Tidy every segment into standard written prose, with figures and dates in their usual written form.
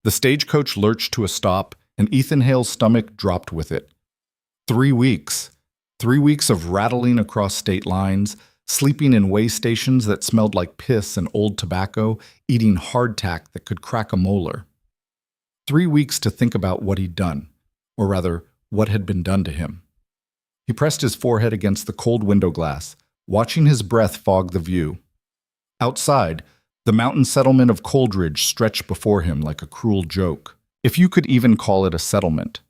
The stagecoach lurched to a stop, and Ethan Hale's stomach dropped with it. 3 weeks. 3 weeks of rattling across state lines, sleeping in way stations that smelled like piss and old tobacco, eating hardtack that could crack a molar. 3 weeks to think about what he'd done, or rather, what had been done to him. He pressed his forehead against the cold window glass, watching his breath fog the view. Outside, the mountain settlement of Coldridge stretched before him like a cruel joke, if you could even call it a settlement.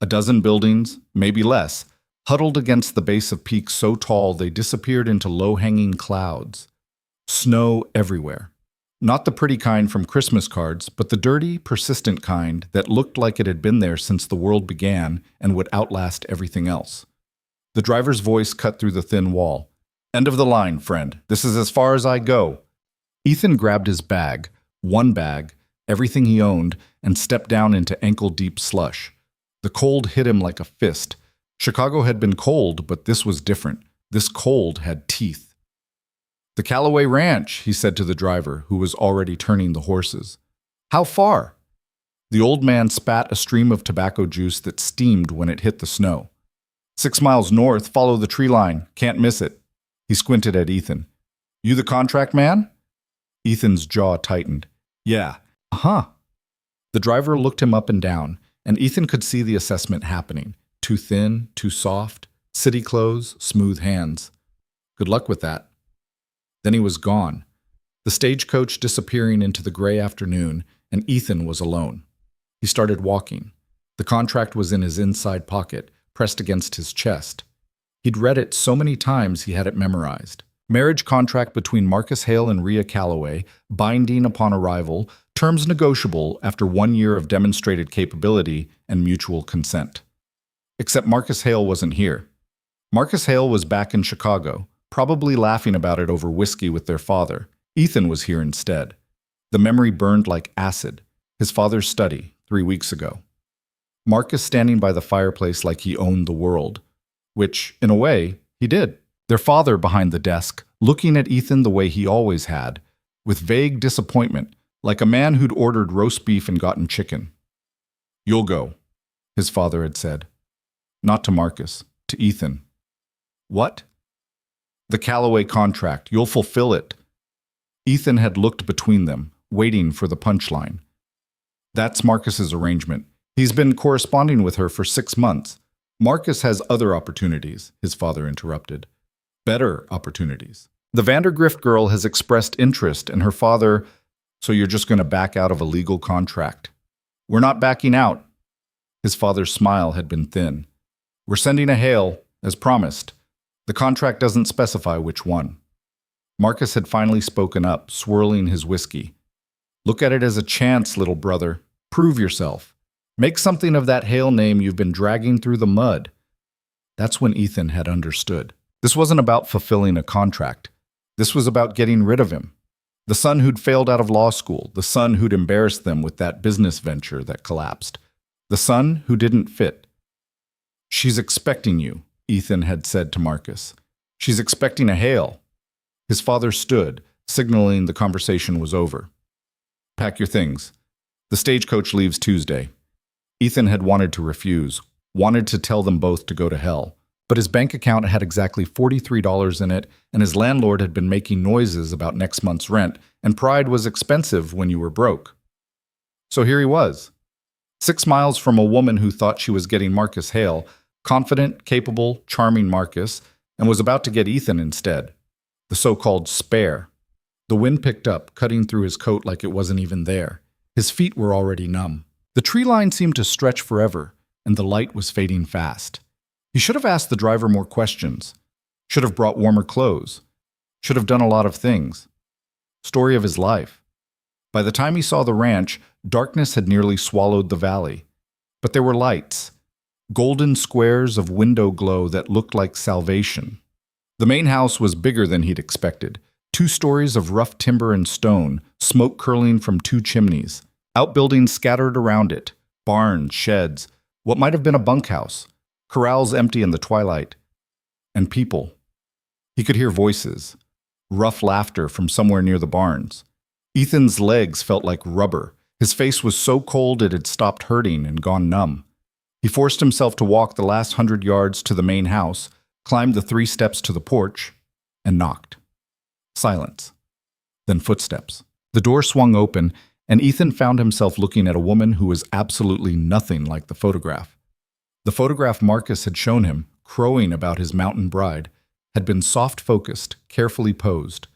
A dozen buildings, maybe less, huddled against the base of peaks so tall they disappeared into low-hanging clouds. Snow everywhere. Not the pretty kind from Christmas cards, but the dirty, persistent kind that looked like it had been there since the world began and would outlast everything else. The driver's voice cut through the thin wall. "End of the line, friend. This is as far as I go." Ethan grabbed his bag, one bag, everything he owned, and stepped down into ankle-deep slush. The cold hit him like a fist. Chicago had been cold, but this was different. This cold had teeth. "The Callaway Ranch," he said to the driver, who was already turning the horses. "How far?" The old man spat a stream of tobacco juice that steamed when it hit the snow. 6 miles north, follow the tree line. Can't miss it." He squinted at Ethan. "You the contract man?" Ethan's jaw tightened. "Yeah. Uh-huh." The driver looked him up and down, and Ethan could see the assessment happening. Too thin, too soft, city clothes, smooth hands. Good luck with that. Then he was gone, the stagecoach disappearing into the gray afternoon, and Ethan was alone. He started walking. The contract was in his inside pocket, pressed against his chest. He'd read it so many times he had it memorized. Marriage contract between Marcus Hale and Rhea Callaway, binding upon arrival, terms negotiable after 1 year of demonstrated capability and mutual consent. Except Marcus Hale wasn't here. Marcus Hale was back in Chicago, probably laughing about it over whiskey with their father. Ethan was here instead. The memory burned like acid. His father's study, 3 weeks ago. Marcus standing by the fireplace like he owned the world. Which, in a way, he did. Their father behind the desk, looking at Ethan the way he always had, with vague disappointment, like a man who'd ordered roast beef and gotten chicken. "You'll go," his father had said. Not to Marcus, to Ethan. "What?" "The Callaway contract. You'll fulfill it." Ethan had looked between them, waiting for the punchline. "That's Marcus's arrangement. He's been corresponding with her for 6 months. Marcus has other opportunities," his father interrupted. "Better opportunities. The Vandergrift girl has expressed interest, and her father, so you're just going to back out of a legal contract." "We're not backing out." His father's smile had been thin. "We're sending a Hale, as promised. The contract doesn't specify which one." Marcus had finally spoken up, swirling his whiskey. "Look at it as a chance, little brother. Prove yourself. Make something of that Hale name you've been dragging through the mud." That's when Ethan had understood. This wasn't about fulfilling a contract. This was about getting rid of him. The son who'd failed out of law school, the son who'd embarrassed them with that business venture that collapsed, the son who didn't fit. "She's expecting you," Ethan had said to Marcus. "She's expecting a Hale." His father stood, signaling the conversation was over. "Pack your things. The stagecoach leaves Tuesday." Ethan had wanted to refuse, wanted to tell them both to go to hell. But his bank account had exactly $43 in it, and his landlord had been making noises about next month's rent, and pride was expensive when you were broke. So here he was, 6 miles from a woman who thought she was getting Marcus Hale, confident, capable, charming Marcus, and was about to get Ethan instead, the so-called spare. The wind picked up, cutting through his coat like it wasn't even there. His feet were already numb. The tree line seemed to stretch forever, and the light was fading fast. He should have asked the driver more questions. Should have brought warmer clothes. Should have done a lot of things. Story of his life. By the time he saw the ranch, darkness had nearly swallowed the valley. But there were lights. Golden squares of window glow that looked like salvation. The main house was bigger than he'd expected. 2 stories of rough timber and stone, smoke curling from 2 chimneys. Outbuildings scattered around it. Barns, sheds, what might have been a bunkhouse. Corrals empty in the twilight. And people. He could hear voices. Rough laughter from somewhere near the barns. Ethan's legs felt like rubber. His face was so cold it had stopped hurting and gone numb. He forced himself to walk the last 100 yards to the main house, climbed the 3 steps to the porch, and knocked. Silence. Then footsteps. The door swung open, and Ethan found himself looking at a woman who was absolutely nothing like the photograph. The photograph Marcus had shown him, crowing about his mountain bride, had been soft-focused, carefully posed.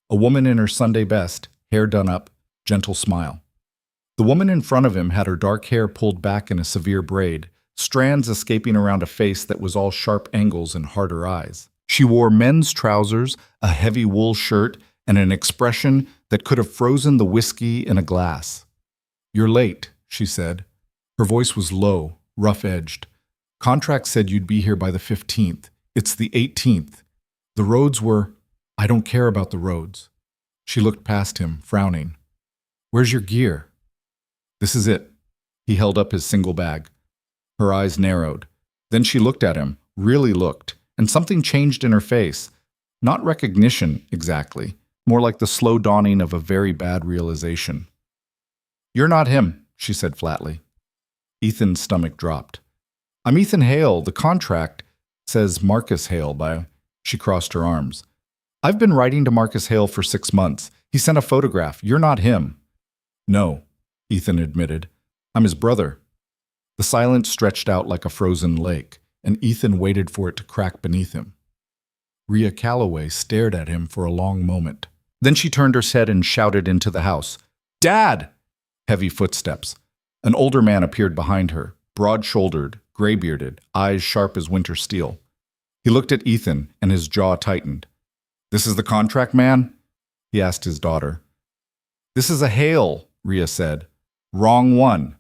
A woman in her Sunday best, hair done up, gentle smile. The woman in front of him had her dark hair pulled back in a severe braid, strands escaping around a face that was all sharp angles and harder eyes. She wore men's trousers, a heavy wool shirt, and an expression that could have frozen the whiskey in a glass. "You're late," she said. Her voice was low, rough-edged. "Contract said you'd be here by the 15th. It's the 18th. The roads were—" "I don't care about the roads." She looked past him, frowning. "Where's your gear?" "This is it." He held up his single bag. Her eyes narrowed. Then she looked at him, really looked, and something changed in her face. Not recognition, exactly, more like the slow dawning of a very bad realization. "You're not him," she said flatly. Ethan's stomach dropped. "I'm Ethan Hale. The contract says Marcus Hale by—" She crossed her arms. "I've been writing to Marcus Hale for 6 months. He sent a photograph. You're not him." "No," Ethan admitted. "I'm his brother." The silence stretched out like a frozen lake, and Ethan waited for it to crack beneath him. Rhea Calloway stared at him for a long moment. Then she turned her head and shouted into the house, "Dad!" Heavy footsteps. An older man appeared behind her, broad-shouldered, gray-bearded, eyes sharp as winter steel. He looked at Ethan, and his jaw tightened. "This is the contract man?" he asked his daughter. "This is a Hale," Rhea said. "Wrong one."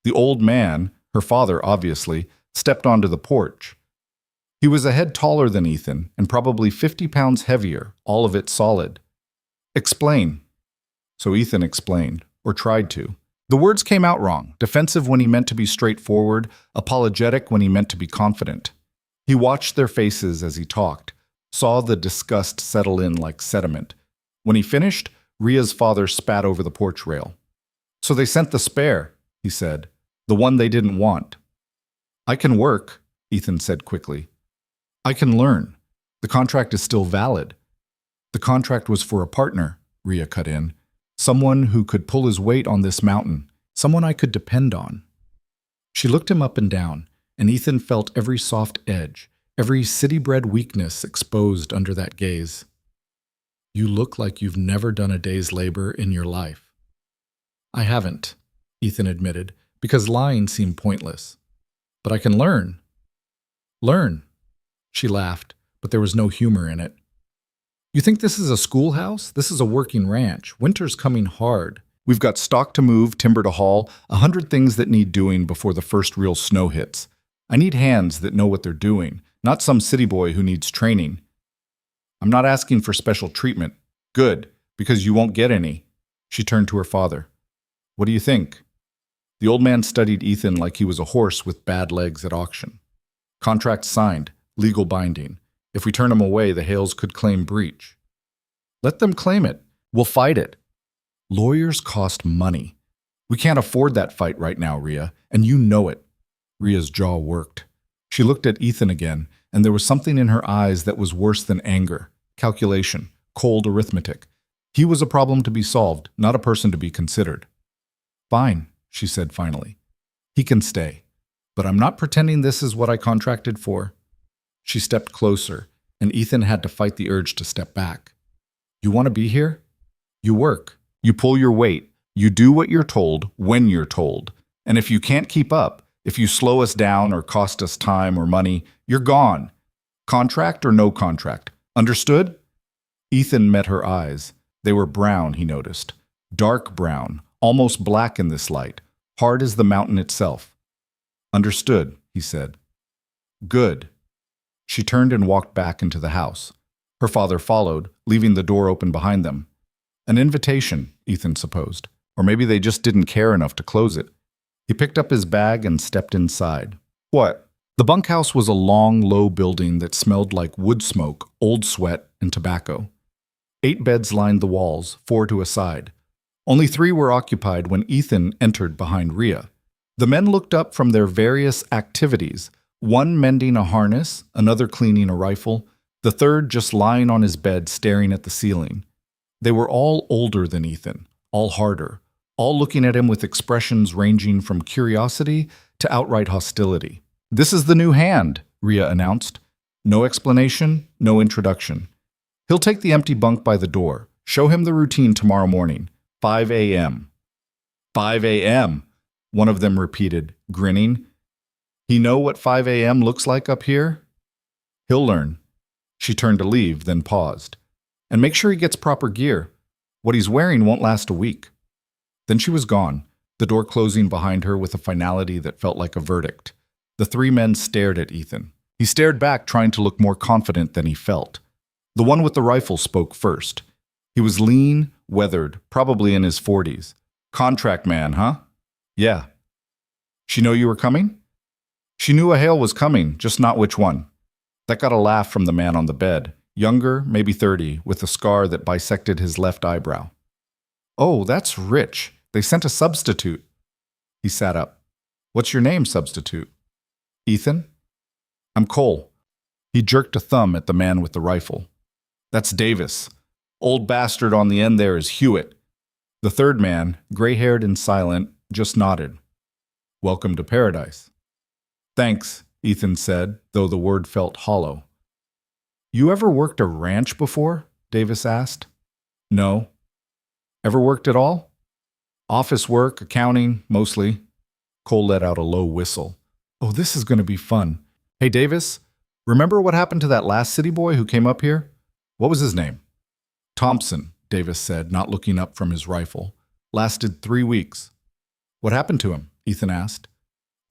The old man, her father obviously, stepped onto the porch. He was a head taller than Ethan and probably 50 pounds heavier, all of it solid. "Explain." So Ethan explained, or tried to. The words came out wrong, defensive when he meant to be straightforward, apologetic when he meant to be confident. He watched their faces as he talked, saw the disgust settle in like sediment. When he finished, Rhea's father spat over the porch rail. "So they sent the spare," he said, "the one they didn't want." "I can work," Ethan said quickly. "I can learn. The contract is still valid." "The contract was for a partner," Rhea cut in. "Someone who could pull his weight on this mountain. Someone I could depend on." She looked him up and down, and Ethan felt every soft edge, every city-bred weakness exposed under that gaze. "You look like you've never done a day's labor in your life." "I haven't," Ethan admitted, because lying seemed pointless. "But I can learn." "Learn?" She laughed, but there was no humor in it. "You think this is a schoolhouse? This is a working ranch. Winter's coming hard. We've got stock to move, timber to haul, 100 things that need doing before the first real snow hits. I need hands that know what they're doing, not some city boy who needs training. I'm not asking for special treatment. Good, because you won't get any." She turned to her father. "What do you think?" The old man studied Ethan like he was a horse with bad legs at auction. "Contract signed, legal binding. If we turn him away, the Hales could claim breach." "Let them claim it. We'll fight it." "Lawyers cost money. We can't afford that fight right now, Rhea, and you know it." Rhea's jaw worked. She looked at Ethan again, and there was something in her eyes that was worse than anger. Calculation, cold arithmetic. He was a problem to be solved, not a person to be considered. "Fine," she said finally. "He can stay. But I'm not pretending this is what I contracted for." She stepped closer, and Ethan had to fight the urge to step back. "You want to be here? You work. You pull your weight. You do what you're told when you're told. And if you can't keep up, if you slow us down or cost us time or money, you're gone. Contract or no contract. Understood?" Ethan met her eyes. They were brown, he noticed. Dark brown, almost black in this light, hard as the mountain itself. "Understood," he said. "Good." She turned and walked back into the house. Her father followed, leaving the door open behind them. An invitation, Ethan supposed, or maybe they just didn't care enough to close it. He picked up his bag and stepped inside. "What?" The bunkhouse was a long, low building that smelled like wood smoke, old sweat, and tobacco. 8 beds lined the walls, 4 to a side. Only 3 were occupied when Ethan entered behind Rhea. The men looked up from their various activities, one mending a harness, another cleaning a rifle, the third just lying on his bed staring at the ceiling. They were all older than Ethan, all harder, all looking at him with expressions ranging from curiosity to outright hostility. "This is the new hand," Rhea announced. No explanation, no introduction. "He'll take the empty bunk by the door. Show him the routine tomorrow morning, 5 a.m. 5 a.m., one of them repeated, grinning. "He know what 5 a.m. looks like up here?" "He'll learn." She turned to leave, then paused. "And make sure he gets proper gear. What he's wearing won't last a week." Then she was gone, the door closing behind her with a finality that felt like a verdict. The 3 men stared at Ethan. He stared back, trying to look more confident than he felt. The one with the rifle spoke first. He was lean, weathered, probably in his 40s. "Contract man, huh?" "Yeah." "She know you were coming?" "She knew a hail was coming, just not which one." That got a laugh from the man on the bed, younger, maybe 30, with a scar that bisected his left eyebrow. "Oh, that's rich. They sent a substitute." He sat up. "What's your name, substitute?" "Ethan." "I'm Cole." He jerked a thumb at the man with the rifle. "That's Davis. Old bastard on the end there is Hewitt." The third man, gray-haired and silent, just nodded. "Welcome to paradise." "Thanks," Ethan said, though the word felt hollow. "You ever worked a ranch before?" Davis asked. "No." "Ever worked at all?" "Office work, accounting, mostly." Cole let out a low whistle. "Oh, this is going to be fun. Hey, Davis, remember what happened to that last city boy who came up here? What was his name?" "Thompson," Davis said, not looking up from his rifle. "Lasted 3 weeks." "What happened to him?" Ethan asked.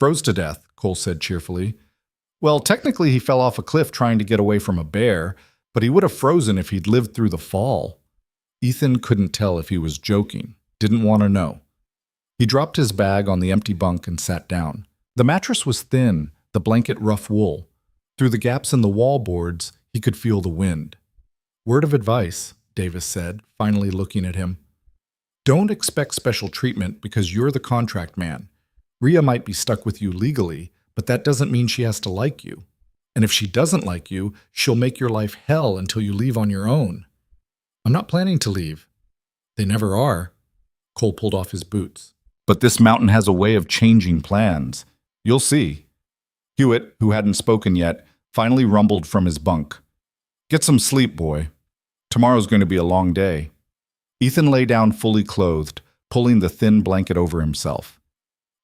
"Froze to death," Cole said cheerfully. "Well, technically he fell off a cliff trying to get away from a bear, but he would have frozen if he'd lived through the fall." Ethan couldn't tell if he was joking, didn't want to know. He dropped his bag on the empty bunk and sat down. The mattress was thin, the blanket rough wool. Through the gaps in the wall boards, he could feel the wind. "Word of advice," Davis said, finally looking at him. "Don't expect special treatment because you're the contract man. Rhea might be stuck with you legally, but that doesn't mean she has to like you. And if she doesn't like you, she'll make your life hell until you leave on your own." "I'm not planning to leave." "They never are." Cole pulled off his boots. "But this mountain has a way of changing plans. You'll see." Hewitt, who hadn't spoken yet, finally rumbled from his bunk. "Get some sleep, boy. Tomorrow's going to be a long day." Ethan lay down fully clothed, pulling the thin blanket over himself.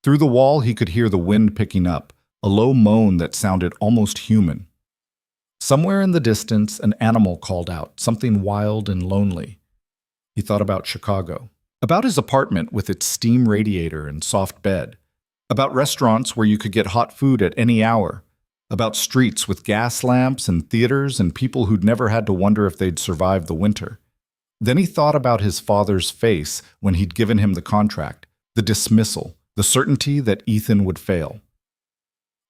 Through the wall, he could hear the wind picking up, a low moan that sounded almost human. Somewhere in the distance, an animal called out, something wild and lonely. He thought about Chicago, about his apartment with its steam radiator and soft bed, about restaurants where you could get hot food at any hour, about streets with gas lamps and theaters and people who'd never had to wonder if they'd survive the winter. Then he thought about his father's face when he'd given him the contract, the dismissal, the certainty that Ethan would fail.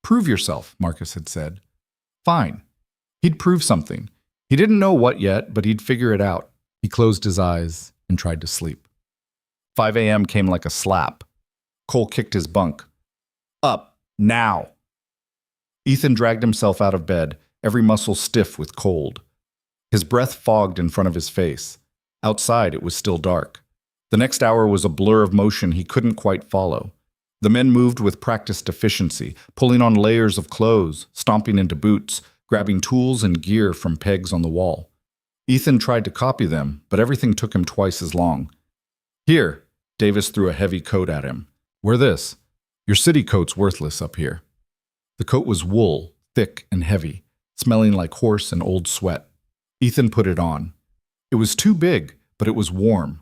"Prove yourself," Marcus had said. Fine. He'd prove something. He didn't know what yet, but he'd figure it out. He closed his eyes and tried to sleep. 5 a.m. came like a slap. Cole kicked his bunk. "Up, now!" Ethan dragged himself out of bed, every muscle stiff with cold. His breath fogged in front of his face. Outside, it was still dark. The next hour was a blur of motion he couldn't quite follow. The men moved with practiced efficiency, pulling on layers of clothes, stomping into boots, grabbing tools and gear from pegs on the wall. Ethan tried to copy them, but everything took him twice as long. "Here," Davis threw a heavy coat at him. "Wear this. Your city coat's worthless up here." The coat was wool, thick and heavy, smelling like horse and old sweat. Ethan put it on. It was too big, but it was warm.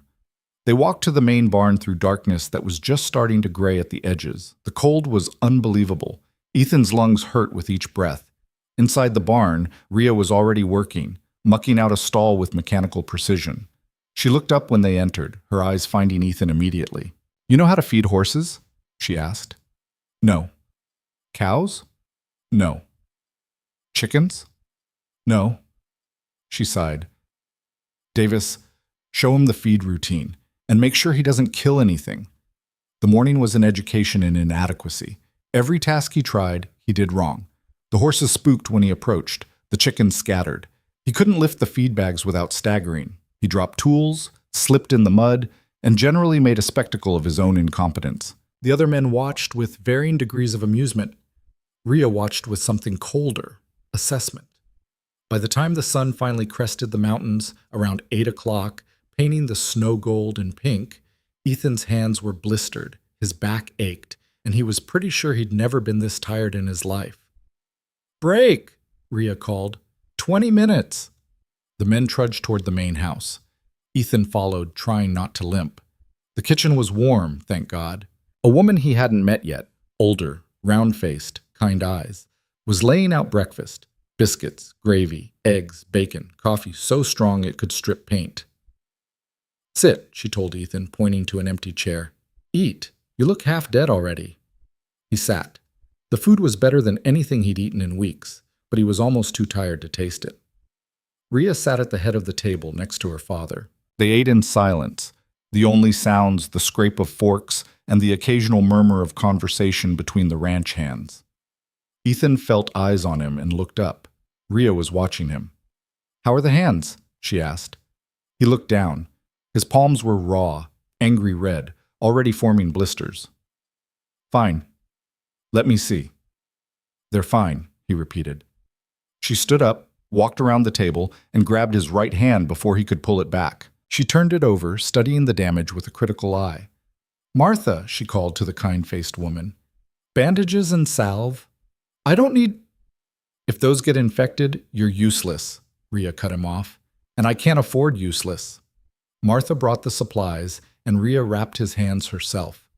They walked to the main barn through darkness that was just starting to gray at the edges. The cold was unbelievable. Ethan's lungs hurt with each breath. Inside the barn, Rhea was already working, mucking out a stall with mechanical precision. She looked up when they entered, her eyes finding Ethan immediately. "You know how to feed horses?" she asked. "No." "Cows?" "No." "Chickens?" "No." She sighed. "Davis, show him the feed routine. And make sure he doesn't kill anything. The morning was an education in inadequacy. Every task he tried, he did wrong. The horses spooked when he approached. The chickens scattered. He couldn't lift the feed bags without staggering. He dropped tools, slipped in the mud, and generally made a spectacle of his own incompetence. The other men watched with varying degrees of amusement. Rhea watched with something colder, assessment. By the time the sun finally crested the mountains around 8 o'clock, painting the snow gold and pink, Ethan's hands were blistered, his back ached, and he was pretty sure he'd never been this tired in his life. "Break!" Rhea called. 20 minutes! The men trudged toward the main house. Ethan followed, trying not to limp. The kitchen was warm, thank God. A woman he hadn't met yet, older, round-faced, kind eyes, was laying out breakfast. Biscuits, gravy, eggs, bacon, coffee so strong it could strip paint. "Sit," she told Ethan, pointing to an empty chair. "Eat. You look half dead already." He sat. The food was better than anything he'd eaten in weeks, but he was almost too tired to taste it. Rhea sat at the head of the table next to her father. They ate in silence, the only sounds the scrape of forks and the occasional murmur of conversation between the ranch hands. Ethan felt eyes on him and looked up. Rhea was watching him. "How are the hands?" she asked. He looked down. His palms were raw, angry red, already forming blisters. "Fine. Let me see." "They're fine," he repeated. She stood up, walked around the table, and grabbed his right hand before he could pull it back. She turned it over, studying the damage with a critical eye. "Martha," she called to the kind-faced woman. "Bandages and salve? I don't need—" "If those get infected, you're useless," Rhea cut him off. "And I can't afford useless." Martha brought the supplies, and Rhea wrapped his hands herself.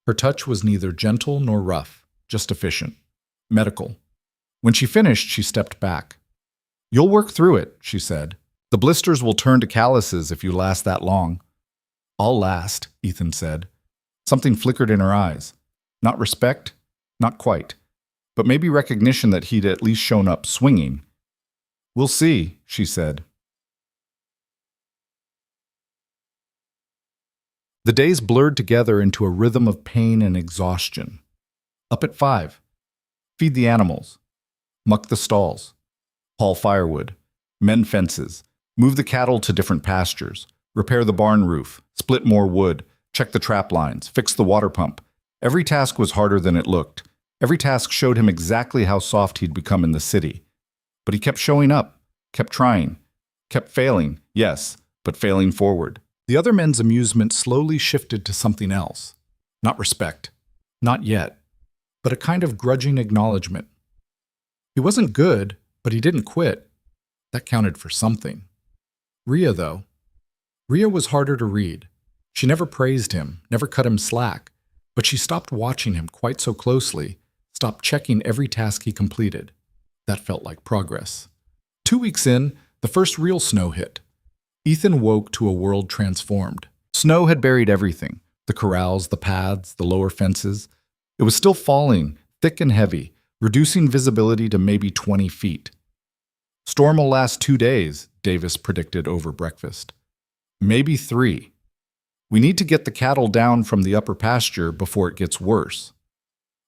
Her touch was neither gentle nor rough, just efficient. Medical. When she finished, she stepped back. "You'll work through it," she said. "The blisters will turn to calluses if you last that long." "I'll last," Ethan said. Something flickered in her eyes. Not respect? Not quite. But maybe recognition that he'd at least shown up swinging. "We'll see," she said. The days blurred together into a rhythm of pain and exhaustion. Up at 5. Feed the animals. Muck the stalls. Haul firewood. Mend fences. Move the cattle to different pastures. Repair the barn roof. Split more wood. Check the trap lines. Fix the water pump. Every task was harder than it looked. Every task showed him exactly how soft he'd become in the city. But he kept showing up. Kept trying. Kept failing, yes, but failing forward. The other men's amusement slowly shifted to something else. Not respect. Not yet. But a kind of grudging acknowledgement. He wasn't good, but he didn't quit. That counted for something. Rhea, though. Rhea was harder to read. She never praised him, never cut him slack, but she stopped watching him quite so closely, stopped checking every task he completed. That felt like progress. 2 weeks in, the first real snow hit. Ethan woke to a world transformed. Snow had buried everything, the corrals, the paths, the lower fences. It was still falling, thick and heavy, reducing visibility to maybe 20 feet. "Storm will last 2 days, Davis predicted over breakfast. "Maybe 3. We need to get the cattle down from the upper pasture before it gets worse."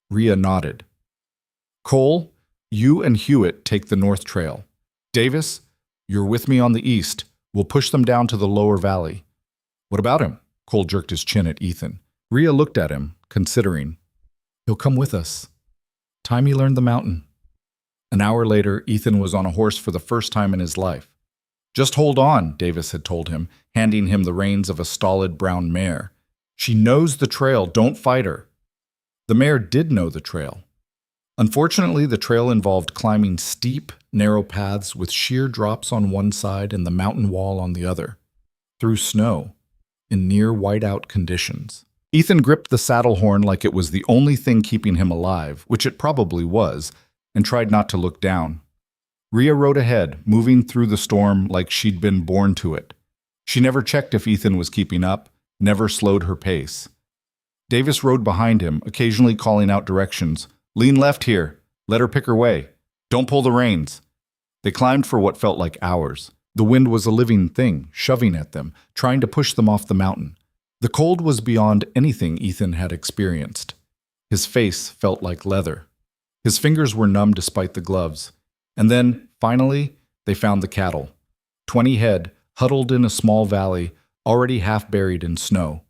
Rhea nodded. "Cole, you and Hewitt take the north trail. Davis, you're with me on the east. We'll push them down to the lower valley." "What about him?" Cole jerked his chin at Ethan. Rhea looked at him, considering. "He'll come with us. Time he learned the mountain." An hour later, Ethan was on a horse for the first time in his life. "Just hold on," Davis had told him, handing him the reins of a stolid brown mare. "She knows the trail, don't fight her." The mare did know the trail. Unfortunately, the trail involved climbing steep, narrow paths with sheer drops on one side and the mountain wall on the other, through snow, in near whiteout conditions. Ethan gripped the saddle horn like it was the only thing keeping him alive, which it probably was, and tried not to look down. Rhea rode ahead, moving through the storm like she'd been born to it. She never checked if Ethan was keeping up, never slowed her pace. Davis rode behind him, occasionally calling out directions. "Lean left here. Let her pick her way. Don't pull the reins." They climbed for what felt like hours. The wind was a living thing, shoving at them, trying to push them off the mountain. The cold was beyond anything Ethan had experienced. His face felt like leather. His fingers were numb despite the gloves. And then, finally, they found the cattle. 20 head, huddled in a small valley, already half buried in snow.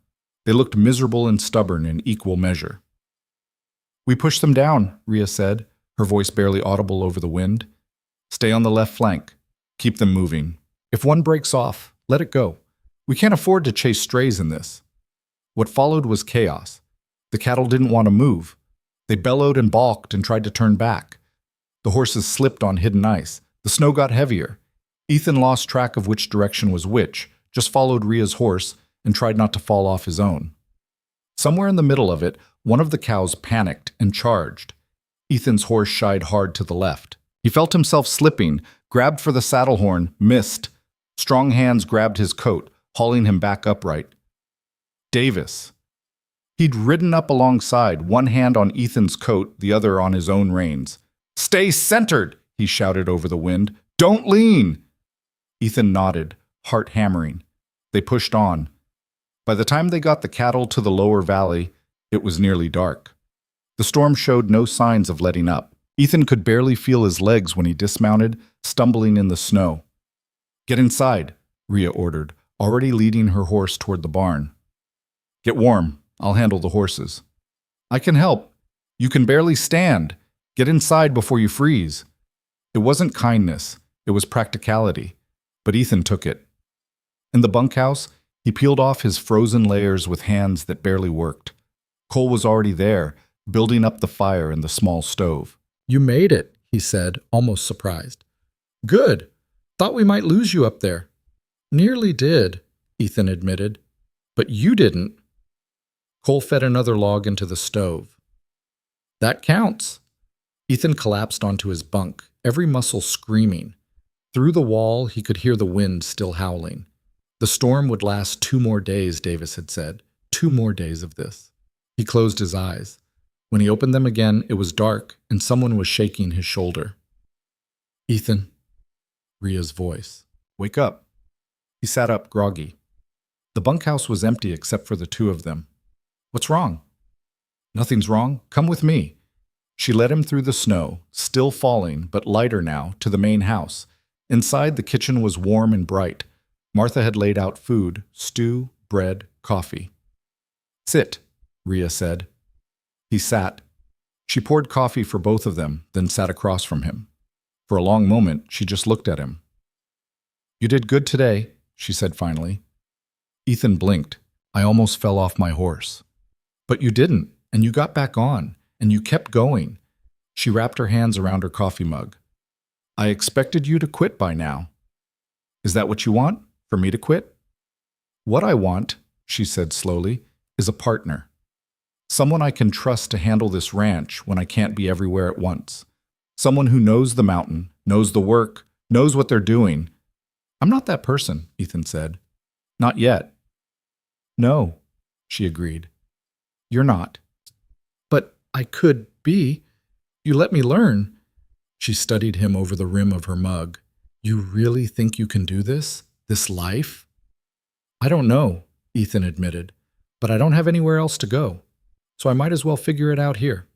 They looked miserable and stubborn in equal measure. "We pushed them down," Rhea said, her voice barely audible over the wind. "Stay on the left flank. Keep them moving. If one breaks off, let it go. We can't afford to chase strays in this." What followed was chaos. The cattle didn't want to move. They bellowed and balked and tried to turn back. The horses slipped on hidden ice. The snow got heavier. Ethan lost track of which direction was which, just followed Rhea's horse, and tried not to fall off his own. Somewhere in the middle of it, one of the cows panicked and charged. Ethan's horse shied hard to the left. He felt himself slipping, grabbed for the saddle horn, missed. Strong hands grabbed his coat, hauling him back upright. Davis. He'd ridden up alongside, one hand on Ethan's coat, the other on his own reins. "Stay centered," he shouted over the wind. "Don't lean." Ethan nodded, heart hammering. They pushed on. By the time they got the cattle to the lower valley, it was nearly dark. The storm showed no signs of letting up. Ethan could barely feel his legs when he dismounted, stumbling in the snow. "Get inside," Rhea ordered, already leading her horse toward the barn. "Get warm. I'll handle the horses." "I can help. You can barely stand. Get inside before you freeze." It wasn't kindness. It was practicality. But Ethan took it. In the bunkhouse, he peeled off his frozen layers with hands that barely worked. Cole was already there, building up the fire in the small stove. "You made it," he said, almost surprised. "Good. Thought we might lose you up there." "Nearly did," Ethan admitted. "But you didn't." Cole fed another log into the stove. "That counts." Ethan collapsed onto his bunk, every muscle screaming. Through the wall, he could hear the wind still howling. The storm would last 2 more days, Davis had said. 2 more days of this. He closed his eyes. When he opened them again, it was dark, and someone was shaking his shoulder. "Ethan," Rhea's voice. "Wake up." He sat up, groggy. The bunkhouse was empty except for the 2 of them. "What's wrong?" "Nothing's wrong. Come with me." She led him through the snow, still falling, but lighter now, to the main house. Inside, the kitchen was warm and bright. Martha had laid out food, stew, bread, coffee. "Sit," Rhea said. He sat. She poured coffee for both of them, then sat across from him. For a long moment, she just looked at him. "You did good today," she said finally. Ethan blinked. "I almost fell off my horse." "But you didn't, and you got back on, and you kept going." She wrapped her hands around her coffee mug. "I expected you to quit by now." "Is that what you want? For me to quit?" "What I want," she said slowly, "is a partner. Someone I can trust to handle this ranch when I can't be everywhere at once. Someone who knows the mountain, knows the work, knows what they're doing." "I'm not that person," Ethan said. "Not yet." "No," she agreed. "You're not." "But I could be. You let me learn." She studied him over the rim of her mug. "You really think you can do this? This life?" "I don't know," Ethan admitted, "but I don't have anywhere else to go. So I might as well figure it out here."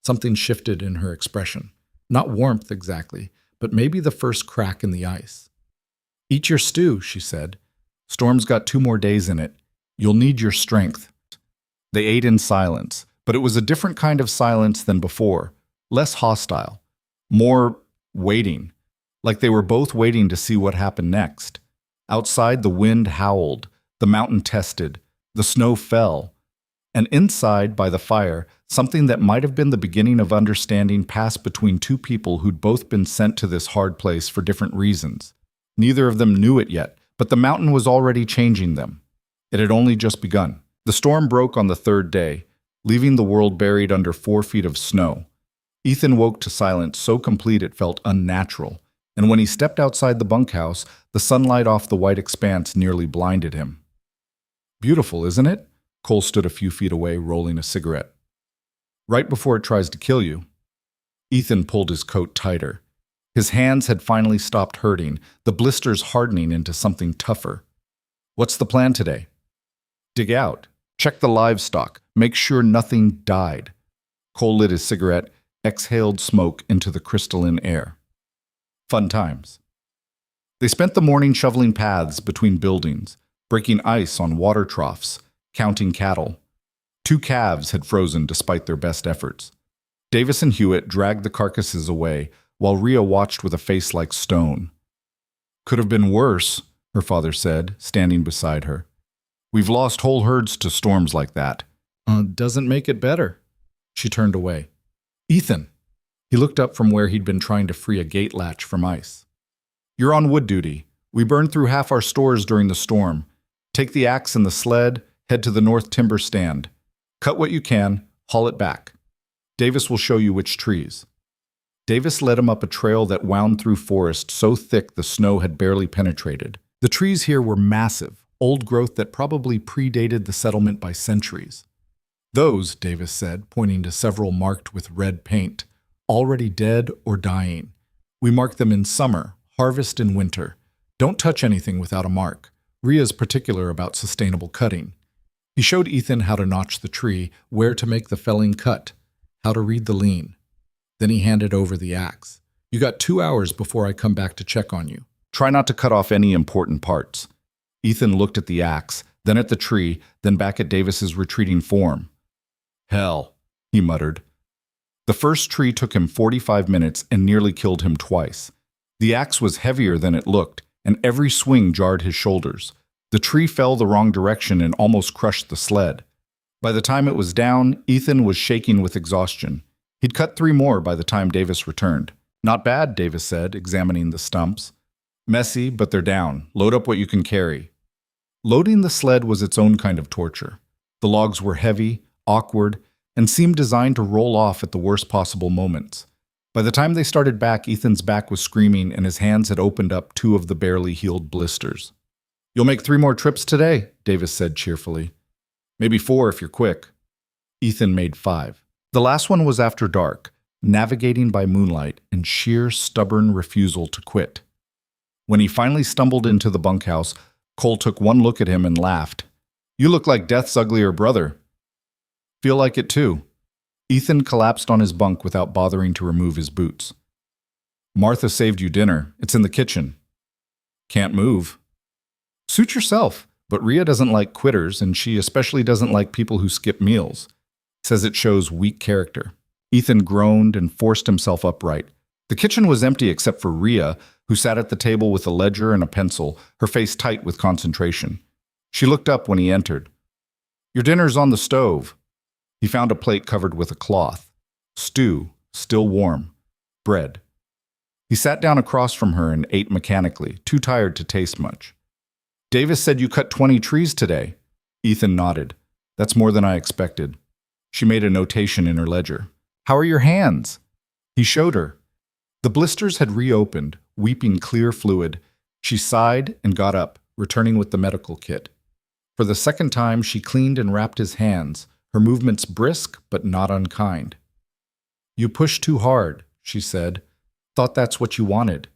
Something shifted in her expression. Not warmth exactly, but maybe the first crack in the ice. "Eat your stew," she said. "Storm's got 2 more days in it. You'll need your strength." They ate in silence, but it was a different kind of silence than before, less hostile, more waiting, like they were both waiting to see what happened next. Outside, the wind howled, the mountain tested, the snow fell, and inside, by the fire, something that might have been the beginning of understanding passed between 2 people who'd both been sent to this hard place for different reasons. Neither of them knew it yet, but the mountain was already changing them. It had only just begun. The storm broke on the 3rd day, leaving the world buried under 4 feet of snow. Ethan woke to silence so complete it felt unnatural, and when he stepped outside the bunkhouse, the sunlight off the white expanse nearly blinded him. "Beautiful, isn't it?" Cole stood a few feet away, rolling a cigarette. "Right before it tries to kill you." Ethan pulled his coat tighter. His hands had finally stopped hurting, the blisters hardening into something tougher. "What's the plan today?" Dig out. Check the livestock. Make sure nothing died. Cole lit his cigarette, exhaled smoke into the crystalline air. Fun times. They spent the morning shoveling paths between buildings, breaking ice on water troughs, counting cattle. 2 calves had frozen despite their best efforts. Davis and Hewitt dragged the carcasses away, while Rhea watched with a face like stone. Could have been worse, her father said, standing beside her. We've lost whole herds to storms like that. Doesn't make it better. She turned away. Ethan. He looked up from where he'd been trying to free a gate latch from ice. You're on wood duty. We burned through half our stores during the storm. Take the axe and the sled, head to the north timber stand. Cut what you can, haul it back. Davis will show you which trees. Davis led him up a trail that wound through forest so thick the snow had barely penetrated. The trees here were massive, old growth that probably predated the settlement by centuries. Those, Davis said, pointing to several marked with red paint, already dead or dying. We mark them in summer, harvest in winter. Don't touch anything without a mark. Rhea's particular about sustainable cutting. He showed Ethan how to notch the tree, where to make the felling cut, how to read the lean. Then he handed over the axe. You got 2 hours before I come back to check on you. Try not to cut off any important parts. Ethan looked at the axe, then at the tree, then back at Davis's retreating form. Hell, he muttered. The first tree took him 45 minutes and nearly killed him twice. The axe was heavier than it looked, and every swing jarred his shoulders. The tree fell the wrong direction and almost crushed the sled. By the time it was down, Ethan was shaking with exhaustion. He'd cut 3 more by the time Davis returned. Not bad, Davis said, examining the stumps. Messy, but they're down. Load up what you can carry. Loading the sled was its own kind of torture. The logs were heavy, awkward, and seemed designed to roll off at the worst possible moments. By the time they started back, Ethan's back was screaming and his hands had opened up 2 of the barely healed blisters. You'll make 3 more trips today, Davis said cheerfully. Maybe 4 if you're quick. Ethan made 5. The last one was after dark, navigating by moonlight and sheer stubborn refusal to quit. When he finally stumbled into the bunkhouse, Cole took one look at him and laughed. You look like Death's uglier brother. Feel like it too. Ethan collapsed on his bunk without bothering to remove his boots. Martha saved you dinner. It's in the kitchen. Can't move. Suit yourself, but Rhea doesn't like quitters, and she especially doesn't like people who skip meals. Says it shows weak character. Ethan groaned and forced himself upright. The kitchen was empty except for Rhea, who sat at the table with a ledger and a pencil, her face tight with concentration. She looked up when he entered. Your dinner's on the stove. He found a plate covered with a cloth. Stew, still warm. Bread. He sat down across from her and ate mechanically, too tired to taste much. Davis said you cut 20 trees today. Ethan nodded. That's more than I expected. She made a notation in her ledger. How are your hands? He showed her. The blisters had reopened, weeping clear fluid. She sighed and got up, returning with the medical kit. For the second time, she cleaned and wrapped his hands, her movements brisk but not unkind. You pushed too hard, she said. Thought that's what you wanted.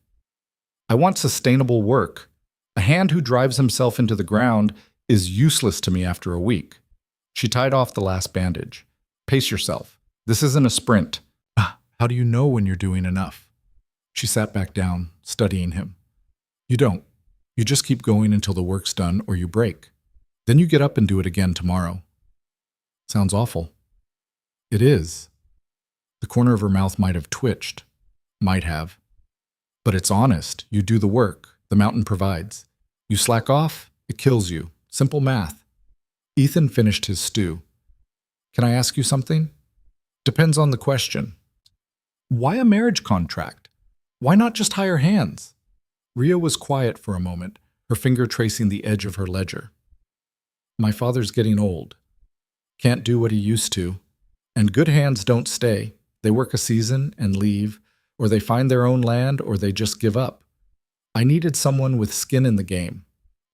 I want sustainable work. A hand who drives himself into the ground is useless to me after a week. She tied off the last bandage. Pace yourself. This isn't a sprint. How do you know when you're doing enough? She sat back down, studying him. You don't. You just keep going until the work's done or you break. Then you get up and do it again tomorrow. Sounds awful. It is. The corner of her mouth might have twitched. Might have. But it's honest. You do the work. The mountain provides. You slack off, it kills you. Simple math. Ethan finished his stew. Can I ask you something? Depends on the question. Why a marriage contract? Why not just hire hands? Rhea was quiet for a moment, her finger tracing the edge of her ledger. My father's getting old. Can't do what he used to. And good hands don't stay. They work a season and leave, or they find their own land, or they just give up. I needed someone with skin in the game,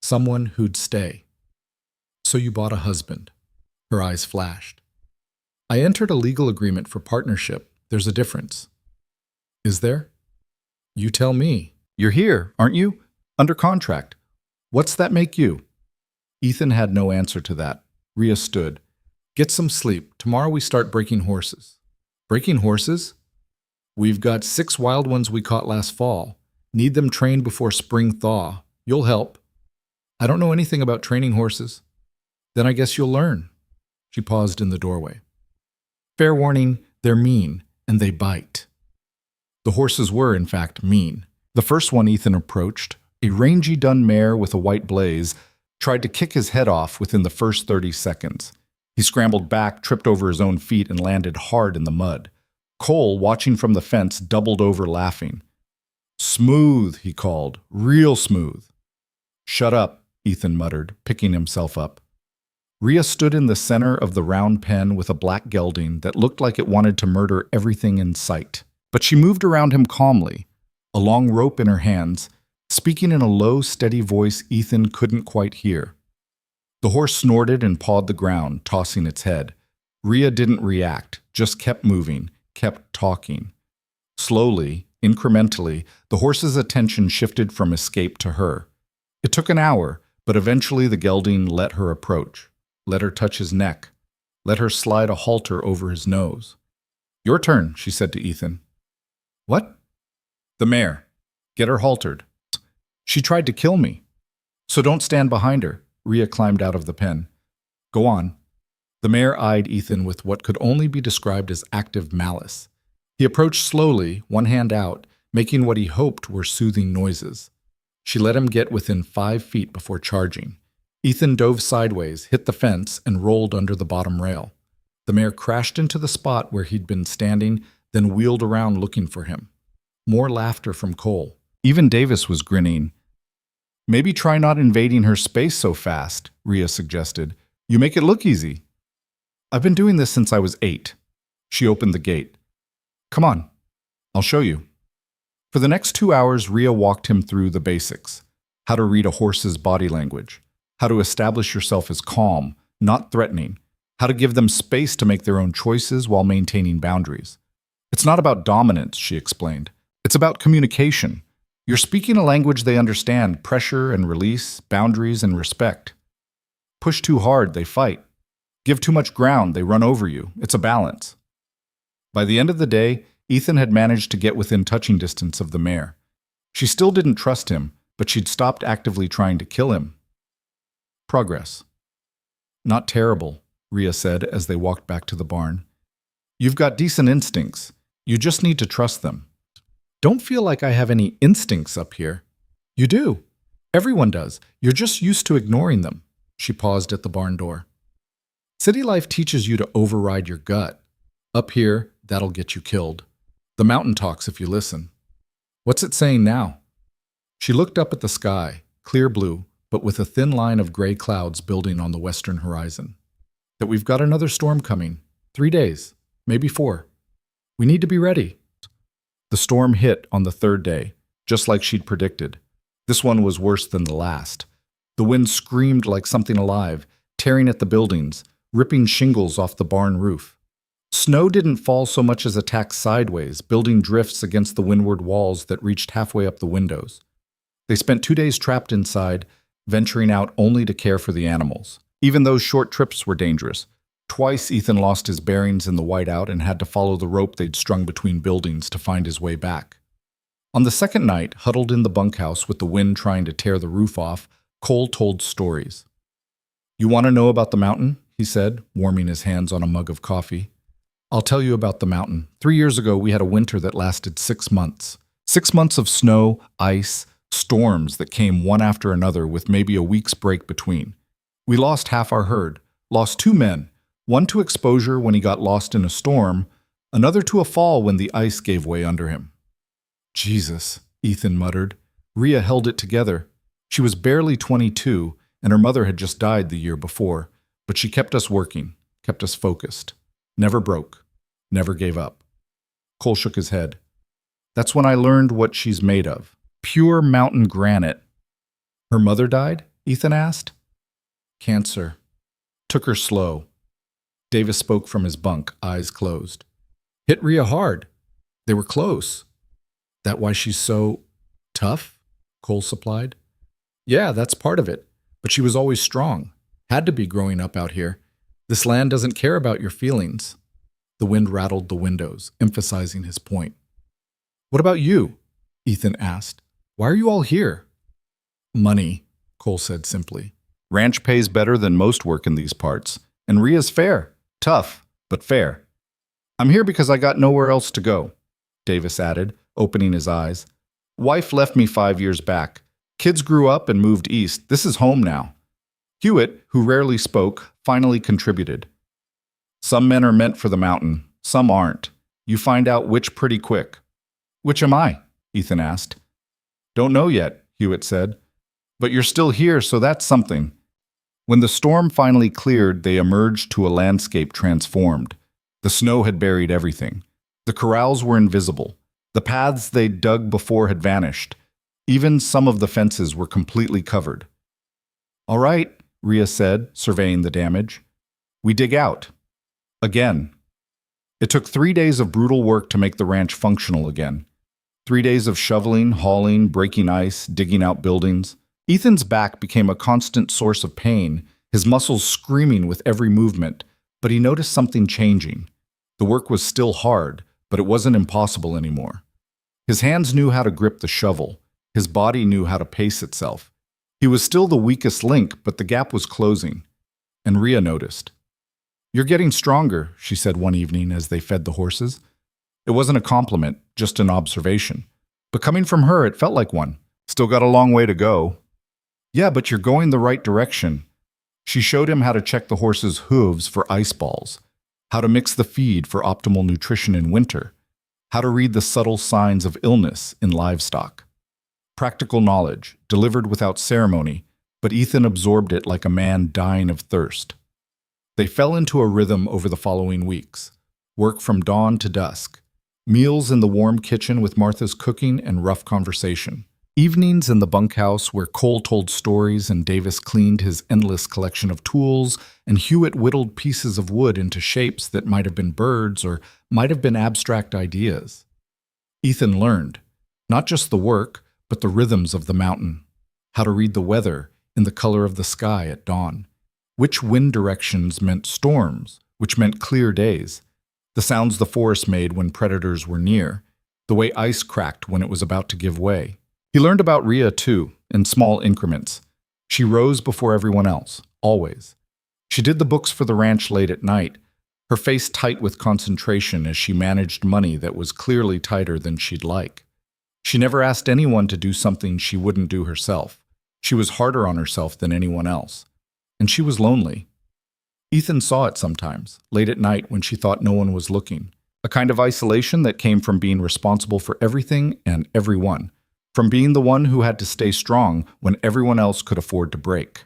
someone who'd stay. So you bought a husband. Her eyes flashed. I entered a legal agreement for partnership. There's a difference. Is there? You tell me. You're here, aren't you? Under contract. What's that make you? Ethan had no answer to that. Rhea stood. Get some sleep. Tomorrow we start breaking horses. Breaking horses? We've got 6 wild ones we caught last fall. Need them trained before spring thaw. You'll help. I don't know anything about training horses. Then I guess you'll learn. She paused in the doorway. Fair warning, they're mean, and they bite. The horses were, in fact, mean. The first one Ethan approached, a rangy dun mare with a white blaze, tried to kick his head off within the first 30 seconds. He scrambled back, tripped over his own feet, and landed hard in the mud. Cole, watching from the fence, doubled over laughing. Smooth, he called. Real smooth. Shut up, Ethan muttered, picking himself up. Rhea stood in the center of the round pen with a black gelding that looked like it wanted to murder everything in sight. But she moved around him calmly, a long rope in her hands, speaking in a low, steady voice Ethan couldn't quite hear. The horse snorted and pawed the ground, tossing its head. Rhea didn't react, just kept moving, kept talking. Slowly, incrementally, the horse's attention shifted from escape to her. It took an hour, but eventually the gelding let her approach, let her touch his neck, let her slide a halter over his nose. Your turn, she said to Ethan. What? The mare. Get her haltered. She tried to kill me. So don't stand behind her. Rhea climbed out of the pen. Go on. The mare eyed Ethan with what could only be described as active malice. He approached slowly, one hand out, making what he hoped were soothing noises. She let him get within 5 feet before charging. Ethan dove sideways, hit the fence, and rolled under the bottom rail. The mare crashed into the spot where he'd been standing, then wheeled around looking for him. More laughter from Cole. Even Davis was grinning. Maybe try not invading her space so fast, Rhea suggested. You make it look easy. I've been doing this since I was 8. She opened the gate. Come on, I'll show you. For the next 2 hours, Rhea walked him through the basics. How to read a horse's body language. How to establish yourself as calm, not threatening. How to give them space to make their own choices while maintaining boundaries. It's not about dominance, she explained. It's about communication. You're speaking a language they understand, pressure and release, boundaries and respect. Push too hard, they fight. Give too much ground, they run over you. It's a balance. By the end of the day, Ethan had managed to get within touching distance of the mare. She still didn't trust him, but she'd stopped actively trying to kill him. Progress. Not terrible, Rhea said as they walked back to the barn. You've got decent instincts. You just need to trust them. Don't feel like I have any instincts up here. You do. Everyone does. You're just used to ignoring them. She paused at the barn door. City life teaches you to override your gut. Up here, that'll get you killed. The mountain talks if you listen. What's it saying now? She looked up at the sky, clear blue, but with a thin line of gray clouds building on the western horizon. That we've got another storm coming. 3 days, maybe 4. We need to be ready. The storm hit on the 3rd day, just like she'd predicted. This one was worse than the last. The wind screamed like something alive, tearing at the buildings, ripping shingles off the barn roof. Snow didn't fall so much as attack sideways, building drifts against the windward walls that reached halfway up the windows. They spent 2 days trapped inside, venturing out only to care for the animals. Even those short trips were dangerous. Twice Ethan lost his bearings in the whiteout and had to follow the rope they'd strung between buildings to find his way back. On the 2nd night, huddled in the bunkhouse with the wind trying to tear the roof off, Cole told stories. You want to know about the mountain? He said, warming his hands on a mug of coffee. I'll tell you about the mountain. 3 years ago, we had a winter that lasted 6 months. 6 months of snow, ice, storms that came one after another with maybe a week's break between. We lost half our herd, lost 2 men, one to exposure when he got lost in a storm, another to a fall when the ice gave way under him. Jesus, Ethan muttered. Rhea held it together. She was barely 22, and her mother had just died the year before, but she kept us working, kept us focused. Never broke, never gave up. Cole shook his head. That's when I learned what she's made of. Pure mountain granite. Her mother died? Ethan asked. Cancer. Took her slow. Davis spoke from his bunk, eyes closed. Hit Rhea hard. They were close. That why she's so tough? Cole supplied. Yeah, that's part of it. But she was always strong. Had to be growing up out here. This land doesn't care about your feelings. The wind rattled the windows, emphasizing his point. What about you? Ethan asked. Why are you all here? Money, Cole said simply. Ranch pays better than most work in these parts, and Ria's fair. Tough, but fair. I'm here because I got nowhere else to go, Davis added, opening his eyes. Wife left me 5 years back. Kids grew up and moved east. This is home now. Hewitt, who rarely spoke, finally contributed. Some men are meant for the mountain, some aren't. You find out which pretty quick. Which am I? Ethan asked. Don't know yet, Hewitt said. But you're still here, so that's something. When the storm finally cleared, they emerged to a landscape transformed. The snow had buried everything. The corrals were invisible. The paths they'd dug before had vanished. Even some of the fences were completely covered. All right, Ria said, surveying the damage. We dig out. Again. It took 3 days of brutal work to make the ranch functional again. 3 days of shoveling, hauling, breaking ice, digging out buildings. Ethan's back became a constant source of pain, his muscles screaming with every movement, but he noticed something changing. The work was still hard, but it wasn't impossible anymore. His hands knew how to grip the shovel. His body knew how to pace itself. He was still the weakest link, but the gap was closing. And Ria noticed. You're getting stronger, she said one evening as they fed the horses. It wasn't a compliment, just an observation. But coming from her, it felt like one. Still got a long way to go. Yeah, but you're going the right direction. She showed him how to check the horse's hooves for ice balls, how to mix the feed for optimal nutrition in winter, how to read the subtle signs of illness in livestock. Practical knowledge, delivered without ceremony, but Ethan absorbed it like a man dying of thirst. They fell into a rhythm over the following weeks. Work from dawn to dusk. Meals in the warm kitchen with Martha's cooking and rough conversation. Evenings in the bunkhouse where Cole told stories and Davis cleaned his endless collection of tools and Hewitt whittled pieces of wood into shapes that might have been birds or might have been abstract ideas. Ethan learned, not just the work, but the rhythms of the mountain, how to read the weather in the color of the sky at dawn, which wind directions meant storms, which meant clear days, the sounds the forest made when predators were near, the way ice cracked when it was about to give way. He learned about Ria, too, in small increments. She rose before everyone else, always. She did the books for the ranch late at night, her face tight with concentration as she managed money that was clearly tighter than she'd like. She never asked anyone to do something she wouldn't do herself. She was harder on herself than anyone else. And she was lonely. Ethan saw it sometimes, late at night when she thought no one was looking. A kind of isolation that came from being responsible for everything and everyone. From being the one who had to stay strong when everyone else could afford to break.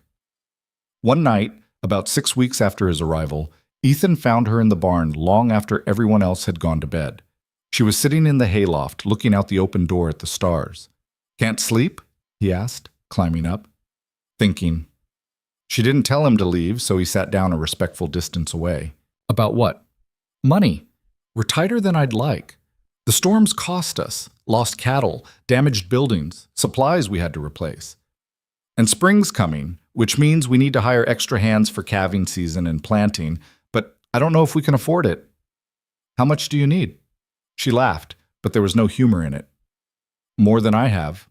One night, about 6 weeks after his arrival, Ethan found her in the barn long after everyone else had gone to bed. She was sitting in the hayloft, looking out the open door at the stars. Can't sleep? He asked, climbing up. Thinking. She didn't tell him to leave, so he sat down a respectful distance away. About what? Money. We're tighter than I'd like. The storms cost us. Lost cattle, damaged buildings, supplies we had to replace. And spring's coming, which means we need to hire extra hands for calving season and planting, but I don't know if we can afford it. How much do you need? She laughed, but there was no humor in it. More than I have.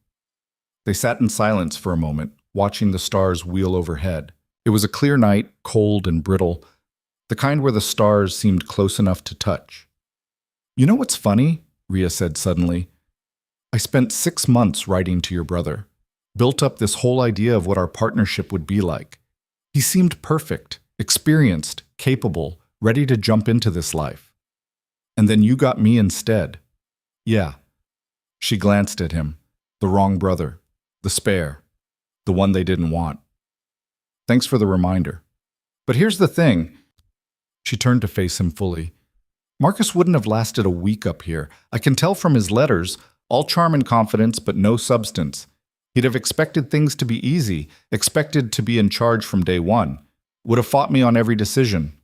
They sat in silence for a moment, watching the stars wheel overhead. It was a clear night, cold and brittle, the kind where the stars seemed close enough to touch. You know what's funny? Ria said suddenly. I spent 6 months writing to your brother, built up this whole idea of what our partnership would be like. He seemed perfect, experienced, capable, ready to jump into this life. And then you got me instead. Yeah. She glanced at him. The wrong brother. The spare. The one they didn't want. Thanks for the reminder. But here's the thing. She turned to face him fully. Marcus wouldn't have lasted a week up here. I can tell from his letters, all charm and confidence, but no substance. He'd have expected things to be easy, expected to be in charge from day one. Would have fought me on every decision.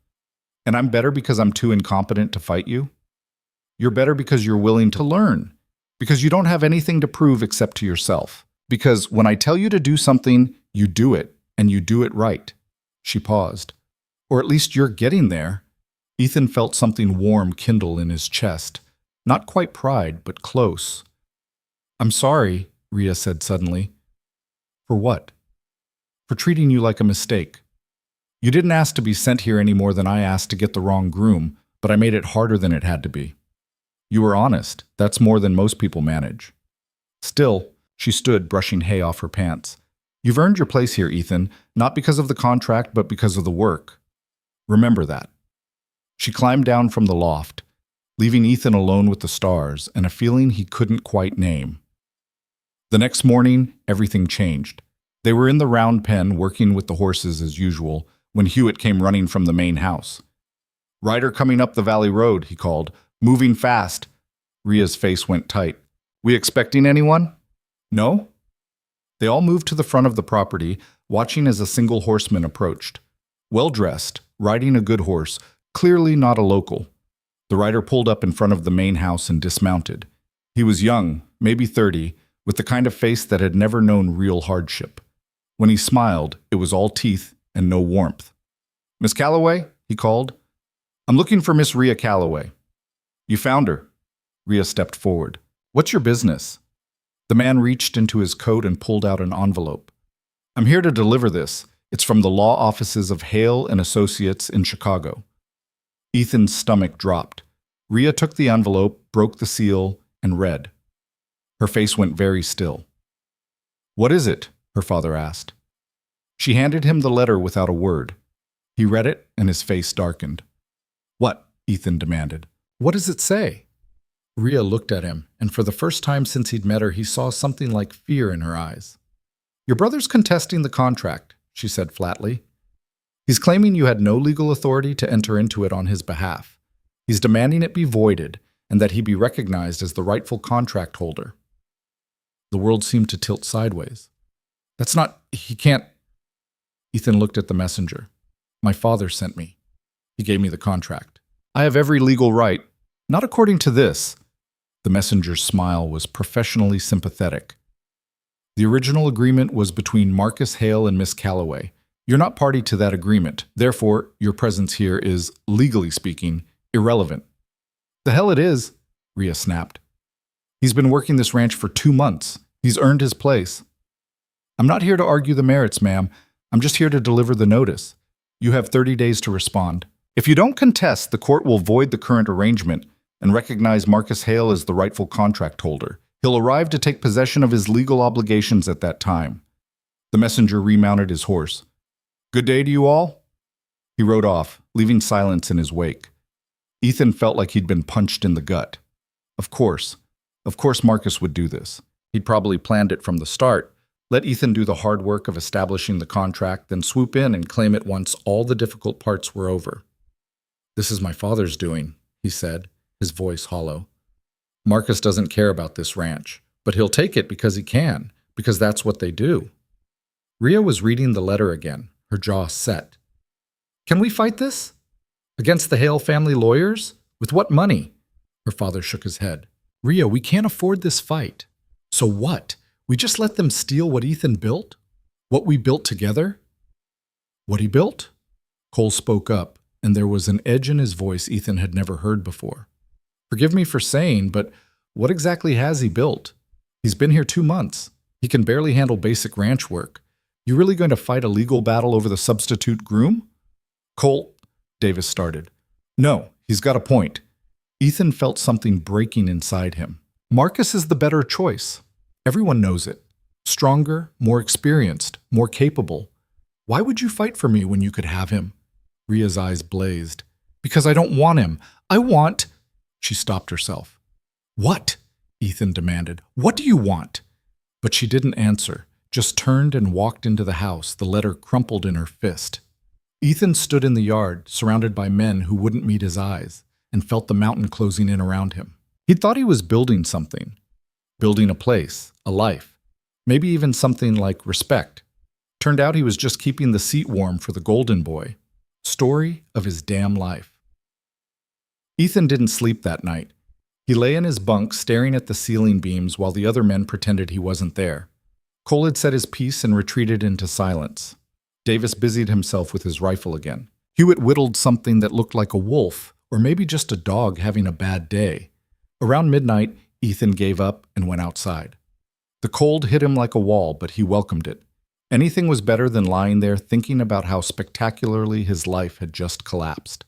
And I'm better because I'm too incompetent to fight you? You're better because you're willing to learn. Because you don't have anything to prove except to yourself. Because when I tell you to do something, you do it, and you do it right. She paused. Or at least you're getting there. Ethan felt something warm kindle in his chest. Not quite pride, but close. I'm sorry, Rhea said suddenly. For what? For treating you like a mistake. You didn't ask to be sent here any more than I asked to get the wrong groom, but I made it harder than it had to be. You were honest. That's more than most people manage. Still, she stood, brushing hay off her pants. You've earned your place here, Ethan, not because of the contract, but because of the work. Remember that. She climbed down from the loft, leaving Ethan alone with the stars and a feeling he couldn't quite name. The next morning, everything changed. They were in the round pen working with the horses as usual when Hewitt came running from the main house. Rider coming up the valley road, he called. Moving fast. Rhea's face went tight. We expecting anyone? No? They all moved to the front of the property, watching as a single horseman approached. Well-dressed, riding a good horse, clearly not a local. The rider pulled up in front of the main house and dismounted. He was young, maybe 30, with the kind of face that had never known real hardship. When he smiled, it was all teeth and no warmth. Miss Calloway? He called. I'm looking for Miss Rhea Calloway. You found her. Rhea stepped forward. What's your business? The man reached into his coat and pulled out an envelope. I'm here to deliver this. It's from the law offices of Hale and Associates in Chicago. Ethan's stomach dropped. Rhea took the envelope, broke the seal, and read. Her face went very still. What is it? Her father asked. She handed him the letter without a word. He read it, and his face darkened. What? Ethan demanded. What does it say? Rhea looked at him, and for the first time since he'd met her, he saw something like fear in her eyes. Your brother's contesting the contract, she said flatly. He's claiming you had no legal authority to enter into it on his behalf. He's demanding it be voided, and that he be recognized as the rightful contract holder. The world seemed to tilt sideways. That's not... he can't... Ethan looked at the messenger. My father sent me. He gave me the contract. I have every legal right. Not according to this. The messenger's smile was professionally sympathetic. The original agreement was between Marcus Hale and Miss Calloway. You're not party to that agreement. Therefore, your presence here is, legally speaking, irrelevant. The hell it is, Rhea snapped. He's been working this ranch for 2 months. He's earned his place. I'm not here to argue the merits, ma'am. I'm just here to deliver the notice. You have 30 days to respond. If you don't contest, the court will void the current arrangement and recognize Marcus Hale as the rightful contract holder. He'll arrive to take possession of his legal obligations at that time. The messenger remounted his horse. Good day to you all. He rode off, leaving silence in his wake. Ethan felt like he'd been punched in the gut. Of course Marcus would do this. He'd probably planned it from the start. Let Ethan do the hard work of establishing the contract, then swoop in and claim it once all the difficult parts were over. This is my father's doing, he said, his voice hollow. Marcus doesn't care about this ranch, but he'll take it because he can, because that's what they do. Rhea was reading the letter again, her jaw set. Can we fight this? Against the Hale family lawyers? With what money? Her father shook his head. Rhea, we can't afford this fight. So what? We just let them steal what Ethan built? What we built together? What he built? Cole spoke up, and there was an edge in his voice Ethan had never heard before. Forgive me for saying, but what exactly has he built? He's been here 2 months. He can barely handle basic ranch work. You really going to fight a legal battle over the substitute groom? Cole, Davis started. No, he's got a point. Ethan felt something breaking inside him. Marcus is the better choice. Everyone knows it. Stronger, more experienced, more capable. Why would you fight for me when you could have him? Rhea's eyes blazed. Because I don't want him. I want... She stopped herself. What? Ethan demanded. What do you want? But she didn't answer, just turned and walked into the house, the letter crumpled in her fist. Ethan stood in the yard, surrounded by men who wouldn't meet his eyes, and felt the mountain closing in around him. He'd thought he was building something. Building a place, a life, maybe even something like respect. Turned out he was just keeping the seat warm for the golden boy. Story of his damn life. Ethan didn't sleep that night. He lay in his bunk staring at the ceiling beams while the other men pretended he wasn't there. Cole had said his piece and retreated into silence. Davis busied himself with his rifle again. Hewitt whittled something that looked like a wolf, or maybe just a dog having a bad day. Around midnight, Ethan gave up and went outside. The cold hit him like a wall, but he welcomed it. Anything was better than lying there thinking about how spectacularly his life had just collapsed.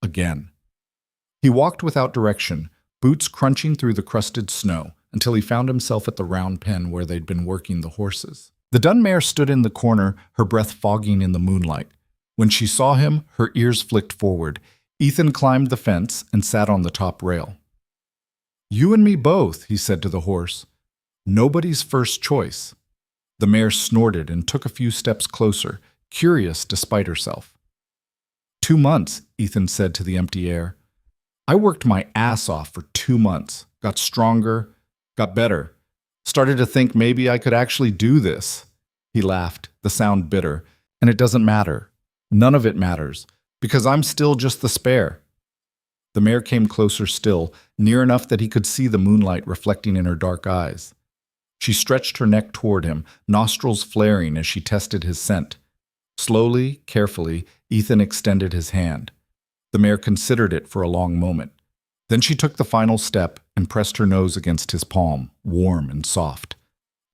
Again. He walked without direction, boots crunching through the crusted snow, until he found himself at the round pen where they'd been working the horses. The dun mare stood in the corner, her breath fogging in the moonlight. When she saw him, her ears flicked forward. Ethan climbed the fence and sat on the top rail. "You and me both," he said to the horse. "Nobody's first choice." The mare snorted and took a few steps closer, curious despite herself. 2 months, Ethan said to the empty air. "I worked my ass off for 2 months, got stronger, got better, started to think maybe I could actually do this." He laughed, the sound bitter. "And it doesn't matter. None of it matters, because I'm still just the spare." The mare came closer still, near enough that he could see the moonlight reflecting in her dark eyes. She stretched her neck toward him, nostrils flaring as she tested his scent. Slowly, carefully, Ethan extended his hand. The mare considered it for a long moment. Then she took the final step and pressed her nose against his palm, warm and soft.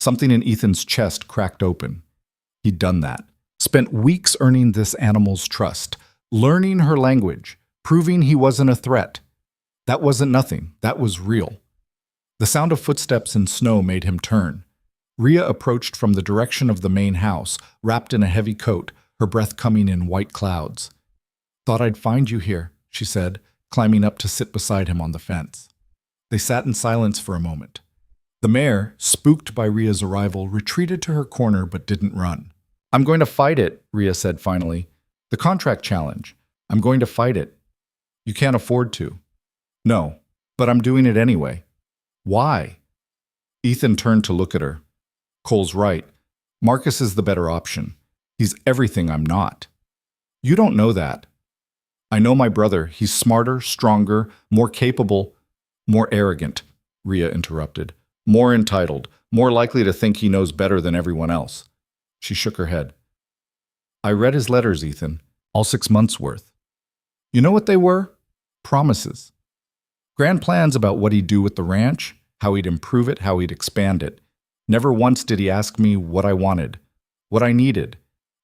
Something in Ethan's chest cracked open. He'd done that. Spent weeks earning this animal's trust, learning her language, proving he wasn't a threat. That wasn't nothing. That was real. The sound of footsteps in snow made him turn. Rhea approached from the direction of the main house, wrapped in a heavy coat, her breath coming in white clouds. "Thought I'd find you here," she said, climbing up to sit beside him on the fence. They sat in silence for a moment. The mare, spooked by Rhea's arrival, retreated to her corner but didn't run. "I'm going to fight it," Rhea said finally. "The contract challenge. I'm going to fight it." "You can't afford to." "No, but I'm doing it anyway." "Why?" Ethan turned to look at her. "Cole's right. Marcus is the better option. He's everything I'm not." "You don't know that." "I know my brother. He's smarter, stronger, more capable, more arrogant," Rhea interrupted. "More entitled, more likely to think he knows better than everyone else." She shook her head. "I read his letters, Ethan. All 6 months' worth. You know what they were? Promises. Grand plans about what he'd do with the ranch, how he'd improve it, how he'd expand it. Never once did he ask me what I wanted, what I needed.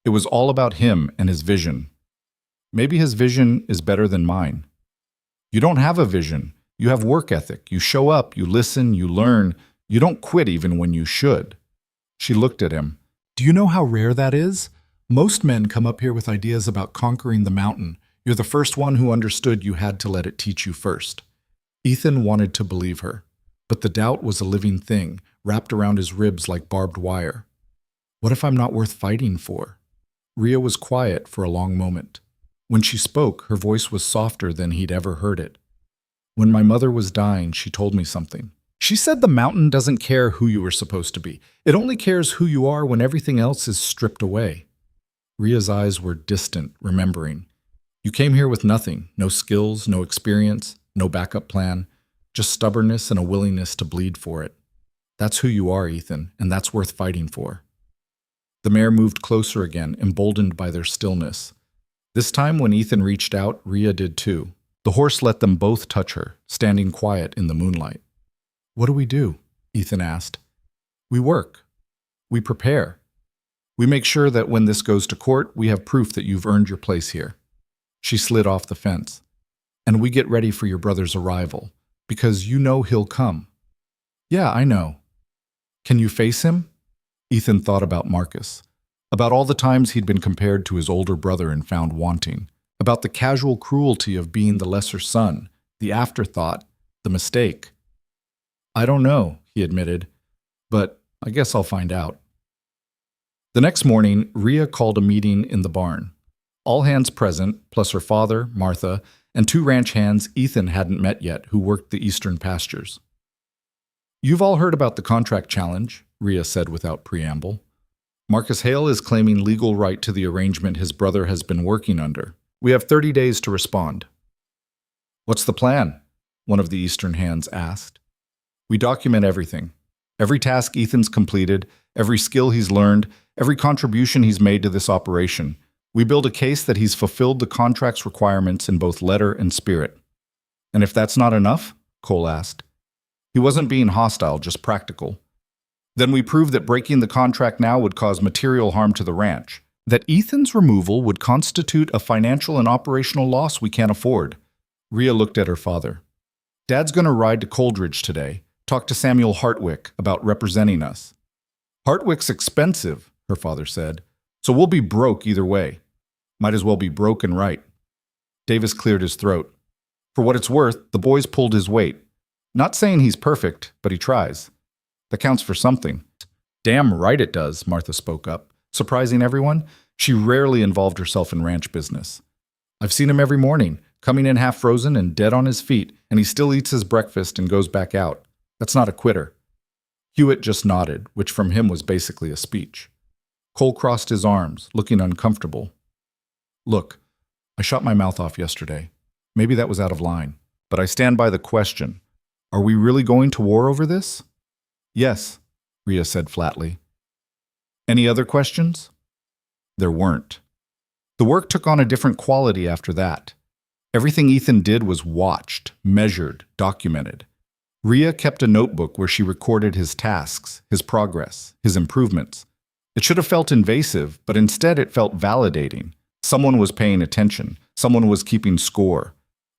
It was all about him and his vision. Maybe his vision is better than mine. You don't have a vision. You have work ethic. You show up, you listen, you learn. You don't quit even when you should." She looked at him. "Do you know how rare that is? Most men come up here with ideas about conquering the mountain. You're the first one who understood you had to let it teach you first." Ethan wanted to believe her, but the doubt was a living thing, wrapped around his ribs like barbed wire. What if I'm not worth fighting for? Rhea was quiet for a long moment. When she spoke, her voice was softer than he'd ever heard it. "When my mother was dying, she told me something. She said the mountain doesn't care who you were supposed to be. It only cares who you are when everything else is stripped away." Rhea's eyes were distant, remembering. "You came here with nothing, no skills, no experience, no backup plan, just stubbornness and a willingness to bleed for it. That's who you are, Ethan, and that's worth fighting for." The mare moved closer again, emboldened by their stillness. This time when Ethan reached out, Rhea did too. The horse let them both touch her, standing quiet in the moonlight. "What do we do?" Ethan asked. "We work. We prepare. We make sure that when this goes to court, we have proof that you've earned your place here." She slid off the fence. "And we get ready for your brother's arrival, because you know he'll come." "Yeah, I know." "Can you face him?" Ethan thought about Marcus, about all the times he'd been compared to his older brother and found wanting, about the casual cruelty of being the lesser son, the afterthought, the mistake. "I don't know," he admitted, "but I guess I'll find out." The next morning, Rhea called a meeting in the barn. All hands present, plus her father, Martha, and 2 ranch hands Ethan hadn't met yet who worked the eastern pastures. "You've all heard about the contract challenge," Rhea said without preamble. "Marcus Hale is claiming legal right to the arrangement his brother has been working under. We have 30 days to respond." "What's the plan?" one of the eastern hands asked. "We document everything. Every task Ethan's completed, every skill he's learned, every contribution he's made to this operation. We build a case that he's fulfilled the contract's requirements in both letter and spirit." "And if that's not enough?" Cole asked. He wasn't being hostile, just practical. "Then we prove that breaking the contract now would cause material harm to the ranch, that Ethan's removal would constitute a financial and operational loss we can't afford." Rhea looked at her father. "Dad's going to ride to Coldridge today, talk to Samuel Hartwick about representing us." "Hartwick's expensive," her father said, "so we'll be broke either way. Might as well be broke and right." Davis cleared his throat. For what it's worth, the boy's pulled his weight. Not saying he's perfect, but he tries. That counts for something. "Damn right it does," Martha spoke up, surprising everyone. She rarely involved herself in ranch business. "I've seen him every morning, coming in half frozen and dead on his feet, and he still eats his breakfast and goes back out. That's not a quitter." Hewitt just nodded, which from him was basically a speech. Cole crossed his arms, looking uncomfortable. "Look, I shot my mouth off yesterday. Maybe that was out of line. But I stand by the question. Are we really going to war over this?" "Yes," Rhea said flatly. "Any other questions?" There weren't. The work took on a different quality after that. Everything Ethan did was watched, measured, documented. Rhea kept a notebook where she recorded his tasks, his progress, his improvements. It should have felt invasive, but instead it felt validating. Someone was paying attention. Someone was keeping score.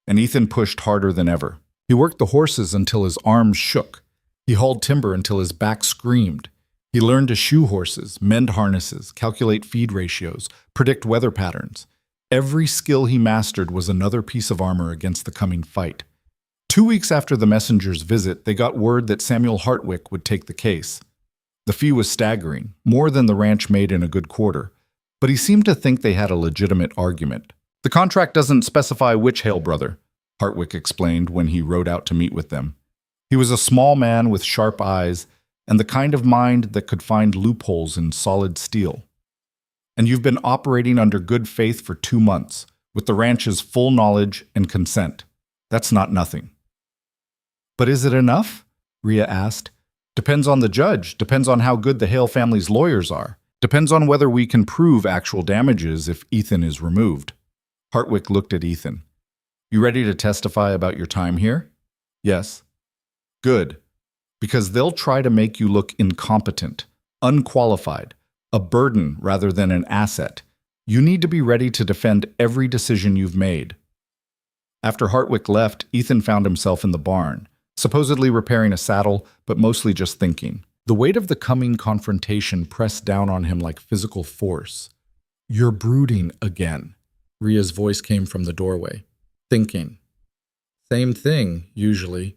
And Ethan pushed harder than ever. He worked the horses until his arms shook. He hauled timber until his back screamed. He learned to shoe horses, mend harnesses, calculate feed ratios, predict weather patterns. Every skill he mastered was another piece of armor against the coming fight. 2 weeks after the messenger's visit, they got word that Samuel Hartwick would take the case. The fee was staggering, more than the ranch made in a good quarter, but he seemed to think they had a legitimate argument. "The contract doesn't specify which Hale brother," Hartwick explained when he rode out to meet with them. He was a small man with sharp eyes and the kind of mind that could find loopholes in solid steel. "And you've been operating under good faith for 2 months, with the ranch's full knowledge and consent. That's not nothing." "But is it enough?" Rhea asked. "Depends on the judge, depends on how good the Hale family's lawyers are, depends on whether we can prove actual damages if Ethan is removed." Hartwick looked at Ethan. "You ready to testify about your time here?" "Yes." "Good. Because they'll try to make you look incompetent, unqualified, a burden rather than an asset. You need to be ready to defend every decision you've made." After Hartwick left, Ethan found himself in the barn, supposedly repairing a saddle, but mostly just thinking. The weight of the coming confrontation pressed down on him like physical force. "You're brooding again." Rhea's voice came from the doorway. "Thinking." "Same thing, usually."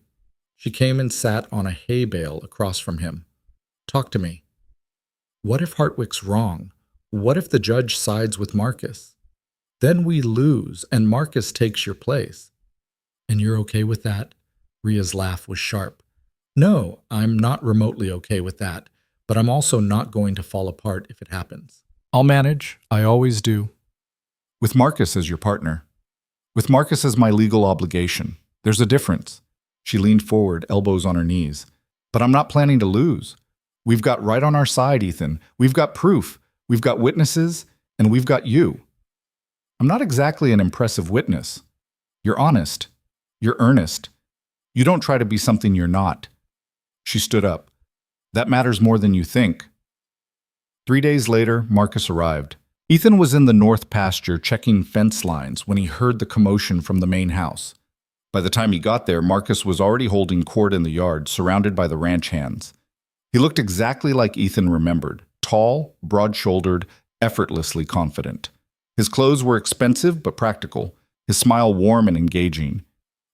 She came and sat on a hay bale across from him. "Talk to me. What if Hartwick's wrong? What if the judge sides with Marcus? Then we lose, and Marcus takes your place." "And you're okay with that?" Rhea's laugh was sharp. "No, I'm not remotely okay with that, but I'm also not going to fall apart if it happens. I'll manage. I always do." "With Marcus as your partner. With Marcus as my legal obligation. There's a difference." She leaned forward, elbows on her knees. "But I'm not planning to lose. We've got right on our side, Ethan. We've got proof. We've got witnesses, and we've got you. I'm not exactly an impressive witness. You're honest. You're earnest. You don't try to be something you're not." She stood up. "That matters more than you think." 3 days later, Marcus arrived. Ethan was in the north pasture checking fence lines when he heard the commotion from the main house. By the time he got there, Marcus was already holding court in the yard, surrounded by the ranch hands. He looked exactly like Ethan remembered, tall, broad-shouldered, effortlessly confident. His clothes were expensive but practical, his smile warm and engaging.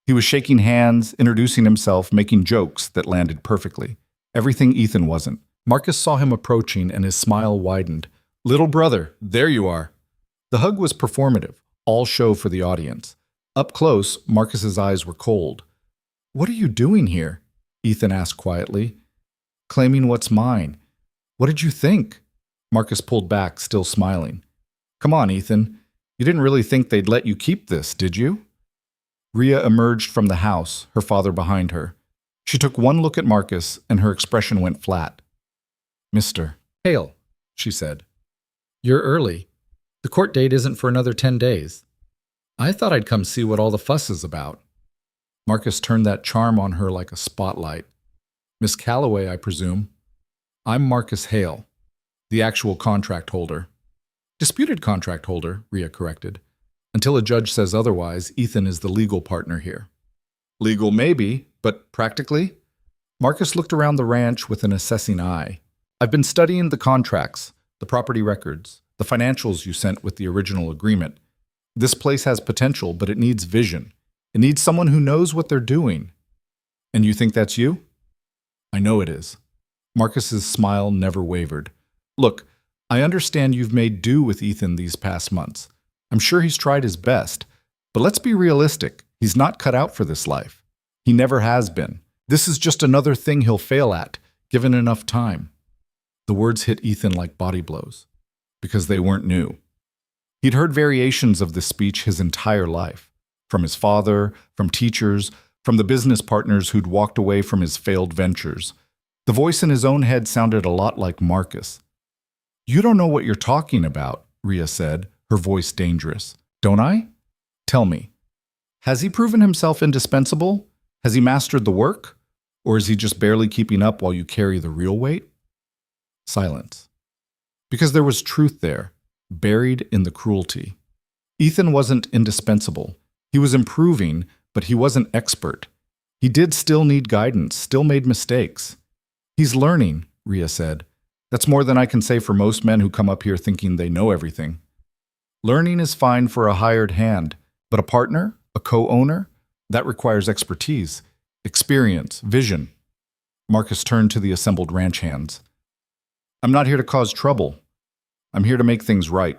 He was shaking hands, introducing himself, making jokes that landed perfectly. Everything Ethan wasn't. Marcus saw him approaching and his smile widened. "Little brother, there you are." The hug was performative, all show for the audience. Up close, Marcus's eyes were cold. "What are you doing here?" Ethan asked quietly. "Claiming what's mine. What did you think?" Marcus pulled back, still smiling. "Come on, Ethan. You didn't really think they'd let you keep this, did you?" Rhea emerged from the house, her father behind her. She took one look at Marcus, and her expression went flat. "Mr. Hale," she said. You're early. The court date isn't for another 10 days. I thought I'd come see what all the fuss is about. Marcus turned that charm on her like a spotlight. Miss Calloway, I presume. I'm Marcus Hale, the actual contract holder. Disputed contract holder, Rhea corrected. Until a judge says otherwise, Ethan is the legal partner here. Legal maybe, but practically? Marcus looked around the ranch with an assessing eye. I've been studying the contracts, the property records, the financials you sent with the original agreement. This place has potential, but it needs vision. It needs someone who knows what they're doing. And you think that's you? I know it is. Marcus's smile never wavered. Look, I understand you've made do with Ethan these past months. I'm sure he's tried his best. But let's be realistic. He's not cut out for this life. He never has been. This is just another thing he'll fail at, given enough time. The words hit Ethan like body blows, because they weren't new. He'd heard variations of this speech his entire life, from his father, from teachers, from the business partners who'd walked away from his failed ventures. The voice in his own head sounded a lot like Marcus. You don't know what you're talking about, Rhea said, her voice dangerous. Don't I? Tell me. Has he proven himself indispensable? Has he mastered the work? Or is he just barely keeping up while you carry the real weight? Silence. Because there was truth there, buried in the cruelty. Ethan wasn't indispensable. He was improving, but he wasn't expert. He did still need guidance, still made mistakes. He's learning, Rhea said. That's more than I can say for most men who come up here thinking they know everything. Learning is fine for a hired hand, but a partner, a co-owner, that requires expertise, experience, vision. Marcus turned to the assembled ranch hands. I'm not here to cause trouble. I'm here to make things right.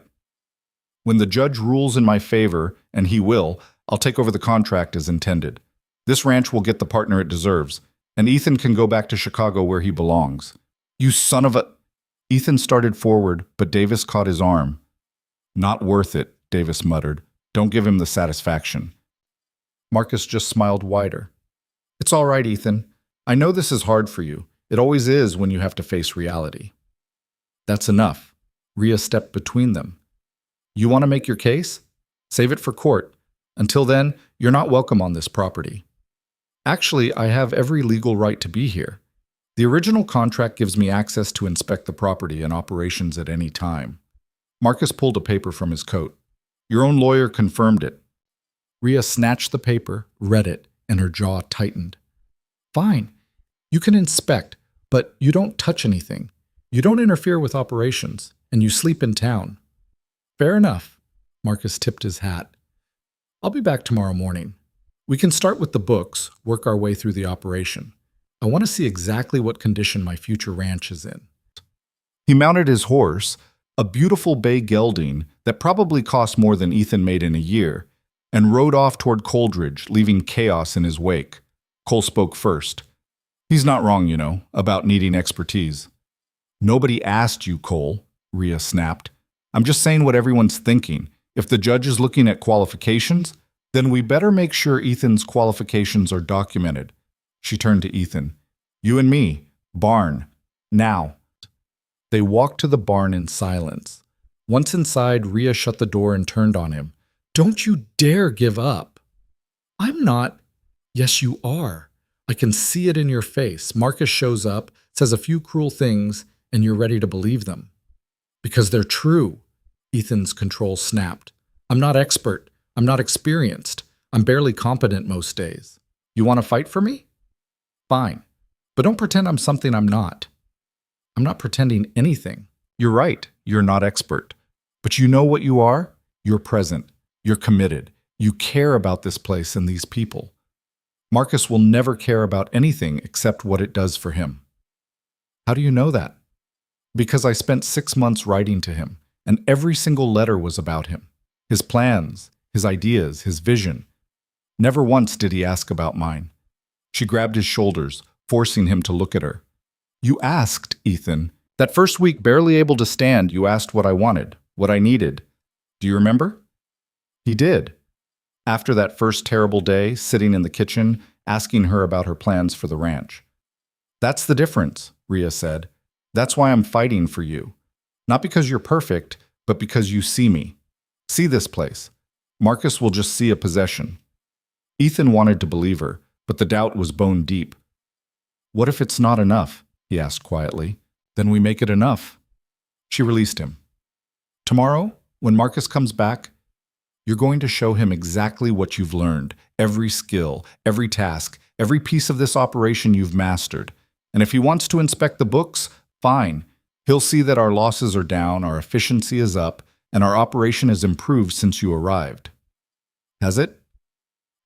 When the judge rules in my favor, and he will, I'll take over the contract as intended. This ranch will get the partner it deserves, and Ethan can go back to Chicago where he belongs. You son of a... Ethan started forward, but Davis caught his arm. Not worth it, Davis muttered. Don't give him the satisfaction. Marcus just smiled wider. It's all right, Ethan. I know this is hard for you. It always is when you have to face reality. That's enough. Rhea stepped between them. You want to make your case? Save it for court. Until then, you're not welcome on this property. Actually, I have every legal right to be here. The original contract gives me access to inspect the property and operations at any time. Marcus pulled a paper from his coat. Your own lawyer confirmed it. Rhea snatched the paper, read it, and her jaw tightened. Fine. You can inspect, but you don't touch anything. You don't interfere with operations, and you sleep in town. Fair enough. Marcus tipped his hat. I'll be back tomorrow morning. We can start with the books, work our way through the operation. I want to see exactly what condition my future ranch is in. He mounted his horse, a beautiful bay gelding that probably cost more than Ethan made in a year, and rode off toward Coldridge, leaving chaos in his wake. Cole spoke first. He's not wrong, you know, about needing expertise. Nobody asked you, Cole, Rhea snapped. I'm just saying what everyone's thinking. If the judge is looking at qualifications, then we better make sure Ethan's qualifications are documented. She turned to Ethan. You and me. Barn. Now. They walked to the barn in silence. Once inside, Rhea shut the door and turned on him. Don't you dare give up. I'm not. Yes, you are. I can see it in your face. Marcus shows up, says a few cruel things, and you're ready to believe them. Because they're true. Ethan's control snapped. I'm not expert. I'm not experienced. I'm barely competent most days. You want to fight for me? Fine. But don't pretend I'm something I'm not. I'm not pretending anything. You're right. You're not expert. But you know what you are? You're present. You're committed. You care about this place and these people. Marcus will never care about anything except what it does for him. How do you know that? Because I spent 6 months writing to him, and every single letter was about him. His plans, his ideas, his vision. Never once did he ask about mine. She grabbed his shoulders, forcing him to look at her. You asked, Ethan. That first week, barely able to stand, you asked what I wanted, what I needed. Do you remember? He did. After that first terrible day, sitting in the kitchen, asking her about her plans for the ranch. That's the difference, Rhea said. That's why I'm fighting for you. Not because you're perfect, but because you see me. See this place. Marcus will just see a possession. Ethan wanted to believe her, but the doubt was bone deep. What if it's not enough? He asked quietly. Then we make it enough. She released him. Tomorrow, when Marcus comes back, you're going to show him exactly what you've learned, every skill, every task, every piece of this operation you've mastered. And if he wants to inspect the books, fine. He'll see that our losses are down, our efficiency is up, and our operation has improved since you arrived. Has it?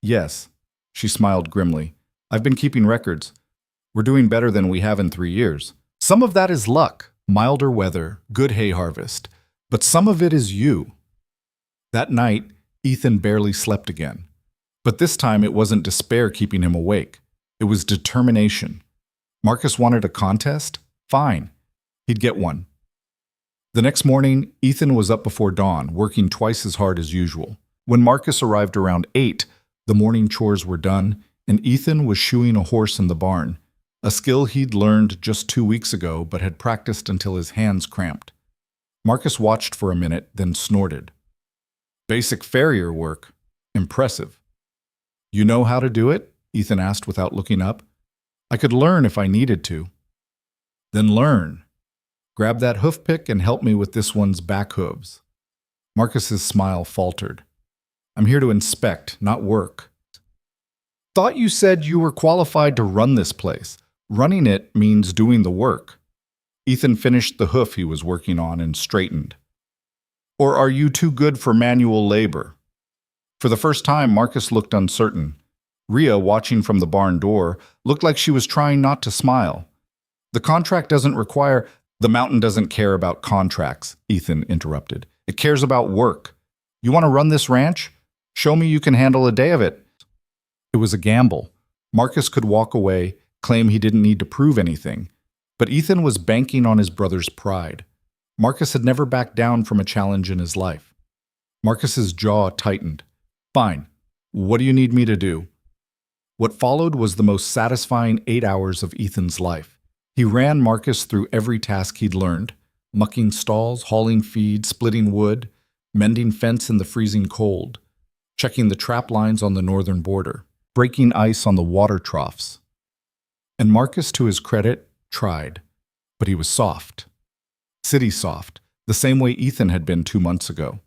Yes. She smiled grimly. I've been keeping records. We're doing better than we have in 3 years. Some of that is luck, milder weather, good hay harvest. But some of it is you. That night, Ethan barely slept again. But this time it wasn't despair keeping him awake. It was determination. Marcus wanted a contest? Fine. He'd get one. The next morning, Ethan was up before dawn, working twice as hard as usual. When Marcus arrived around 8, the morning chores were done, and Ethan was shoeing a horse in the barn, a skill he'd learned just 2 weeks ago but had practiced until his hands cramped. Marcus watched for a minute, then snorted. Basic farrier work. Impressive. You know how to do it? Ethan asked without looking up. I could learn if I needed to. Then learn. Grab that hoof pick and help me with this one's back hooves. Marcus's smile faltered. I'm here to inspect, not work. Thought you said you were qualified to run this place. Running it means doing the work. Ethan finished the hoof he was working on and straightened. Or are you too good for manual labor? For the first time, Marcus looked uncertain. Rhea, watching from the barn door, looked like she was trying not to smile. The contract doesn't require— The mountain doesn't care about contracts, Ethan interrupted. It cares about work. You want to run this ranch? Show me you can handle a day of it. It was a gamble. Marcus could walk away, claim he didn't need to prove anything. But Ethan was banking on his brother's pride. Marcus had never backed down from a challenge in his life. Marcus's jaw tightened. Fine. What do you need me to do? What followed was the most satisfying 8 hours of Ethan's life. He ran Marcus through every task he'd learned, mucking stalls, hauling feed, splitting wood, mending fence in the freezing cold, checking the trap lines on the northern border, breaking ice on the water troughs. And Marcus, to his credit, tried. But he was soft. City soft, the same way Ethan had been 2 months ago.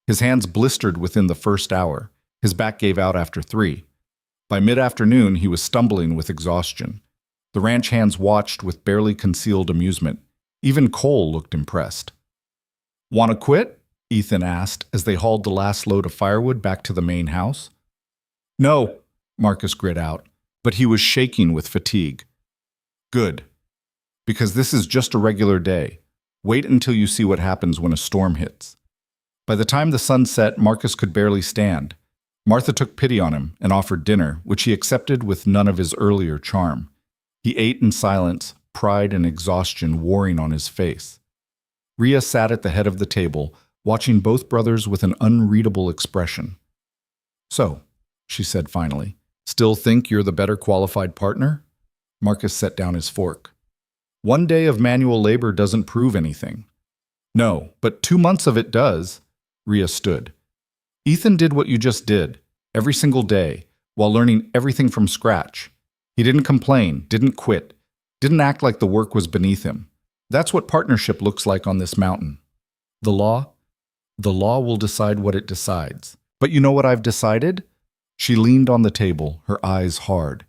His hands blistered within the first hour. His back gave out after 3. By mid-afternoon, he was stumbling with exhaustion. The ranch hands watched with barely concealed amusement. Even Cole looked impressed. Want to quit? Ethan asked as they hauled the last load of firewood back to the main house. No, Marcus grit out, but he was shaking with fatigue. Good. Because this is just a regular day. Wait until you see what happens when a storm hits. By the time the sun set, Marcus could barely stand. Martha took pity on him and offered dinner, which he accepted with none of his earlier charm. He ate in silence, pride and exhaustion warring on his face. Rhea sat at the head of the table, watching both brothers with an unreadable expression. So, she said finally, still think you're the better qualified partner? Marcus set down his fork. 1 day of manual labor doesn't prove anything. No, but 2 months of it does. Rhea stood. Ethan did what you just did, every single day, while learning everything from scratch. He didn't complain, didn't quit, didn't act like the work was beneath him. That's what partnership looks like on this mountain. The law? The law will decide what it decides. But you know what I've decided? She leaned on the table, her eyes hard.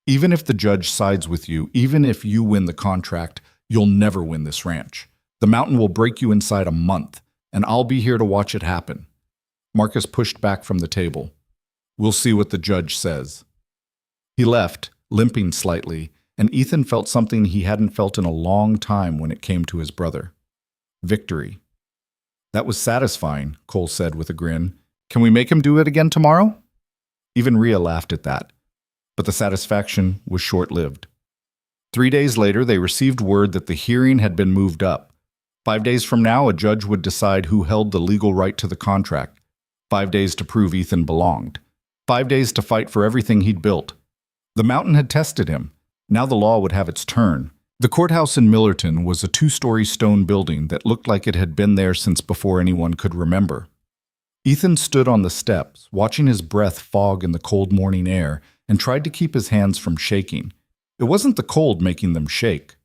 Even if the judge sides with you, even if you win the contract, you'll never win this ranch. The mountain will break you inside a month, and I'll be here to watch it happen. Marcus pushed back from the table. We'll see what the judge says. He left, limping slightly, and Ethan felt something he hadn't felt in a long time when it came to his brother. Victory. That was satisfying, Cole said with a grin. Can we make him do it again tomorrow? Even Rhea laughed at that. But the satisfaction was short-lived. 3 days later, they received word that the hearing had been moved up. 5 days from now, a judge would decide who held the legal right to the contract. 5 days to prove Ethan belonged. 5 days to fight for everything he'd built. The mountain had tested him. Now the law would have its turn, The courthouse in Millerton was a two-story stone building that looked like it had been there since before anyone could remember. Ethan stood on the steps, watching his breath fog in the cold morning air, and tried to keep his hands from shaking. It wasn't the cold making them shake.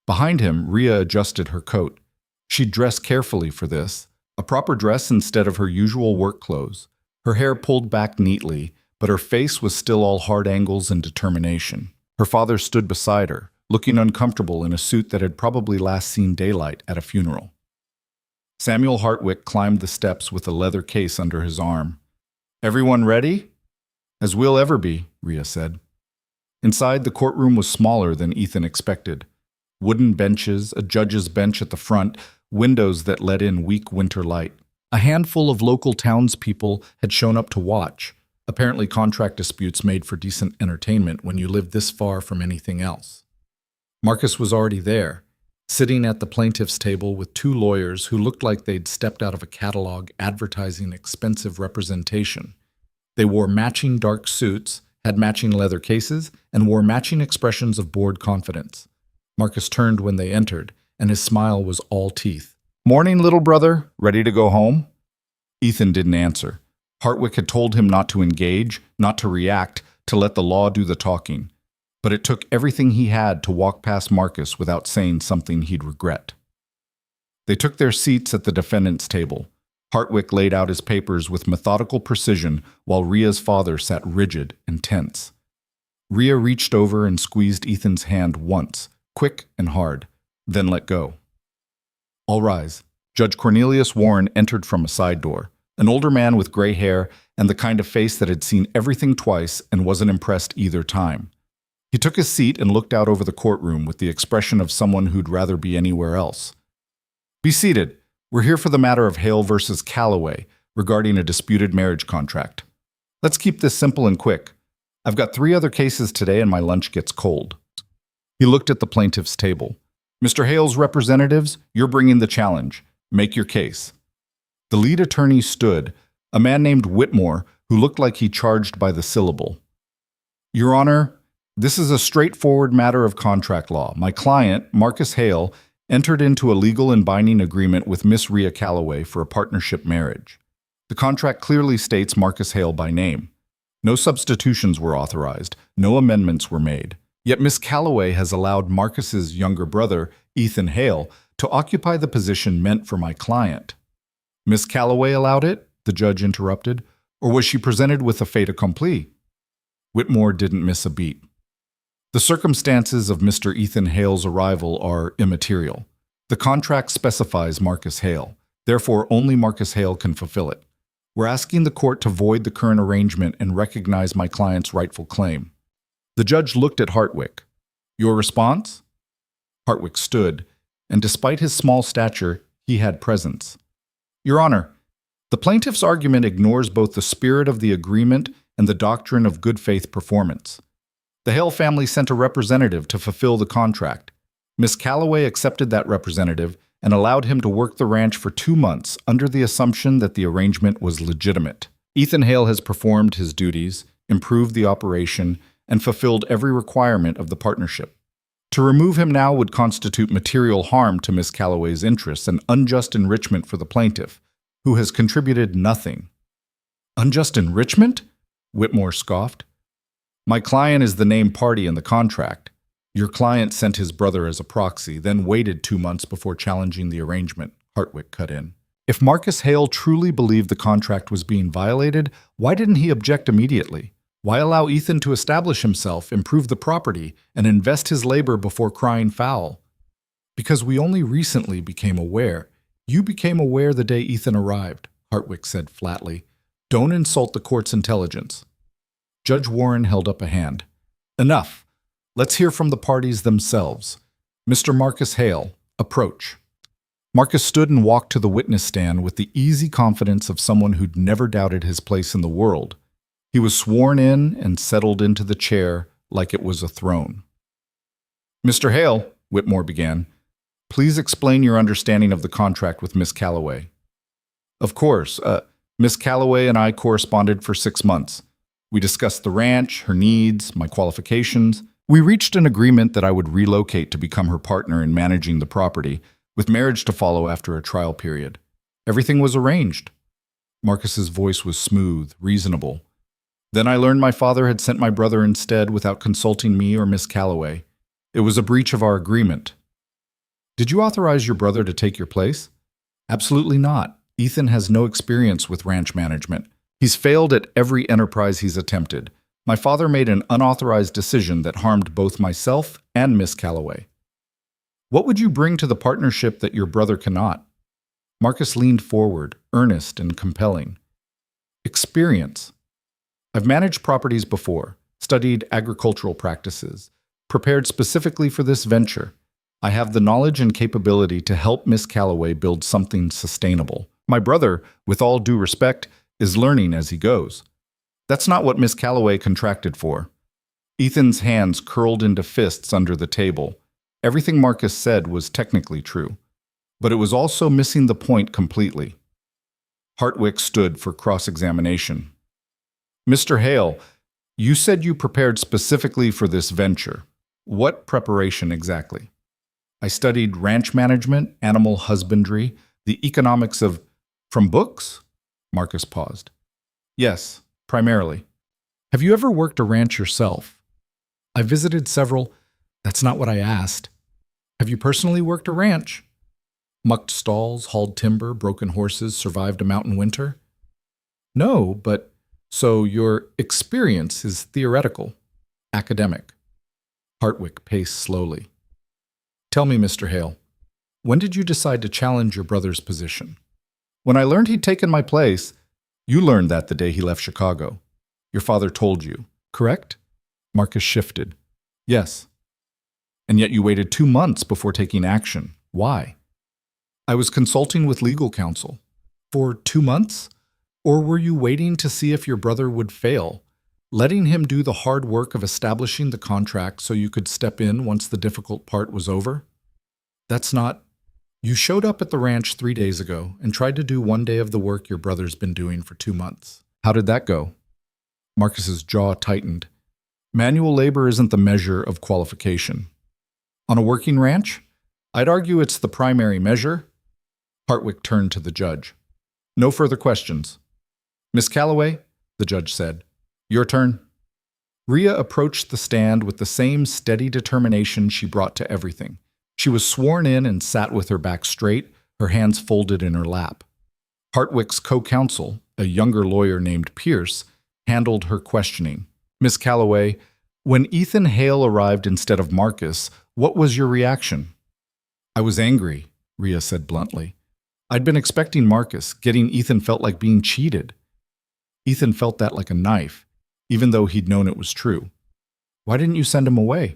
Behind him, Rhea adjusted her coat. She'd dressed carefully for this, a proper dress instead of her usual work clothes. Her hair pulled back neatly, but her face was still all hard angles and determination. Her father stood beside her, looking uncomfortable in a suit that had probably last seen daylight at a funeral. Samuel Hartwick climbed the steps with a leather case under his arm. "Everyone ready?" "As we'll ever be," Rhea said. Inside, the courtroom was smaller than Ethan expected. Wooden benches, a judge's bench at the front, windows that let in weak winter light. A handful of local townspeople had shown up to watch. Apparently contract disputes made for decent entertainment when you lived this far from anything else. Marcus was already there, sitting at the plaintiff's table with two lawyers who looked like they'd stepped out of a catalog advertising expensive representation. They wore matching dark suits, had matching leather cases, and wore matching expressions of bored confidence. Marcus turned when they entered, and his smile was all teeth. "Morning, little brother. Ready to go home?" Ethan didn't answer. Hartwick had told him not to engage, not to react, to let the law do the talking. But it took everything he had to walk past Marcus without saying something he'd regret. They took their seats at the defendant's table. Hartwick laid out his papers with methodical precision while Rhea's father sat rigid and tense. Rhea reached over and squeezed Ethan's hand once, quick and hard, then let go. "All rise." Judge Cornelius Warren entered from a side door, an older man with gray hair and the kind of face that had seen everything twice and wasn't impressed either time. He took his seat and looked out over the courtroom with the expression of someone who'd rather be anywhere else. "Be seated. We're here for the matter of Hale versus Calloway regarding a disputed marriage contract. Let's keep this simple and quick. I've got 3 other cases today and my lunch gets cold." He looked at the plaintiff's table. "Mr. Hale's representatives, you're bringing the challenge. Make your case." The lead attorney stood, a man named Whitmore who looked like he charged by the syllable. "Your Honor, this is a straightforward matter of contract law. My client, Marcus Hale, entered into a legal and binding agreement with Miss Rhea Calloway for a partnership marriage. The contract clearly states Marcus Hale by name. No substitutions were authorized, no amendments were made. Yet Miss Calloway has allowed Marcus's younger brother, Ethan Hale, to occupy the position meant for my client." "Miss Calloway allowed it?" the judge interrupted. "Or was she presented with a fait accompli?" Whitmore didn't miss a beat. "The circumstances of Mr. Ethan Hale's arrival are immaterial. The contract specifies Marcus Hale. Therefore, only Marcus Hale can fulfill it. We're asking the court to void the current arrangement and recognize my client's rightful claim." The judge looked at Hartwick. "Your response?" Hartwick stood, and despite his small stature, he had presence. "Your Honor, the plaintiff's argument ignores both the spirit of the agreement and the doctrine of good faith performance. The Hale family sent a representative to fulfill the contract. Miss Calloway accepted that representative and allowed him to work the ranch for 2 months under the assumption that the arrangement was legitimate. Ethan Hale has performed his duties, improved the operation, and fulfilled every requirement of the partnership. To remove him now would constitute material harm to Miss Calloway's interests and unjust enrichment for the plaintiff, who has contributed nothing." "Unjust enrichment?" Whitmore scoffed. "My client is the named party in the contract. Your client sent his brother as a proxy, then waited 2 months before challenging the arrangement," Hartwick cut in. "If Marcus Hale truly believed the contract was being violated, why didn't he object immediately? Why allow Ethan to establish himself, improve the property, and invest his labor before crying foul?" "Because we only recently became aware. You became aware the day Ethan arrived," Hartwick said flatly. "Don't insult the court's intelligence." Judge Warren held up a hand. "Enough. Let's hear from the parties themselves. Mr. Marcus Hale, approach." Marcus stood and walked to the witness stand with the easy confidence of someone who'd never doubted his place in the world. He was sworn in and settled into the chair like it was a throne. "Mr. Hale," Whitmore began, "please explain your understanding of the contract with Miss Calloway." "Of course. Miss Calloway and I corresponded for 6 months. We discussed the ranch, her needs, my qualifications, We reached an agreement that I would relocate to become her partner in managing the property, with marriage to follow after a trial period. Everything was arranged. Marcus's voice was smooth, reasonable. Then I learned my father had sent my brother instead without consulting me or Miss Calloway. It was a breach of our agreement. Did you authorize your brother to take your place? Absolutely not. Ethan has no experience with ranch management. He's failed at every enterprise he's attempted. My father made an unauthorized decision that harmed both myself and Miss Calloway. What would you bring to the partnership that your brother cannot? Marcus leaned forward, earnest and compelling. Experience. I've managed properties before, studied agricultural practices, prepared specifically for this venture. I have the knowledge and capability to help Miss Calloway build something sustainable. My brother, with all due respect, is learning as he goes. That's not what Miss Calloway contracted for. Ethan's hands curled into fists under the table. Everything Marcus said was technically true, but it was also missing the point completely. Hartwick stood for cross-examination. Mr. Hale, you said you prepared specifically for this venture. What preparation exactly? I studied ranch management, animal husbandry, the economics of... From books? Marcus paused. Yes, primarily. Have you ever worked a ranch yourself? I visited several. That's not what I asked. Have you personally worked a ranch? Mucked stalls, hauled timber, broken horses, survived a mountain winter? No, but... So your experience is theoretical, academic. Hartwick paced slowly. Tell me, Mr. Hale, when did you decide to challenge your brother's position? When I learned he'd taken my place, you learned that the day he left Chicago. Your father told you, correct? Marcus shifted. Yes. And yet you waited 2 months before taking action. Why? I was consulting with legal counsel. For 2 months? Or were you waiting to see if your brother would fail, letting him do the hard work of establishing the contract so you could step in once the difficult part was over? That's not... You showed up at the ranch 3 days ago and tried to do 1 day of the work your brother's been doing for 2 months. How did that go? Marcus's jaw tightened. Manual labor isn't the measure of qualification. On a working ranch? I'd argue it's the primary measure. Hartwick turned to the judge. No further questions. Miss Calloway, the judge said, your turn. Rhea approached the stand with the same steady determination she brought to everything. She was sworn in and sat with her back straight, her hands folded in her lap. Hartwick's co-counsel, a younger lawyer named Pierce, handled her questioning. Miss Calloway, when Ethan Hale arrived instead of Marcus, what was your reaction? I was angry, Rhea said bluntly. I'd been expecting Marcus. Getting Ethan felt like being cheated. Ethan felt that like a knife, even though he'd known it was true. Why didn't you send him away?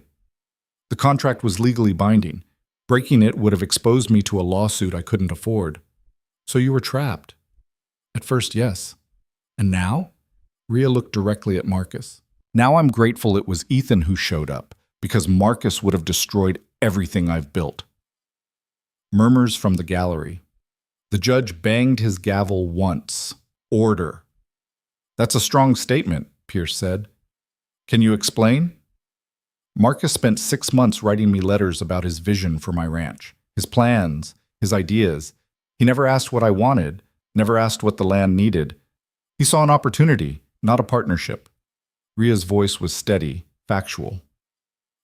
The contract was legally binding. Breaking it would have exposed me to a lawsuit I couldn't afford. So you were trapped. At first, yes. And now? Rhea looked directly at Marcus. Now I'm grateful it was Ethan who showed up, because Marcus would have destroyed everything I've built. Murmurs from the gallery. The judge banged his gavel once. Order. That's a strong statement, Pierce said. Can you explain? Marcus spent 6 months writing me letters about his vision for my ranch, his plans, his ideas. He never asked what I wanted, never asked what the land needed. He saw an opportunity, not a partnership. Rhea's voice was steady, factual.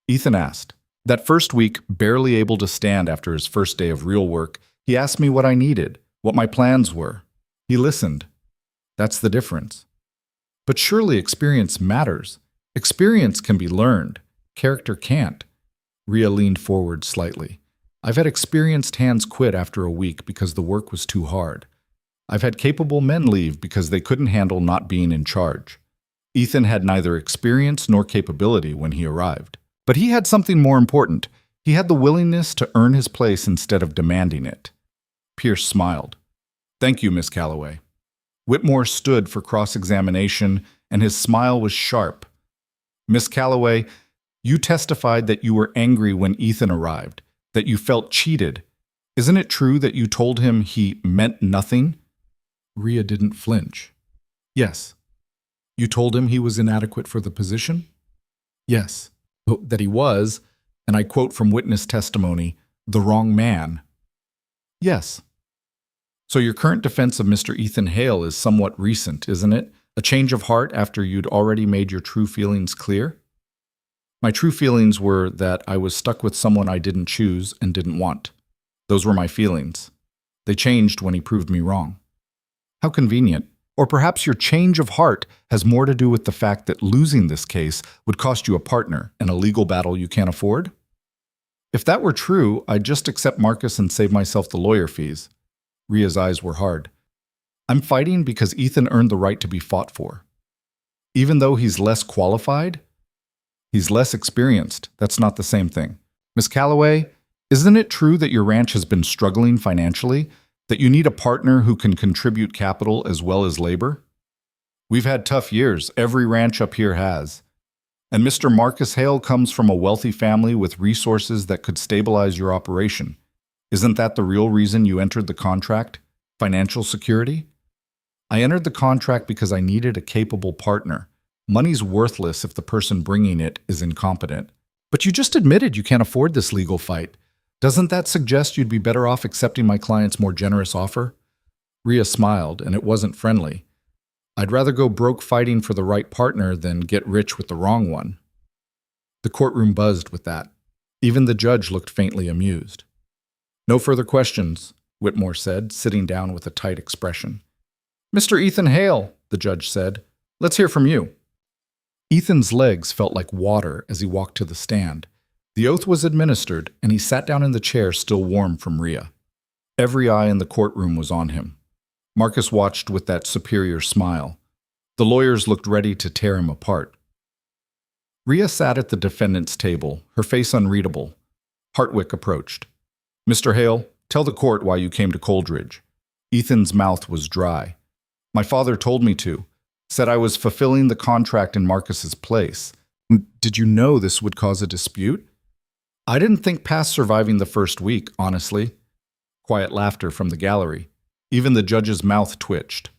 Ethan asked. That first week, barely able to stand after his first day of real work, he asked me what I needed, what my plans were. He listened. That's the difference. But surely experience matters. Experience can be learned. Character can't. Rhea leaned forward slightly. I've had experienced hands quit after a week because the work was too hard. I've had capable men leave because they couldn't handle not being in charge. Ethan had neither experience nor capability when he arrived. But he had something more important. He had the willingness to earn his place instead of demanding it. Pierce smiled. Thank you, Miss Calloway. Whitmore stood for cross-examination, and his smile was sharp. Miss Calloway, you testified that you were angry when Ethan arrived, that you felt cheated. Isn't it true that you told him he meant nothing? Rhea didn't flinch. Yes. You told him he was inadequate for the position? Yes. That he was, and I quote from witness testimony, the wrong man. Yes. So your current defense of Mr. Ethan Hale is somewhat recent, isn't it? A change of heart after you'd already made your true feelings clear? My true feelings were that I was stuck with someone I didn't choose and didn't want. Those were my feelings. They changed when he proved me wrong. How convenient. Or perhaps your change of heart has more to do with the fact that losing this case would cost you a partner and a legal battle you can't afford? If that were true, I'd just accept Marcus and save myself the lawyer fees. Ria's eyes were hard. I'm fighting because Ethan earned the right to be fought for. Even though he's less qualified, he's less experienced. That's not the same thing. Miss Calloway, isn't it true that your ranch has been struggling financially? That you need a partner who can contribute capital as well as labor? We've had tough years. Every ranch up here has. And Mr. Marcus Hale comes from a wealthy family with resources that could stabilize your operation. Isn't that the real reason you entered the contract? Financial security? I entered the contract because I needed a capable partner. Money's worthless if the person bringing it is incompetent. But you just admitted you can't afford this legal fight. Doesn't that suggest you'd be better off accepting my client's more generous offer? Ria smiled, and it wasn't friendly. I'd rather go broke fighting for the right partner than get rich with the wrong one. The courtroom buzzed with that. Even the judge looked faintly amused. No further questions, Whitmore said, sitting down with a tight expression. Mr. Ethan Hale, the judge said, let's hear from you. Ethan's legs felt like water as he walked to the stand. The oath was administered, and he sat down in the chair still warm from Ria. Every eye in the courtroom was on him. Marcus watched with that superior smile. The lawyers looked ready to tear him apart. Ria sat at the defendant's table, her face unreadable. Hartwick approached. Mr. Hale, tell the court why you came to Coldridge. Ethan's mouth was dry. My father told me to. Said I was fulfilling the contract in Marcus's place. Did you know this would cause a dispute? I didn't think past surviving the first week, honestly. Quiet laughter from the gallery. Even the judge's mouth twitched.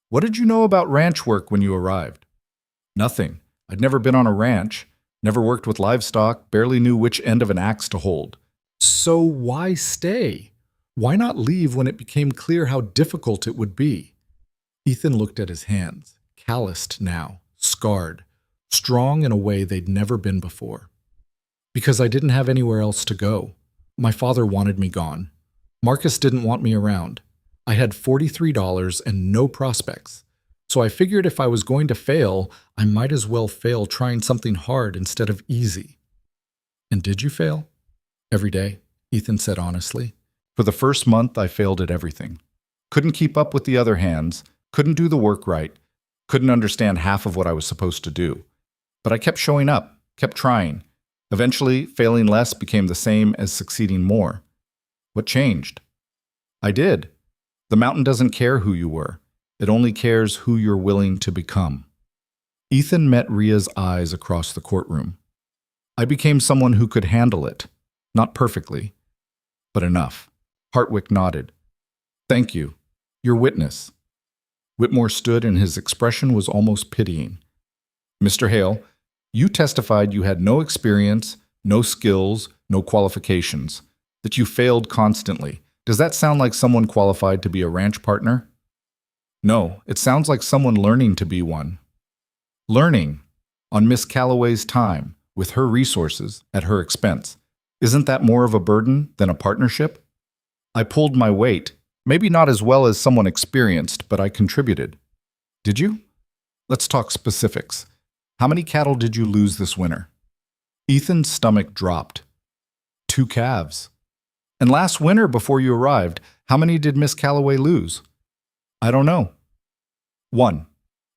What did you know about ranch work when you arrived? Nothing. I'd never been on a ranch, never worked with livestock, barely knew which end of an axe to hold. So why stay? Why not leave when it became clear how difficult it would be? Ethan looked at his hands, calloused now, scarred, strong in a way they'd never been before. Because I didn't have anywhere else to go. My father wanted me gone. Marcus didn't want me around. I had $43 and no prospects. So I figured if I was going to fail, I might as well fail trying something hard instead of easy. And did you fail? Every day, Ethan said honestly. For the first month, I failed at everything. Couldn't keep up with the other hands, couldn't do the work right, couldn't understand half of what I was supposed to do. But I kept showing up, kept trying. Eventually, failing less became the same as succeeding more. What changed? I did. The mountain doesn't care who you were. It only cares who you're willing to become. Ethan met Ria's eyes across the courtroom. I became someone who could handle it. Not perfectly, but enough. Hartwick nodded. Thank you. Your witness. Whitmore stood and his expression was almost pitying. Mr. Hale, you testified you had no experience, no skills, no qualifications, that you failed constantly. Does that sound like someone qualified to be a ranch partner? No, it sounds like someone learning to be one. Learning, on Miss Calloway's time, with her resources, at her expense. Isn't that more of a burden than a partnership? I pulled my weight, maybe not as well as someone experienced, but I contributed. Did you? Let's talk specifics. How many cattle did you lose this winter? Ethan's stomach dropped. 2 calves. And last winter, before you arrived, how many did Miss Calloway lose? I don't know. 1.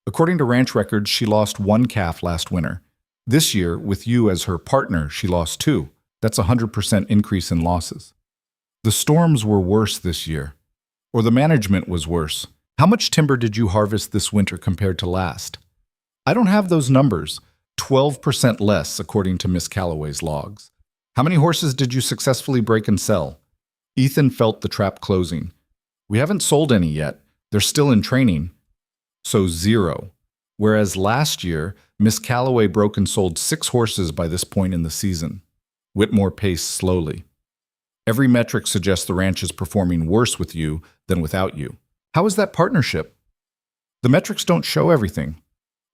According to ranch records, she lost 1 calf last winter. This year, with you as her partner, she lost 2. That's a 100% increase in losses. The storms were worse this year. Or the management was worse. How much timber did you harvest this winter compared to last? I don't have those numbers. 12% less, according to Miss Calloway's logs. How many horses did you successfully break and sell? Ethan felt the trap closing. We haven't sold any yet. They're still in training. So 0. Whereas last year, Miss Calloway broke and sold 6 horses by this point in the season. Whitmore paced slowly. Every metric suggests the ranch is performing worse with you than without you. How is that partnership? The metrics don't show everything.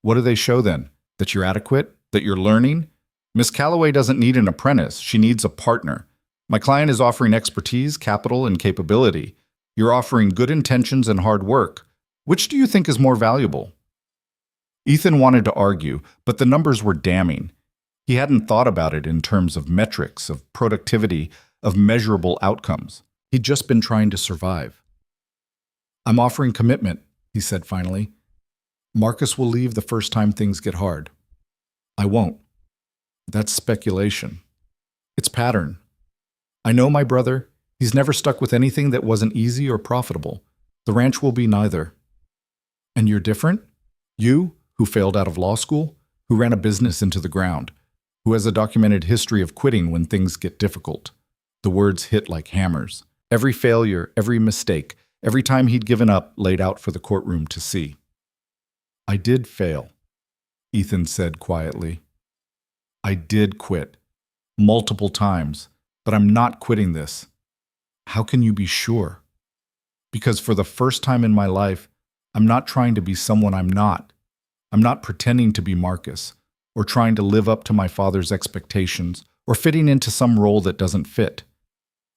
What do they show then? That you're adequate? That you're learning? Miss Calloway doesn't need an apprentice. She needs a partner. My client is offering expertise, capital, and capability. You're offering good intentions and hard work. Which do you think is more valuable? Ethan wanted to argue, but the numbers were damning. He hadn't thought about it in terms of metrics, of productivity, of measurable outcomes. He'd just been trying to survive. I'm offering commitment, he said finally. Marcus will leave the first time things get hard. I won't. That's speculation. It's pattern. I know my brother. He's never stuck with anything that wasn't easy or profitable. The ranch will be neither. And you're different? You, who failed out of law school, who ran a business into the ground, who has a documented history of quitting when things get difficult. The words hit like hammers. Every failure, every mistake, every time he'd given up laid out for the courtroom to see. I did fail, Ethan said quietly. I did quit. Multiple times. But I'm not quitting this. How can you be sure? Because for the first time in my life, I'm not trying to be someone I'm not. I'm not pretending to be Marcus, or trying to live up to my father's expectations, or fitting into some role that doesn't fit.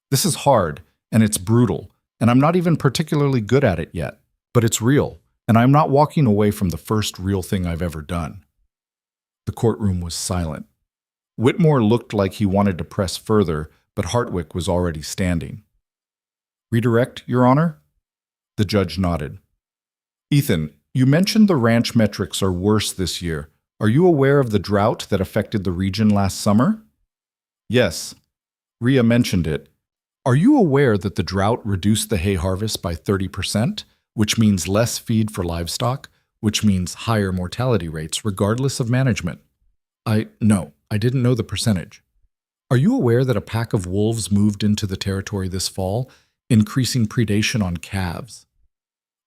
This is hard, and it's brutal, and I'm not even particularly good at it yet, but it's real, and I'm not walking away from the first real thing I've ever done. The courtroom was silent. Whitmore looked like he wanted to press further, but Hartwick was already standing. Redirect, Your Honor? The judge nodded. Ethan, you mentioned the ranch metrics are worse this year. Are you aware of the drought that affected the region last summer? Yes. Rhea mentioned it. Are you aware that the drought reduced the hay harvest by 30%, which means less feed for livestock, which means higher mortality rates regardless of management? No, I didn't know the percentage. Are you aware that a pack of wolves moved into the territory this fall, increasing predation on calves?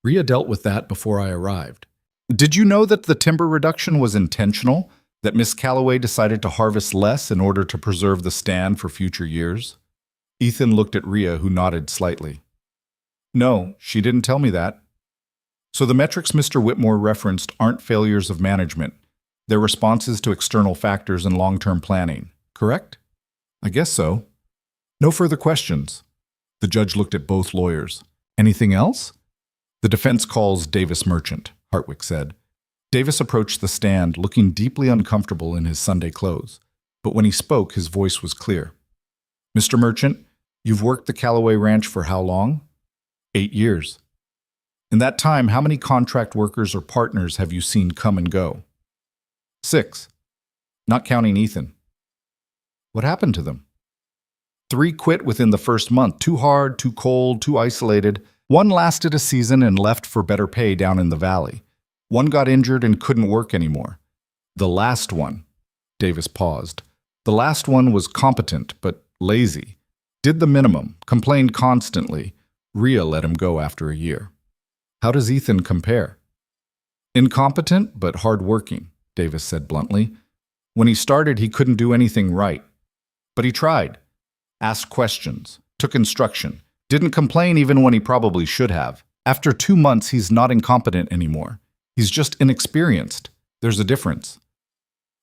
Rhea dealt with that before I arrived. Did you know that the timber reduction was intentional, that Miss Calloway decided to harvest less in order to preserve the stand for future years? Ethan looked at Rhea, who nodded slightly. No, she didn't tell me that. So the metrics Mr. Whitmore referenced aren't failures of management. They're responses to external factors and long-term planning, correct? I guess so. No further questions. The judge looked at both lawyers. Anything else? The defense calls Davis Merchant, Hartwick said. Davis approached the stand, looking deeply uncomfortable in his Sunday clothes. But when he spoke, his voice was clear. Mr. Merchant, you've worked the Calloway Ranch for how long? 8 years. In that time, how many contract workers or partners have you seen come and go? 6. Not counting Ethan. What happened to them? 3 quit within the first month. Too hard, too cold, too isolated. 1 lasted a season and left for better pay down in the valley. 1 got injured and couldn't work anymore. The last one, Davis paused. The last one was competent, but lazy. Did the minimum, complained constantly. Rhea let him go after a year. How does Ethan compare? Incompetent, but hardworking, Davis said bluntly. When he started, he couldn't do anything right. But he tried. Asked questions, took instruction, didn't complain even when he probably should have. After 2 months, he's not incompetent anymore. He's just inexperienced. There's a difference.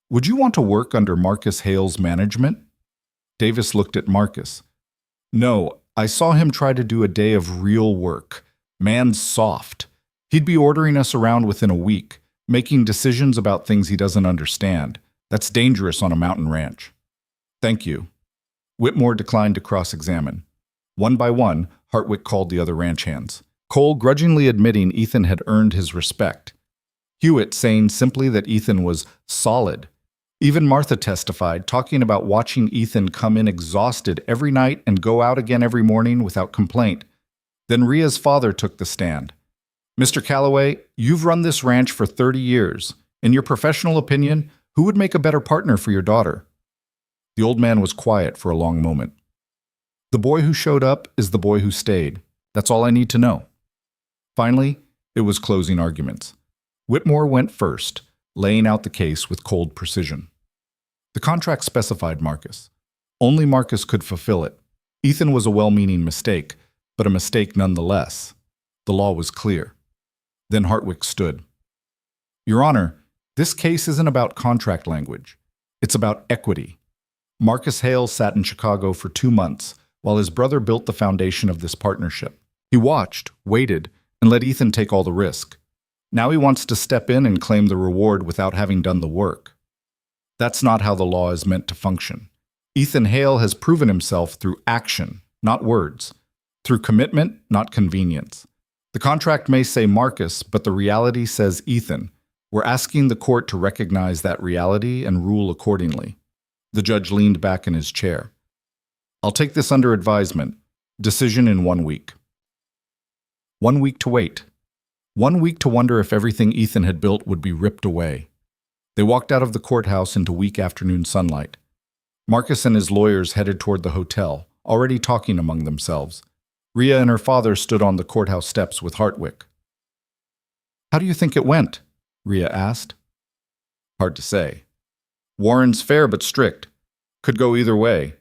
Would you want to work under Marcus Hale's management? Davis looked at Marcus. No, I saw him try to do a day of real work. Man's soft. He'd be ordering us around within a week, making decisions about things he doesn't understand. That's dangerous on a mountain ranch. Thank you. Whitmore declined to cross-examine. One by one, Hartwick called the other ranch hands. Cole grudgingly admitting Ethan had earned his respect. Hewitt saying simply that Ethan was solid. Even Martha testified, talking about watching Ethan come in exhausted every night and go out again every morning without complaint. Then Rhea's father took the stand. Mr. Calloway, you've run this ranch for 30 years. In your professional opinion, who would make a better partner for your daughter? The old man was quiet for a long moment. The boy who showed up is the boy who stayed. That's all I need to know. Finally, it was closing arguments. Whitmore went first, laying out the case with cold precision. The contract specified Marcus. Only Marcus could fulfill it. Ethan was a well-meaning mistake, but a mistake nonetheless. The law was clear. Then Hartwick stood. Your Honor, this case isn't about contract language. It's about equity. Marcus Hale sat in Chicago for 2 months while his brother built the foundation of this partnership. He watched, waited, and let Ethan take all the risk. Now he wants to step in and claim the reward without having done the work. That's not how the law is meant to function. Ethan Hale has proven himself through action, not words, through commitment, not convenience. The contract may say Marcus, but the reality says Ethan. We're asking the court to recognize that reality and rule accordingly. The judge leaned back in his chair. I'll take this under advisement. Decision in 1 week. 1 week to wait. 1 week to wonder if everything Ethan had built would be ripped away. They walked out of the courthouse into weak afternoon sunlight. Marcus and his lawyers headed toward the hotel, already talking among themselves. Rhea and her father stood on the courthouse steps with Hartwick. How do you think it went? Rhea asked. Hard to say. Warren's fair but strict. Could go either way.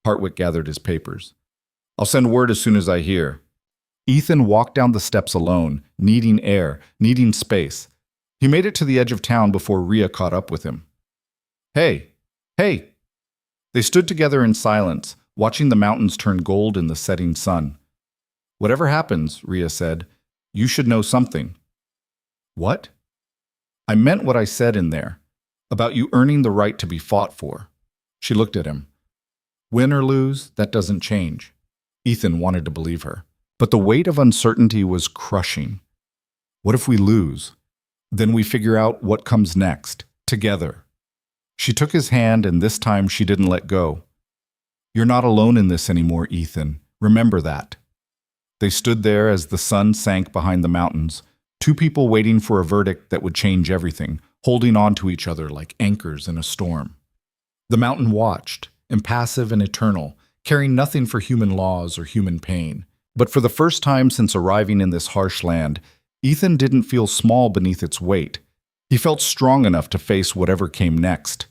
Hartwick gathered his papers. I'll send word as soon as I hear. Ethan walked down the steps alone, needing air, needing space. He made it to the edge of town before Rhea caught up with him. Hey! Hey! They stood together in silence, watching the mountains turn gold in the setting sun. Whatever happens, Rhea said, you should know something. What? I meant what I said in there, about you earning the right to be fought for. She looked at him. Win or lose, that doesn't change. Ethan wanted to believe her. But the weight of uncertainty was crushing. What if we lose? Then we figure out what comes next, together. She took his hand, and this time she didn't let go. You're not alone in this anymore, Ethan. Remember that. They stood there as the sun sank behind the mountains, two people waiting for a verdict that would change everything, holding on to each other like anchors in a storm. The mountain watched, impassive and eternal, caring nothing for human laws or human pain. But for the first time since arriving in this harsh land, Ethan didn't feel small beneath its weight. He felt strong enough to face whatever came next.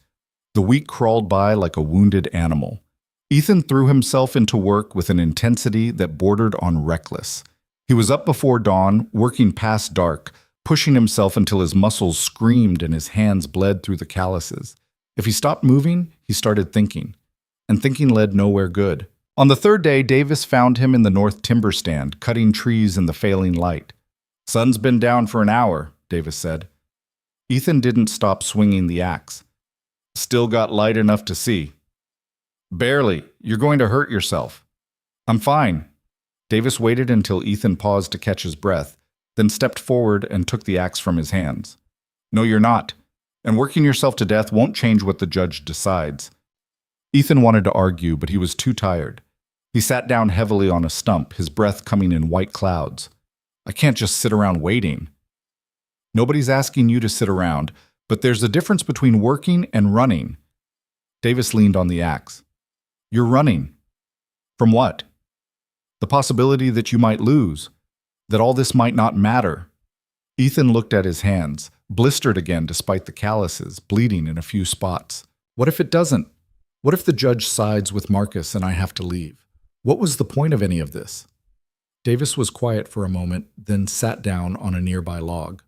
The week crawled by like a wounded animal. Ethan threw himself into work with an intensity that bordered on reckless. He was up before dawn, working past dark, pushing himself until his muscles screamed and his hands bled through the calluses. If he stopped moving, he started thinking. And thinking led nowhere good. On the third day, Davis found him in the north timber stand, cutting trees in the failing light. Sun's been down for an hour, Davis said. Ethan didn't stop swinging the axe. Still got light enough to see. Barely. You're going to hurt yourself. I'm fine. Davis waited until Ethan paused to catch his breath, then stepped forward and took the axe from his hands. No, you're not. And working yourself to death won't change what the judge decides. Ethan wanted to argue, but he was too tired. He sat down heavily on a stump, his breath coming in white clouds. I can't just sit around waiting. Nobody's asking you to sit around, but there's a difference between working and running. Davis leaned on the axe. You're running. From what? The possibility that you might lose, that all this might not matter. Ethan looked at his hands, blistered again despite the calluses, bleeding in a few spots. What if it doesn't? What if the judge sides with Marcus and I have to leave? What was the point of any of this? Davis was quiet for a moment, then sat down on a nearby log.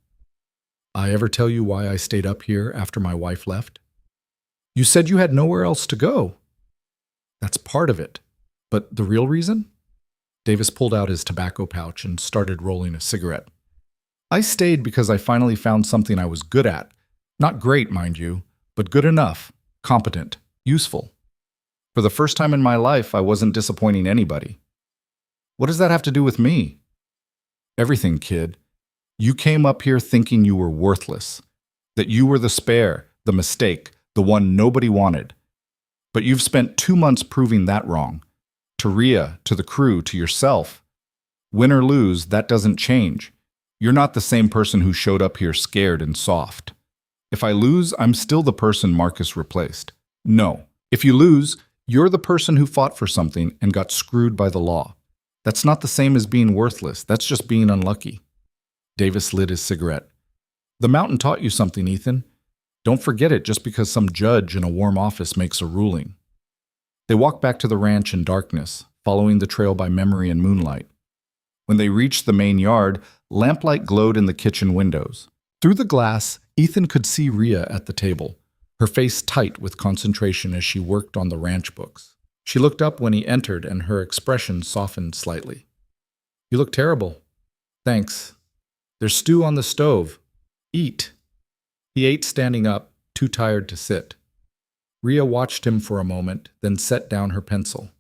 I ever tell you why I stayed up here after my wife left? You said you had nowhere else to go. That's part of it. But the real reason? Davis pulled out his tobacco pouch and started rolling a cigarette. I stayed because I finally found something I was good at. Not great, mind you, but good enough, competent, useful. For the first time in my life, I wasn't disappointing anybody. What does that have to do with me? Everything, kid. You came up here thinking you were worthless, that you were the spare, the mistake, the one nobody wanted. But you've spent 2 months proving that wrong. To Rhea, to the crew, to yourself. Win or lose, that doesn't change. You're not the same person who showed up here scared and soft. If I lose, I'm still the person Marcus replaced. No. If you lose, you're the person who fought for something and got screwed by the law. That's not the same as being worthless. That's just being unlucky. Davis lit his cigarette. The mountain taught you something, Ethan. Don't forget it just because some judge in a warm office makes a ruling. They walked back to the ranch in darkness, following the trail by memory and moonlight. When they reached the main yard, lamplight glowed in the kitchen windows. Through the glass, Ethan could see Rhea at the table, her face tight with concentration as she worked on the ranch books. She looked up when he entered and her expression softened slightly. "You look terrible." "Thanks. There's stew on the stove. Eat." He ate standing up, too tired to sit. Rhea watched him for a moment, then set down her pencil.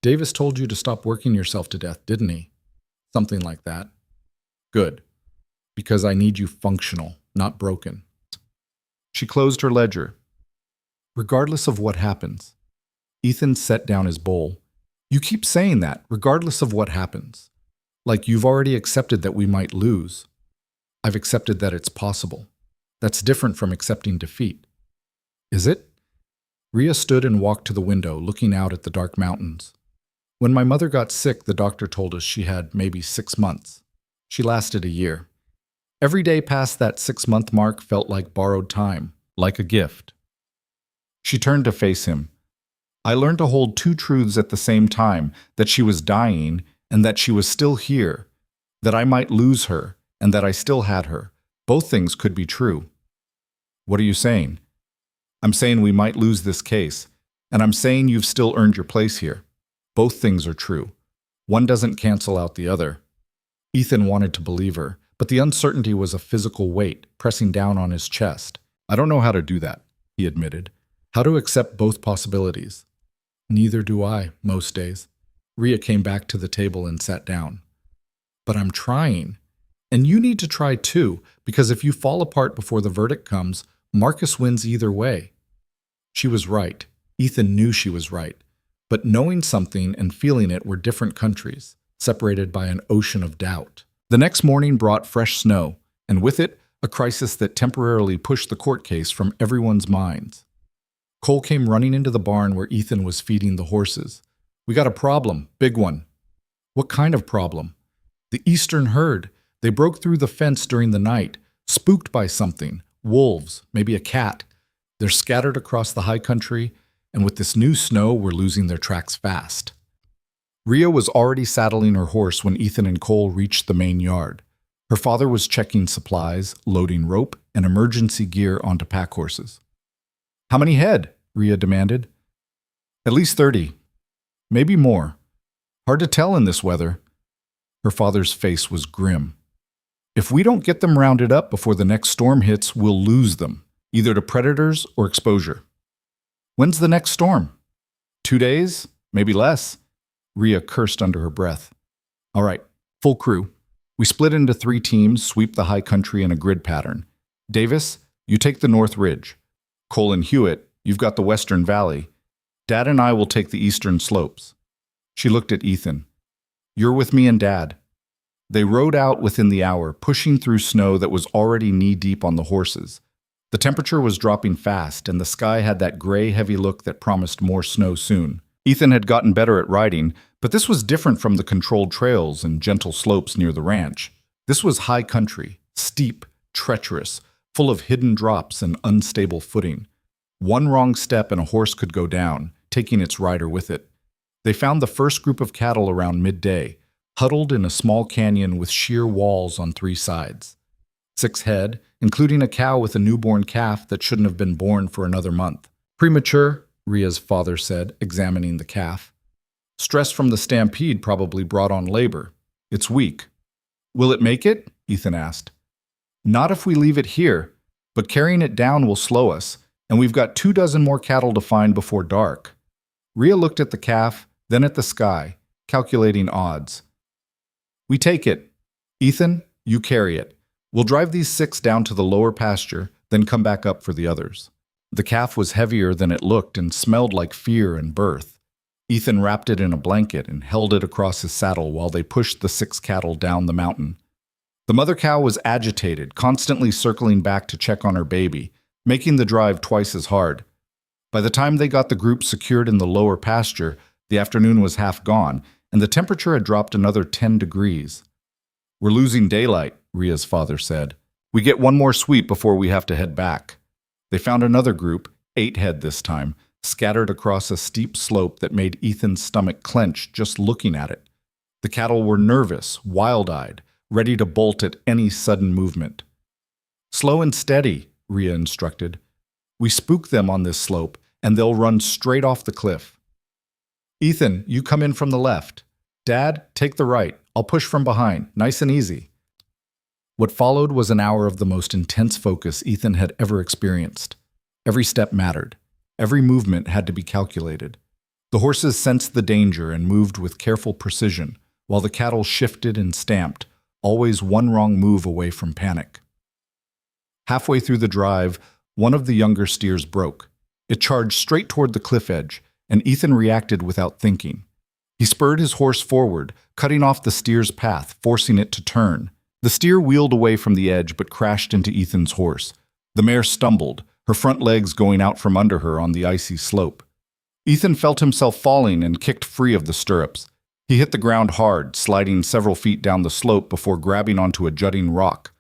"Davis told you to stop working yourself to death, didn't he?" "Something like that." "Good. Because I need you functional, not broken." She closed her ledger. "Regardless of what happens." Ethan set down his bowl. "You keep saying that, regardless of what happens. Like you've already accepted that we might lose." "I've accepted that it's possible. That's different from accepting defeat." "Is it?" Rhea stood and walked to the window, looking out at the dark mountains. "When my mother got sick, the doctor told us she had maybe 6 months. She lasted a year. Every day past that 6-month mark felt like borrowed time, like a gift." She turned to face him. "I learned to hold two truths at the same time, that she was dying and that she was still here, that I might lose her and that I still had her. Both things could be true." "What are you saying?" "I'm saying we might lose this case, and I'm saying you've still earned your place here. Both things are true. One doesn't cancel out the other." Ethan wanted to believe her, but the uncertainty was a physical weight pressing down on his chest. "I don't know how to do that," he admitted. "How to accept both possibilities." "Neither do I, most days." Rhea came back to the table and sat down. "But I'm trying. And you need to try too, because if you fall apart before the verdict comes, Marcus wins either way." She was right. Ethan knew she was right. But knowing something and feeling it were different countries, separated by an ocean of doubt. The next morning brought fresh snow, and with it, a crisis that temporarily pushed the court case from everyone's minds. Cole came running into the barn where Ethan was feeding the horses. "We got a problem, big one." "What kind of problem?" "The eastern herd. They broke through the fence during the night, spooked by something, wolves, maybe a cat. They're scattered across the high country, and with this new snow, we're losing their tracks fast." Rhea was already saddling her horse when Ethan and Cole reached the main yard. Her father was checking supplies, loading rope, and emergency gear onto pack horses. "How many head?" Rhea demanded. "At least 30. Maybe more. Hard to tell in this weather." Her father's face was grim. "If we don't get them rounded up before the next storm hits, we'll lose them, either to predators or exposure." "When's the next storm?" 2 days? Maybe less." Rhea cursed under her breath. "All right, full crew. We split into 3 teams, sweep the high country in a grid pattern. Davis, you take the North Ridge. Cole and Hewitt, you've got the Western Valley. Dad and I will take the eastern slopes." She looked at Ethan. "You're with me and Dad." They rode out within the hour, pushing through snow that was already knee-deep on the horses. The temperature was dropping fast, and the sky had that gray, heavy look that promised more snow soon. Ethan had gotten better at riding, but this was different from the controlled trails and gentle slopes near the ranch. This was high country, steep, treacherous, full of hidden drops and unstable footing. One wrong step and a horse could go down, taking its rider with it. They found the first group of cattle around midday, huddled in a small canyon with sheer walls on 3 sides. 6 head, including a cow with a newborn calf that shouldn't have been born for another month. "Premature," Rhea's father said, examining the calf. "Stress from the stampede probably brought on labor. It's weak." "Will it make it?" Ethan asked. "Not if we leave it here, but carrying it down will slow us, and we've got 24 more cattle to find before dark." Rhea looked at the calf, then at the sky, calculating odds. "We take it. Ethan, you carry it. We'll drive these 6 down to the lower pasture, then come back up for the others." The calf was heavier than it looked and smelled like fear and birth. Ethan wrapped it in a blanket and held it across his saddle while they pushed the 6 cattle down the mountain. The mother cow was agitated, constantly circling back to check on her baby, making the drive twice as hard. By the time they got the group secured in the lower pasture, the afternoon was half gone, and the temperature had dropped another 10 degrees. "We're losing daylight," Rhea's father said. We get one more sweep before we have to head back." They found another group, 8 head this time, scattered across a steep slope that made Ethan's stomach clench just looking at it. The cattle were nervous, wild-eyed, ready to bolt at any sudden movement. "Slow and steady," Rhea instructed. "We spook them on this slope, and they'll run straight off the cliff. Ethan, you come in from the left. Dad, take the right. I'll push from behind, nice and easy." What followed was an hour of the most intense focus Ethan had ever experienced. Every step mattered. Every movement had to be calculated. The horses sensed the danger and moved with careful precision, while the cattle shifted and stamped, always one wrong move away from panic. Halfway through the drive, one of the younger steers broke. It charged straight toward the cliff edge, and Ethan reacted without thinking. He spurred his horse forward, cutting off the steer's path, forcing it to turn. The steer wheeled away from the edge but crashed into Ethan's horse. The mare stumbled, her front legs going out from under her on the icy slope. Ethan felt himself falling and kicked free of the stirrups. He hit the ground hard, sliding several feet down the slope before grabbing onto a jutting rock.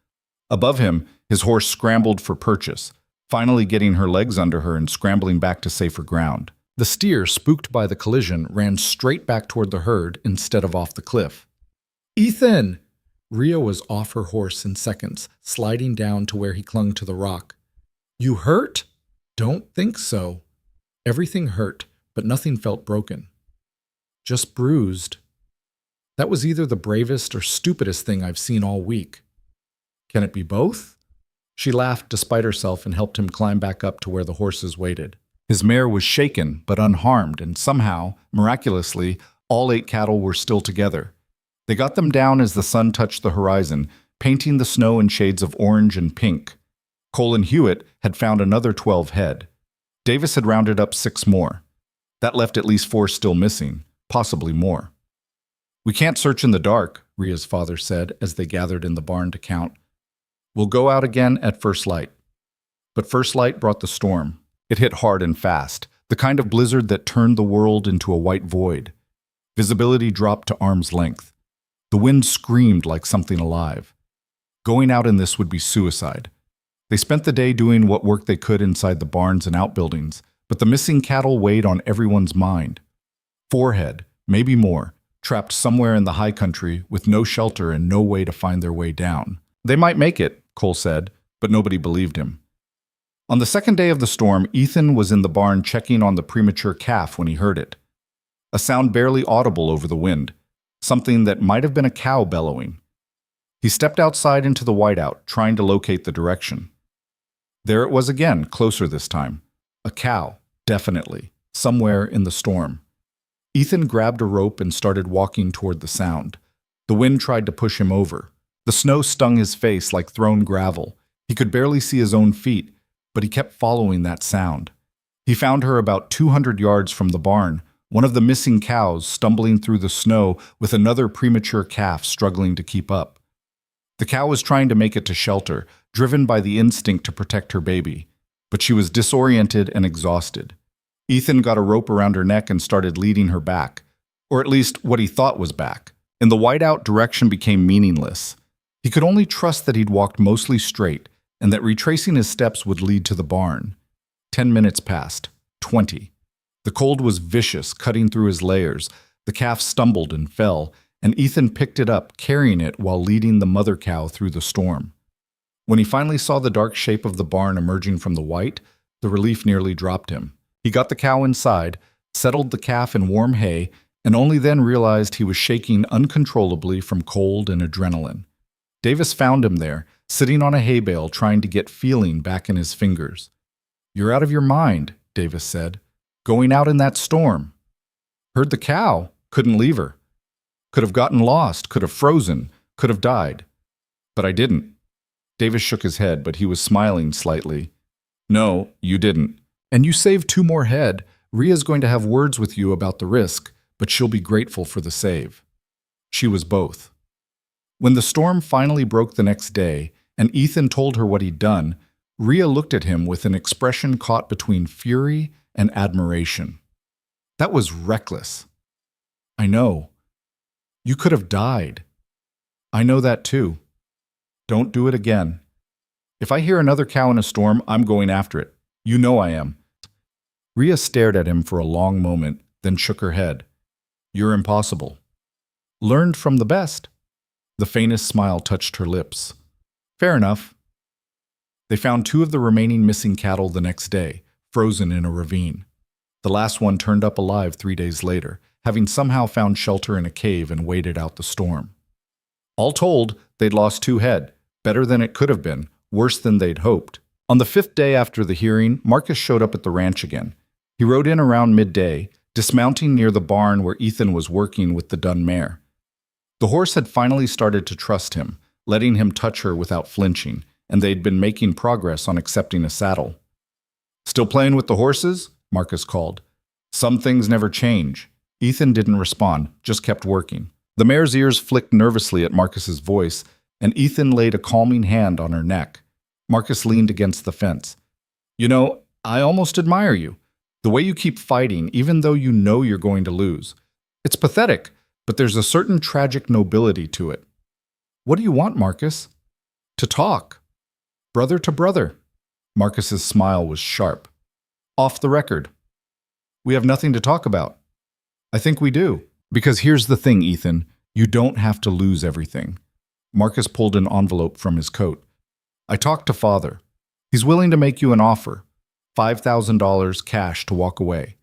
Above him, his horse scrambled for purchase, finally getting her legs under her and scrambling back to safer ground. The steer, spooked by the collision, ran straight back toward the herd instead of off the cliff. "Ethan!" Rhea was off her horse in seconds, sliding down to where he clung to the rock. "You hurt?" "Don't think so." Everything hurt, but nothing felt broken. "Just bruised." That was either the bravest or stupidest thing I've seen all week. "Can it be both?" She laughed despite herself and helped him climb back up to where the horses waited. His mare was shaken but unharmed, and somehow, miraculously, all 8 cattle were still together. They got them down as the sun touched the horizon, painting the snow in shades of orange and pink. Cole and Hewitt had found another 12 head. Davis had rounded up 6 more. That left at least 4 still missing, possibly more. "We can't search in the dark," Rhea's father said as they gathered in the barn to count. "We'll go out again at first light." But first light brought the storm. It hit hard and fast, the kind of blizzard that turned the world into a white void. Visibility dropped to arm's length. The wind screamed like something alive. Going out in this would be suicide. They spent the day doing what work they could inside the barns and outbuildings, but the missing cattle weighed on everyone's mind. 4 head, maybe more, trapped somewhere in the high country with no shelter and no way to find their way down. "They might make it," Cole said, but nobody believed him. On the second day of the storm, Ethan was in the barn checking on the premature calf when he heard it. A sound barely audible over the wind, something that might have been a cow bellowing. He stepped outside into the whiteout, trying to locate the direction. There it was again, closer this time. A cow, definitely, somewhere in the storm. Ethan grabbed a rope and started walking toward the sound. The wind tried to push him over. The snow stung his face like thrown gravel. He could barely see his own feet, but he kept following that sound. He found her about 200 yards from the barn, one of the missing cows stumbling through the snow with another premature calf struggling to keep up. The cow was trying to make it to shelter, driven by the instinct to protect her baby, but she was disoriented and exhausted. Ethan got a rope around her neck and started leading her back, or at least what he thought was back. In the whiteout, direction became meaningless. He could only trust that he'd walked mostly straight, and that retracing his steps would lead to the barn. 10 minutes passed. 20. The cold was vicious, cutting through his layers. The calf stumbled and fell, and Ethan picked it up, carrying it while leading the mother cow through the storm. When he finally saw the dark shape of the barn emerging from the white, the relief nearly dropped him. He got the cow inside, settled the calf in warm hay, and only then realized he was shaking uncontrollably from cold and adrenaline. Davis found him there, sitting on a hay bale trying to get feeling back in his fingers. "You're out of your mind," Davis said. "Going out in that storm." "Heard the cow. Couldn't leave her. Could have gotten lost, could have frozen, could have died. But I didn't." Davis shook his head, but he was smiling slightly. "No, you didn't. And you saved 2 more head. Rhea's going to have words with you about the risk, but she'll be grateful for the save." She was both. When the storm finally broke the next day, and Ethan told her what he'd done, Rhea looked at him with an expression caught between fury and admiration. "That was reckless." "I know. You could have died." "I know that too. Don't do it again." If I hear another cow in a storm, I'm going after it. You know I am. Rhea stared at him for a long moment, then shook her head. You're impossible. Learned from the best. The faintest smile touched her lips. Fair enough. They found 2 of the remaining missing cattle the next day, frozen in a ravine. The last one turned up alive 3 days later, having somehow found shelter in a cave and waited out the storm. All told, they'd lost 2 head, better than it could have been, worse than they'd hoped. On the 5th day after the hearing, Marcus showed up at the ranch again. He rode in around midday, dismounting near the barn where Ethan was working with the dun mare. The horse had finally started to trust him, letting him touch her without flinching, and they'd been making progress on accepting a saddle. Still playing with the horses? Marcus called. Some things never change. Ethan didn't respond, just kept working. The mare's ears flicked nervously at Marcus's voice, and Ethan laid a calming hand on her neck. Marcus leaned against the fence. You know, I almost admire you. The way you keep fighting, even though you know you're going to lose. It's pathetic, but there's a certain tragic nobility to it. What do you want, Marcus? To talk. Brother to brother. Marcus's smile was sharp. Off the record. We have nothing to talk about. I think we do. Because here's the thing, Ethan. You don't have to lose everything. Marcus pulled an envelope from his coat. I talked to Father. He's willing to make you an offer. $5,000 cash to walk away.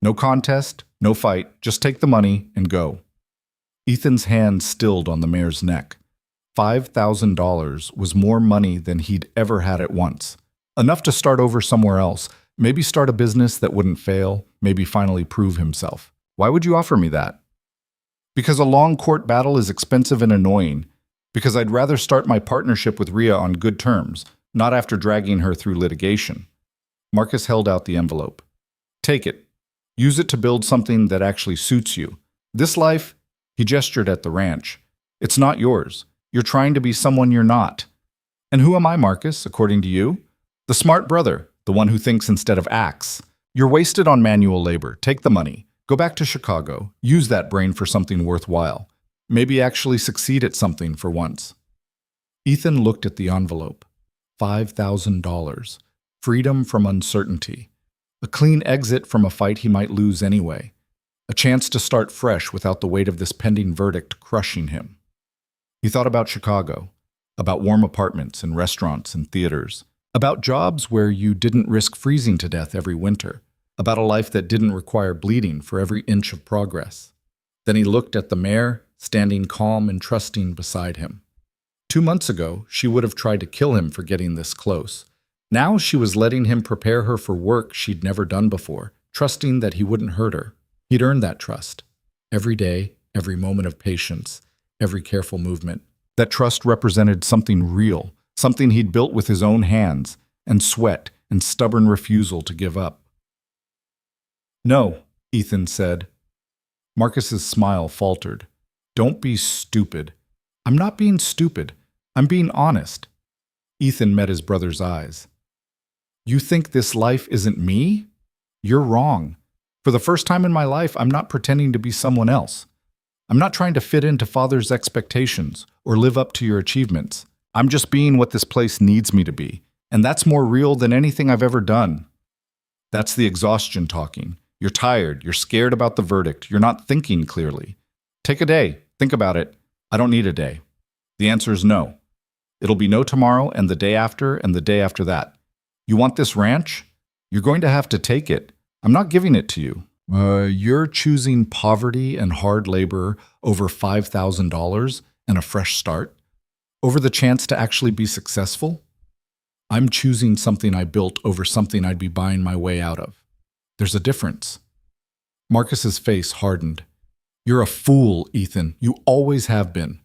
No contest, no fight, just take the money and go. Ethan's hand stilled on the mare's neck. $5,000 was more money than he'd ever had at once. Enough to start over somewhere else, maybe start a business that wouldn't fail, maybe finally prove himself. Why would you offer me that? Because a long court battle is expensive and annoying. Because I'd rather start my partnership with Rhea on good terms, not after dragging her through litigation. Marcus held out the envelope. Take it. Use it to build something that actually suits you. This life, he gestured at the ranch. It's not yours. You're trying to be someone you're not. And who am I, Marcus, according to you? The smart brother, the one who thinks instead of acts. You're wasted on manual labor. Take the money. Go back to Chicago. Use that brain for something worthwhile. Maybe actually succeed at something for once. Ethan looked at the envelope. $5,000. Freedom from uncertainty. A clean exit from a fight he might lose anyway. A chance to start fresh without the weight of this pending verdict crushing him. He thought about Chicago, about warm apartments and restaurants and theaters, about jobs where you didn't risk freezing to death every winter, about a life that didn't require bleeding for every inch of progress. Then he looked at the mare, standing calm and trusting beside him. 2 months ago, she would have tried to kill him for getting this close. Now she was letting him prepare her for work she'd never done before, trusting that he wouldn't hurt her. He'd earned that trust. Every day, every moment of patience, every careful movement. That trust represented something real, something he'd built with his own hands, and sweat and stubborn refusal to give up. No, Ethan said. Marcus's smile faltered. Don't be stupid. I'm not being stupid. I'm being honest. Ethan met his brother's eyes. You think this life isn't me? You're wrong. For the first time in my life, I'm not pretending to be someone else. I'm not trying to fit into Father's expectations or live up to your achievements. I'm just being what this place needs me to be, and that's more real than anything I've ever done. That's the exhaustion talking. You're tired. You're scared about the verdict. You're not thinking clearly. Take a day. Think about it. I don't need a day. The answer is no. It'll be no tomorrow and the day after and the day after that. You want this ranch? You're going to have to take it. I'm not giving it to you. You're choosing poverty and hard labor over $5,000 and a fresh start? Over the chance to actually be successful? I'm choosing something I built over something I'd be buying my way out of. There's a difference. Marcus's face hardened. You're a fool, Ethan. You always have been.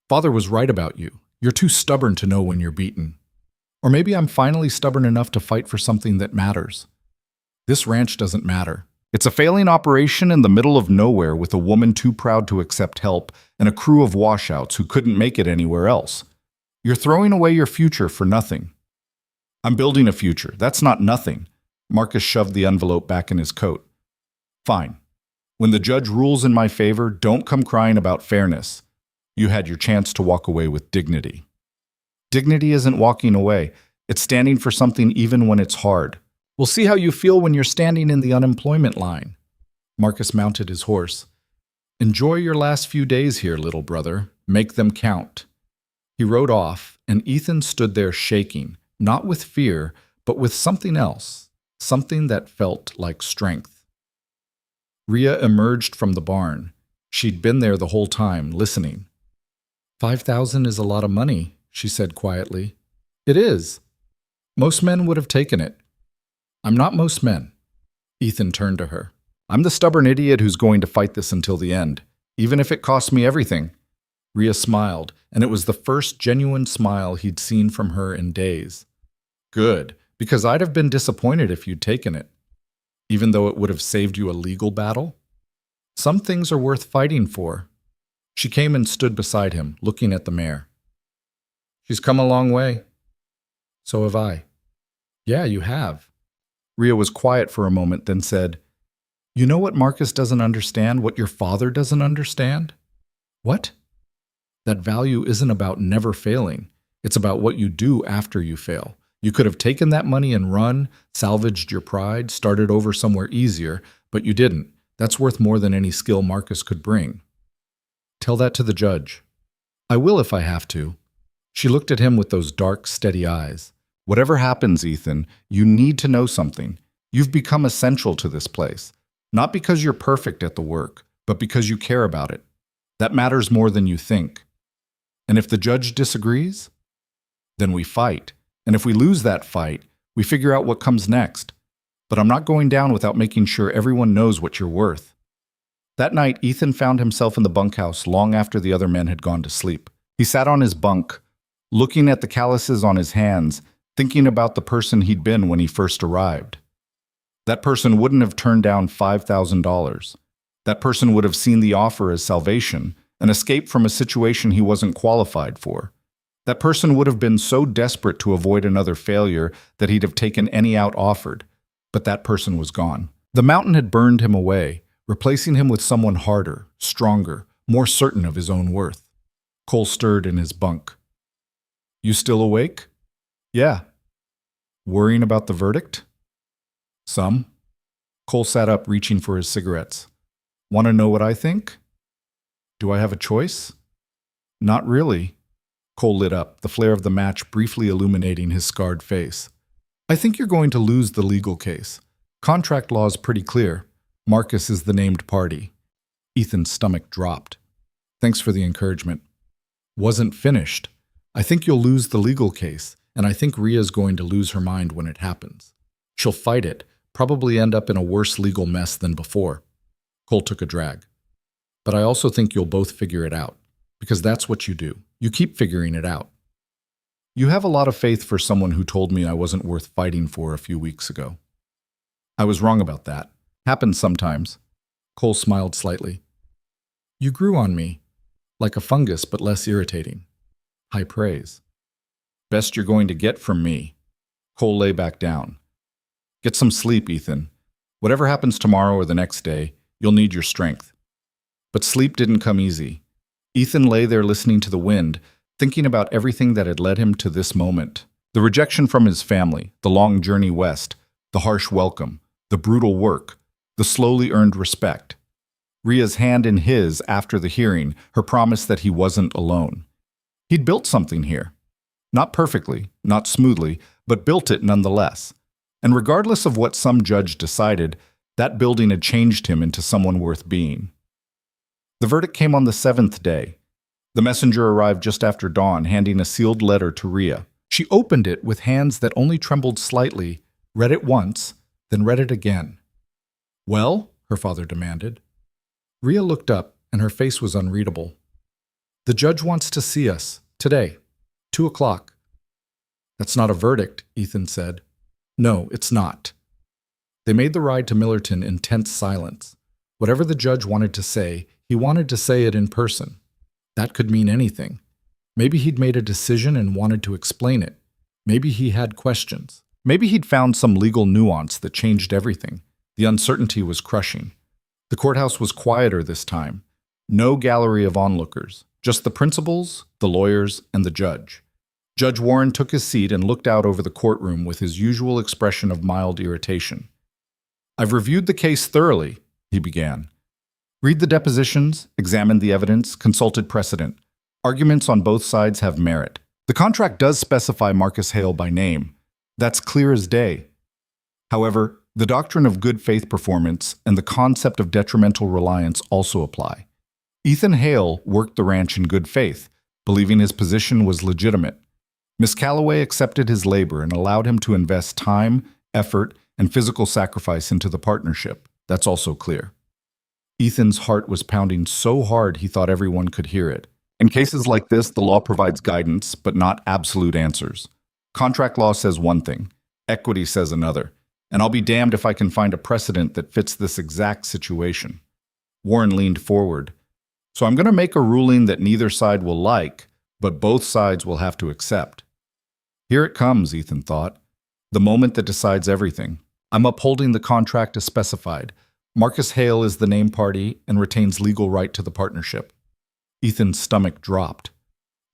Father was right about you. You're too stubborn to know when you're beaten. Or maybe I'm finally stubborn enough to fight for something that matters. This ranch doesn't matter. It's a failing operation in the middle of nowhere with a woman too proud to accept help and a crew of washouts who couldn't make it anywhere else. You're throwing away your future for nothing. I'm building a future. That's not nothing. Marcus shoved the envelope back in his coat. Fine. When the judge rules in my favor, don't come crying about fairness. You had your chance to walk away with dignity. Dignity isn't walking away. It's standing for something even when it's hard. We'll see how you feel when you're standing in the unemployment line. Marcus mounted his horse. Enjoy your last few days here, little brother. Make them count. He rode off, and Ethan stood there shaking, not with fear, but with something else, something that felt like strength. Rhea emerged from the barn. She'd been there the whole time, listening. "5,000 is a lot of money," she said quietly. "It is. Most men would have taken it." "I'm not most men." Ethan turned to her. "I'm the stubborn idiot who's going to fight this until the end, even if it costs me everything." Rhea smiled, and it was the first genuine smile he'd seen from her in days. "Good, because I'd have been disappointed if you'd taken it, even though it would have saved you a legal battle. Some things are worth fighting for." She came and stood beside him, looking at the mare. "She's come a long way." "So have I." "Yeah, you have." Rhea was quiet for a moment, then said, "You know what Marcus doesn't understand, what your father doesn't understand?" "What?" "That value isn't about never failing. It's about what you do after you fail. You could have taken that money and run, salvaged your pride, started over somewhere easier, but you didn't. That's worth more than any skill Marcus could bring." "Tell that to the judge." "I will if I have to." She looked at him with those dark, steady eyes. "Whatever happens, Ethan, you need to know something. You've become essential to this place. Not because you're perfect at the work, but because you care about it. That matters more than you think. And if the judge disagrees, then we fight. And if we lose that fight, we figure out what comes next. But I'm not going down without making sure everyone knows what you're worth." That night, Ethan found himself in the bunkhouse long after the other men had gone to sleep. He sat on his bunk, looking at the calluses on his hands, thinking about the person he'd been when he first arrived. That person wouldn't have turned down $5,000. That person would have seen the offer as salvation, an escape from a situation he wasn't qualified for. That person would have been so desperate to avoid another failure that he'd have taken any out offered. But that person was gone. The mountain had burned him away, replacing him with someone harder, stronger, more certain of his own worth. Cole stirred in his bunk. "You still awake?" "Yeah." "Worrying about the verdict?" "Some." Cole sat up, reaching for his cigarettes. "Want to know what I think?" "Do I have a choice?" "Not really." Cole lit up, the flare of the match briefly illuminating his scarred face. "I think you're going to lose the legal case. Contract law is pretty clear. Marcus is the named party." Ethan's stomach dropped. "Thanks for the encouragement." "Wasn't finished. I think you'll lose the legal case, and I think Rhea's going to lose her mind when it happens. She'll fight it, probably end up in a worse legal mess than before." Cole took a drag. "But I also think you'll both figure it out, because that's what you do. You keep figuring it out." "You have a lot of faith for someone who told me I wasn't worth fighting for a few weeks ago." "I was wrong about that. Happens sometimes." Cole smiled slightly. "You grew on me, like a fungus but less irritating." High praise. "Best you're going to get from me." Cole lay back down. "Get some sleep, Ethan. Whatever happens tomorrow or the next day, you'll need your strength." But sleep didn't come easy. Ethan lay there listening to the wind, thinking about everything that had led him to this moment. The rejection from his family, the long journey west, the harsh welcome, the brutal work, the slowly earned respect. Rhea's hand in his after the hearing, her promise that he wasn't alone. He'd built something here. Not perfectly, not smoothly, but built it nonetheless. And regardless of what some judge decided, that building had changed him into someone worth being. The verdict came on the 7th day. The messenger arrived just after dawn, handing a sealed letter to Rhea. She opened it with hands that only trembled slightly, read it once, then read it again. "Well?" her father demanded. Rhea looked up, and her face was unreadable. "The judge wants to see us, today, 2 o'clock. "That's not a verdict," Ethan said. "No, it's not." They made the ride to Millerton in tense silence. Whatever the judge wanted to say, he wanted to say it in person. That could mean anything. Maybe he'd made a decision and wanted to explain it. Maybe he had questions. Maybe he'd found some legal nuance that changed everything. The uncertainty was crushing. The courthouse was quieter this time. No gallery of onlookers, just the principals, the lawyers, and the judge. Judge Warren took his seat and looked out over the courtroom with his usual expression of mild irritation. "I've reviewed the case thoroughly," he began. "Read the depositions, examined the evidence, consulted precedent. Arguments on both sides have merit. The contract does specify Marcus Hale by name. That's clear as day. However, the doctrine of good faith performance and the concept of detrimental reliance also apply. Ethan Hale worked the ranch in good faith, believing his position was legitimate. Miss Calloway accepted his labor and allowed him to invest time, effort, and physical sacrifice into the partnership. That's also clear." Ethan's heart was pounding so hard he thought everyone could hear it. In cases like this, the law provides guidance, but not absolute answers. Contract law says one thing, equity says another, and I'll be damned if I can find a precedent that fits this exact situation. Warren leaned forward. "So I'm going to make a ruling that neither side will like, but both sides will have to accept." Here it comes, Ethan thought. The moment that decides everything. I'm upholding the contract as specified. Marcus Hale is the named party and retains legal right to the partnership. Ethan's stomach dropped.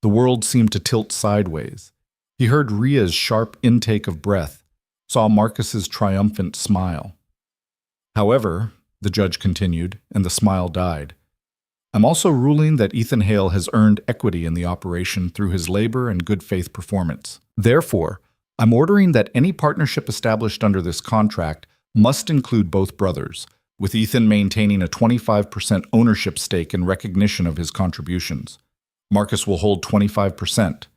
The world seemed to tilt sideways. He heard Ria's sharp intake of breath, saw Marcus's triumphant smile. "However," the judge continued, and the smile died, "I'm also ruling that Ethan Hale has earned equity in the operation through his labor and good faith performance. Therefore, I'm ordering that any partnership established under this contract must include both brothers, with Ethan maintaining a 25% ownership stake in recognition of his contributions. Marcus will hold 25%.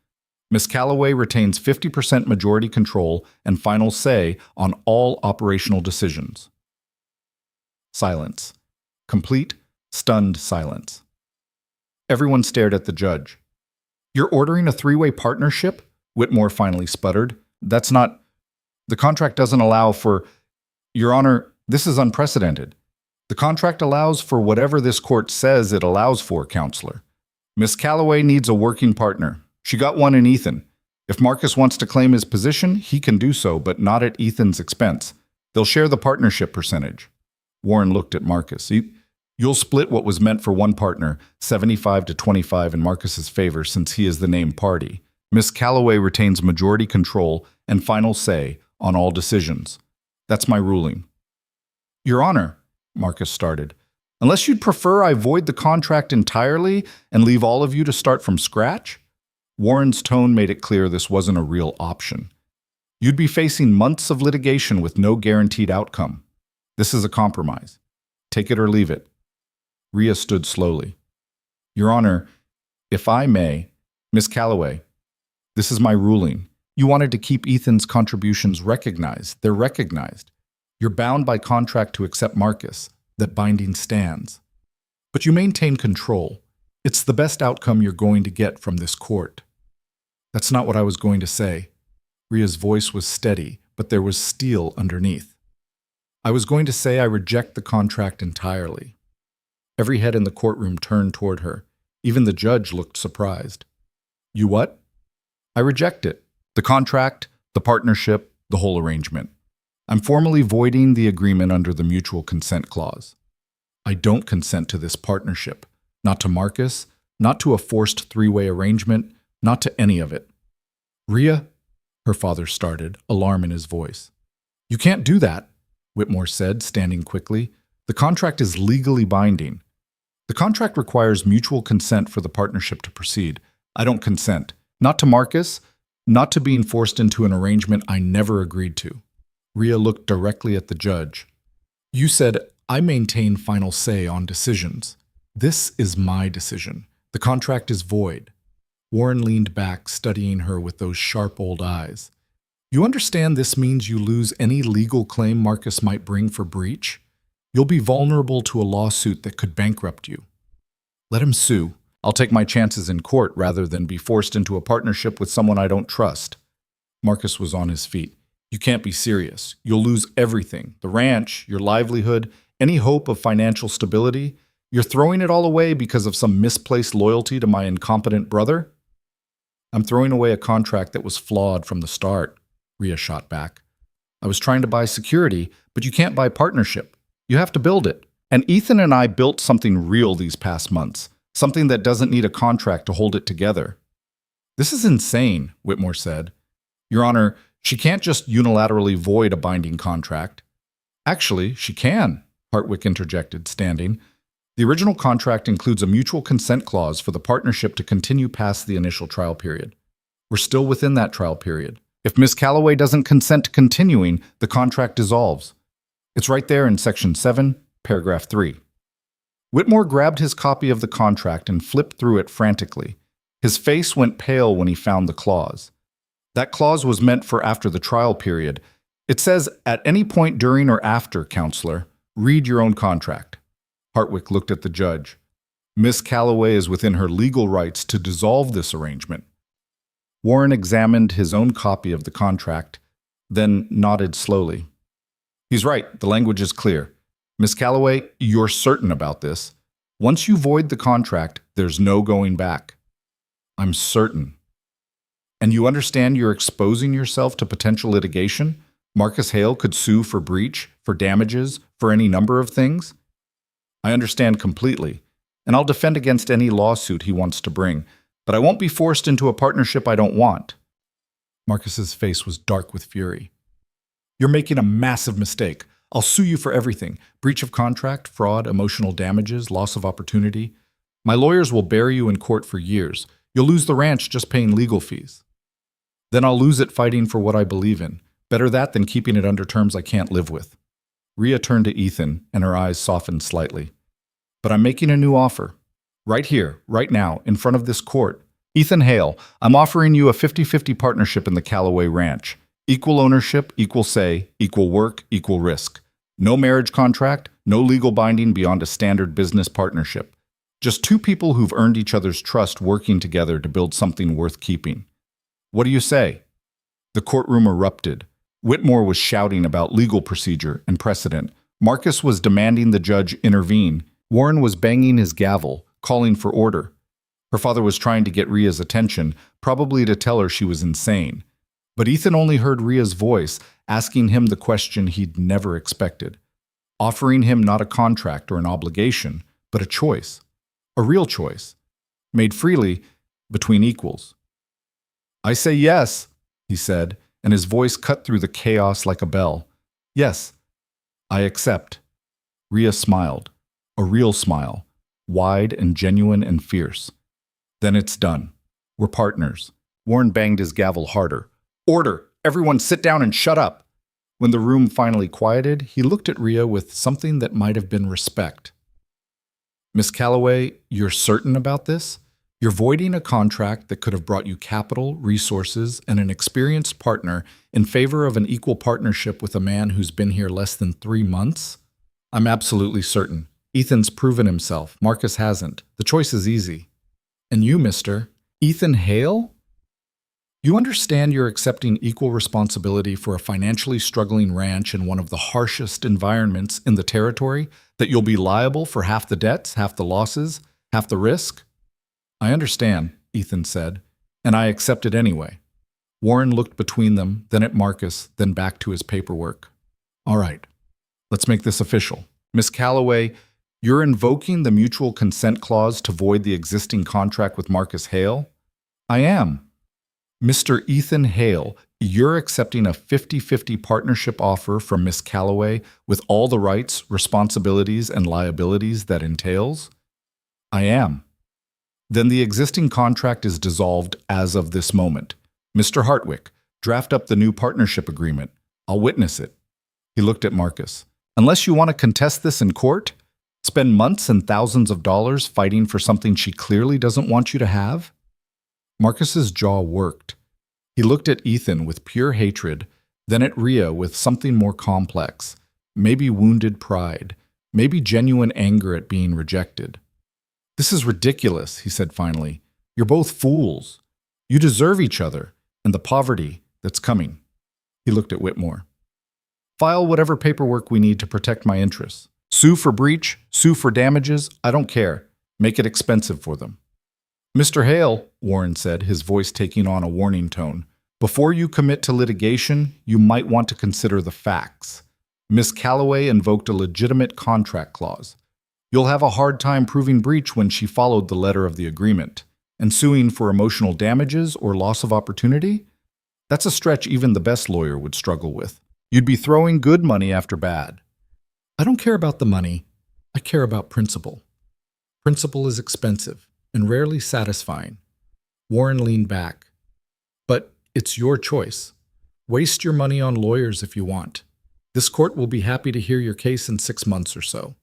Miss Calloway retains 50% majority control and final say on all operational decisions." Silence. Complete, stunned silence. Everyone stared at the judge. "You're ordering a three-way partnership?" Whitmore finally sputtered. "That's not... The contract doesn't allow for... Your Honor, this is unprecedented. The contract allows for whatever this court says it allows for, Counselor. Miss Calloway needs a working partner. She got one in Ethan. If Marcus wants to claim his position, he can do so, but not at Ethan's expense. They'll share the partnership percentage." Warren looked at Marcus. "You'll split what was meant for one partner, 75 to 25 in Marcus's favor since he is the named party. Miss Calloway retains majority control and final say on all decisions. That's my ruling." "Your Honor," Marcus started, "unless you'd prefer I void the contract entirely and leave all of you to start from scratch?" Warren's tone made it clear this wasn't a real option. "You'd be facing months of litigation with no guaranteed outcome. This is a compromise. Take it or leave it." Ria stood slowly. "Your Honor, if I may, Miss Calloway, this is my ruling. You wanted to keep Ethan's contributions recognized. They're recognized. You're bound by contract to accept Marcus. That binding stands. But you maintain control. It's the best outcome you're going to get from this court." "That's not what I was going to say." Ria's voice was steady, but there was steel underneath. "I was going to say I reject the contract entirely." Every head in the courtroom turned toward her. Even the judge looked surprised. "You what?" "I reject it. The contract, the partnership, the whole arrangement. I'm formally voiding the agreement under the mutual consent clause. I don't consent to this partnership. Not to Marcus, not to a forced three-way arrangement, not to any of it." "Ria," her father started, alarm in his voice. "You can't do that," Whitmore said, standing quickly. "The contract is legally binding. The contract requires mutual consent for the partnership to proceed. I don't consent. Not to Marcus, not to being forced into an arrangement I never agreed to." Ria looked directly at the judge. "You said, I maintain final say on decisions. This is my decision. The contract is void." Warren leaned back, studying her with those sharp old eyes. "You understand this means you lose any legal claim Marcus might bring for breach? You'll be vulnerable to a lawsuit that could bankrupt you." "Let him sue. I'll take my chances in court rather than be forced into a partnership with someone I don't trust." Marcus was on his feet. "You can't be serious. You'll lose everything. The ranch, your livelihood, any hope of financial stability. You're throwing it all away because of some misplaced loyalty to my incompetent brother?" "I'm throwing away a contract that was flawed from the start," Ria shot back. "I was trying to buy security, but you can't buy partnership. You have to build it. And Ethan and I built something real these past months, something that doesn't need a contract to hold it together." This is insane, Whitmore said. Your Honor, she can't just unilaterally void a binding contract. Actually, she can, Hartwick interjected, standing. The original contract includes a mutual consent clause for the partnership to continue past the initial trial period. We're still within that trial period. If Miss Calloway doesn't consent to continuing, the contract dissolves. It's right there in Section 7, Paragraph 3. Whitmore grabbed his copy of the contract and flipped through it frantically. His face went pale when he found the clause. That clause was meant for after the trial period. It says, at any point during or after, counselor, read your own contract. Hartwick looked at the judge. Miss Calloway is within her legal rights to dissolve this arrangement. Warren examined his own copy of the contract, then nodded slowly. He's right, the language is clear. Miss Calloway, you're certain about this. Once you void the contract, there's no going back. I'm certain. And you understand you're exposing yourself to potential litigation? Marcus Hale could sue for breach, for damages, for any number of things? I understand completely, and I'll defend against any lawsuit he wants to bring, but I won't be forced into a partnership I don't want. Marcus's face was dark with fury. You're making a massive mistake. I'll sue you for everything. Breach of contract, fraud, emotional damages, loss of opportunity. My lawyers will bury you in court for years. You'll lose the ranch just paying legal fees. Then I'll lose it fighting for what I believe in. Better that than keeping it under terms I can't live with. Rhea turned to Ethan, and her eyes softened slightly. But I'm making a new offer. Right here, right now, in front of this court. Ethan Hale, I'm offering you a 50-50 partnership in the Calloway Ranch. Equal ownership, equal say, equal work, equal risk. No marriage contract, no legal binding beyond a standard business partnership. Just two people who've earned each other's trust working together to build something worth keeping. What do you say? The courtroom erupted. Whitmore was shouting about legal procedure and precedent. Marcus was demanding the judge intervene. Warren was banging his gavel, calling for order. Her father was trying to get Rhea's attention, probably to tell her she was insane. But Ethan only heard Rhea's voice, asking him the question he'd never expected, offering him not a contract or an obligation, but a choice, a real choice, made freely between equals. I say yes, he said, and his voice cut through the chaos like a bell. Yes, I accept. Rhea smiled, a real smile, wide and genuine and fierce. Then it's done. We're partners. Warren banged his gavel harder. Order! Everyone sit down and shut up! When the room finally quieted, he looked at Rhea with something that might have been respect. Miss Calloway, you're certain about this? You're voiding a contract that could have brought you capital, resources, and an experienced partner in favor of an equal partnership with a man who's been here less than 3 months? I'm absolutely certain. Ethan's proven himself. Marcus hasn't. The choice is easy. And you, Mr. Ethan Hale? You understand you're accepting equal responsibility for a financially struggling ranch in one of the harshest environments in the territory, that you'll be liable for half the debts, half the losses, half the risk? I understand, Ethan said, and I accept it anyway. Warren looked between them, then at Marcus, then back to his paperwork. All right, let's make this official. Miss Calloway, you're invoking the mutual consent clause to void the existing contract with Marcus Hale? I am. Mr. Ethan Hale, you're accepting a 50-50 partnership offer from Miss Calloway with all the rights, responsibilities, and liabilities that entails? I am. Then the existing contract is dissolved as of this moment. Mr. Hartwick, draft up the new partnership agreement. I'll witness it. He looked at Marcus. Unless you want to contest this in court? Spend months and thousands of dollars fighting for something she clearly doesn't want you to have? Marcus's jaw worked. He looked at Ethan with pure hatred, then at Rhea with something more complex, maybe wounded pride, maybe genuine anger at being rejected. This is ridiculous, he said finally. You're both fools. You deserve each other and the poverty that's coming. He looked at Whitmore. File whatever paperwork we need to protect my interests. Sue for breach, sue for damages, I don't care. Make it expensive for them. Mr. Hale, Warren said, his voice taking on a warning tone, before you commit to litigation, you might want to consider the facts. Miss Calloway invoked a legitimate contract clause. You'll have a hard time proving breach when she followed the letter of the agreement. And suing for emotional damages or loss of opportunity? That's a stretch even the best lawyer would struggle with. You'd be throwing good money after bad. I don't care about the money. I care about principle. Principle is expensive and rarely satisfying. Warren leaned back. But it's your choice. Waste your money on lawyers if you want. This court will be happy to hear your case in 6 months or so.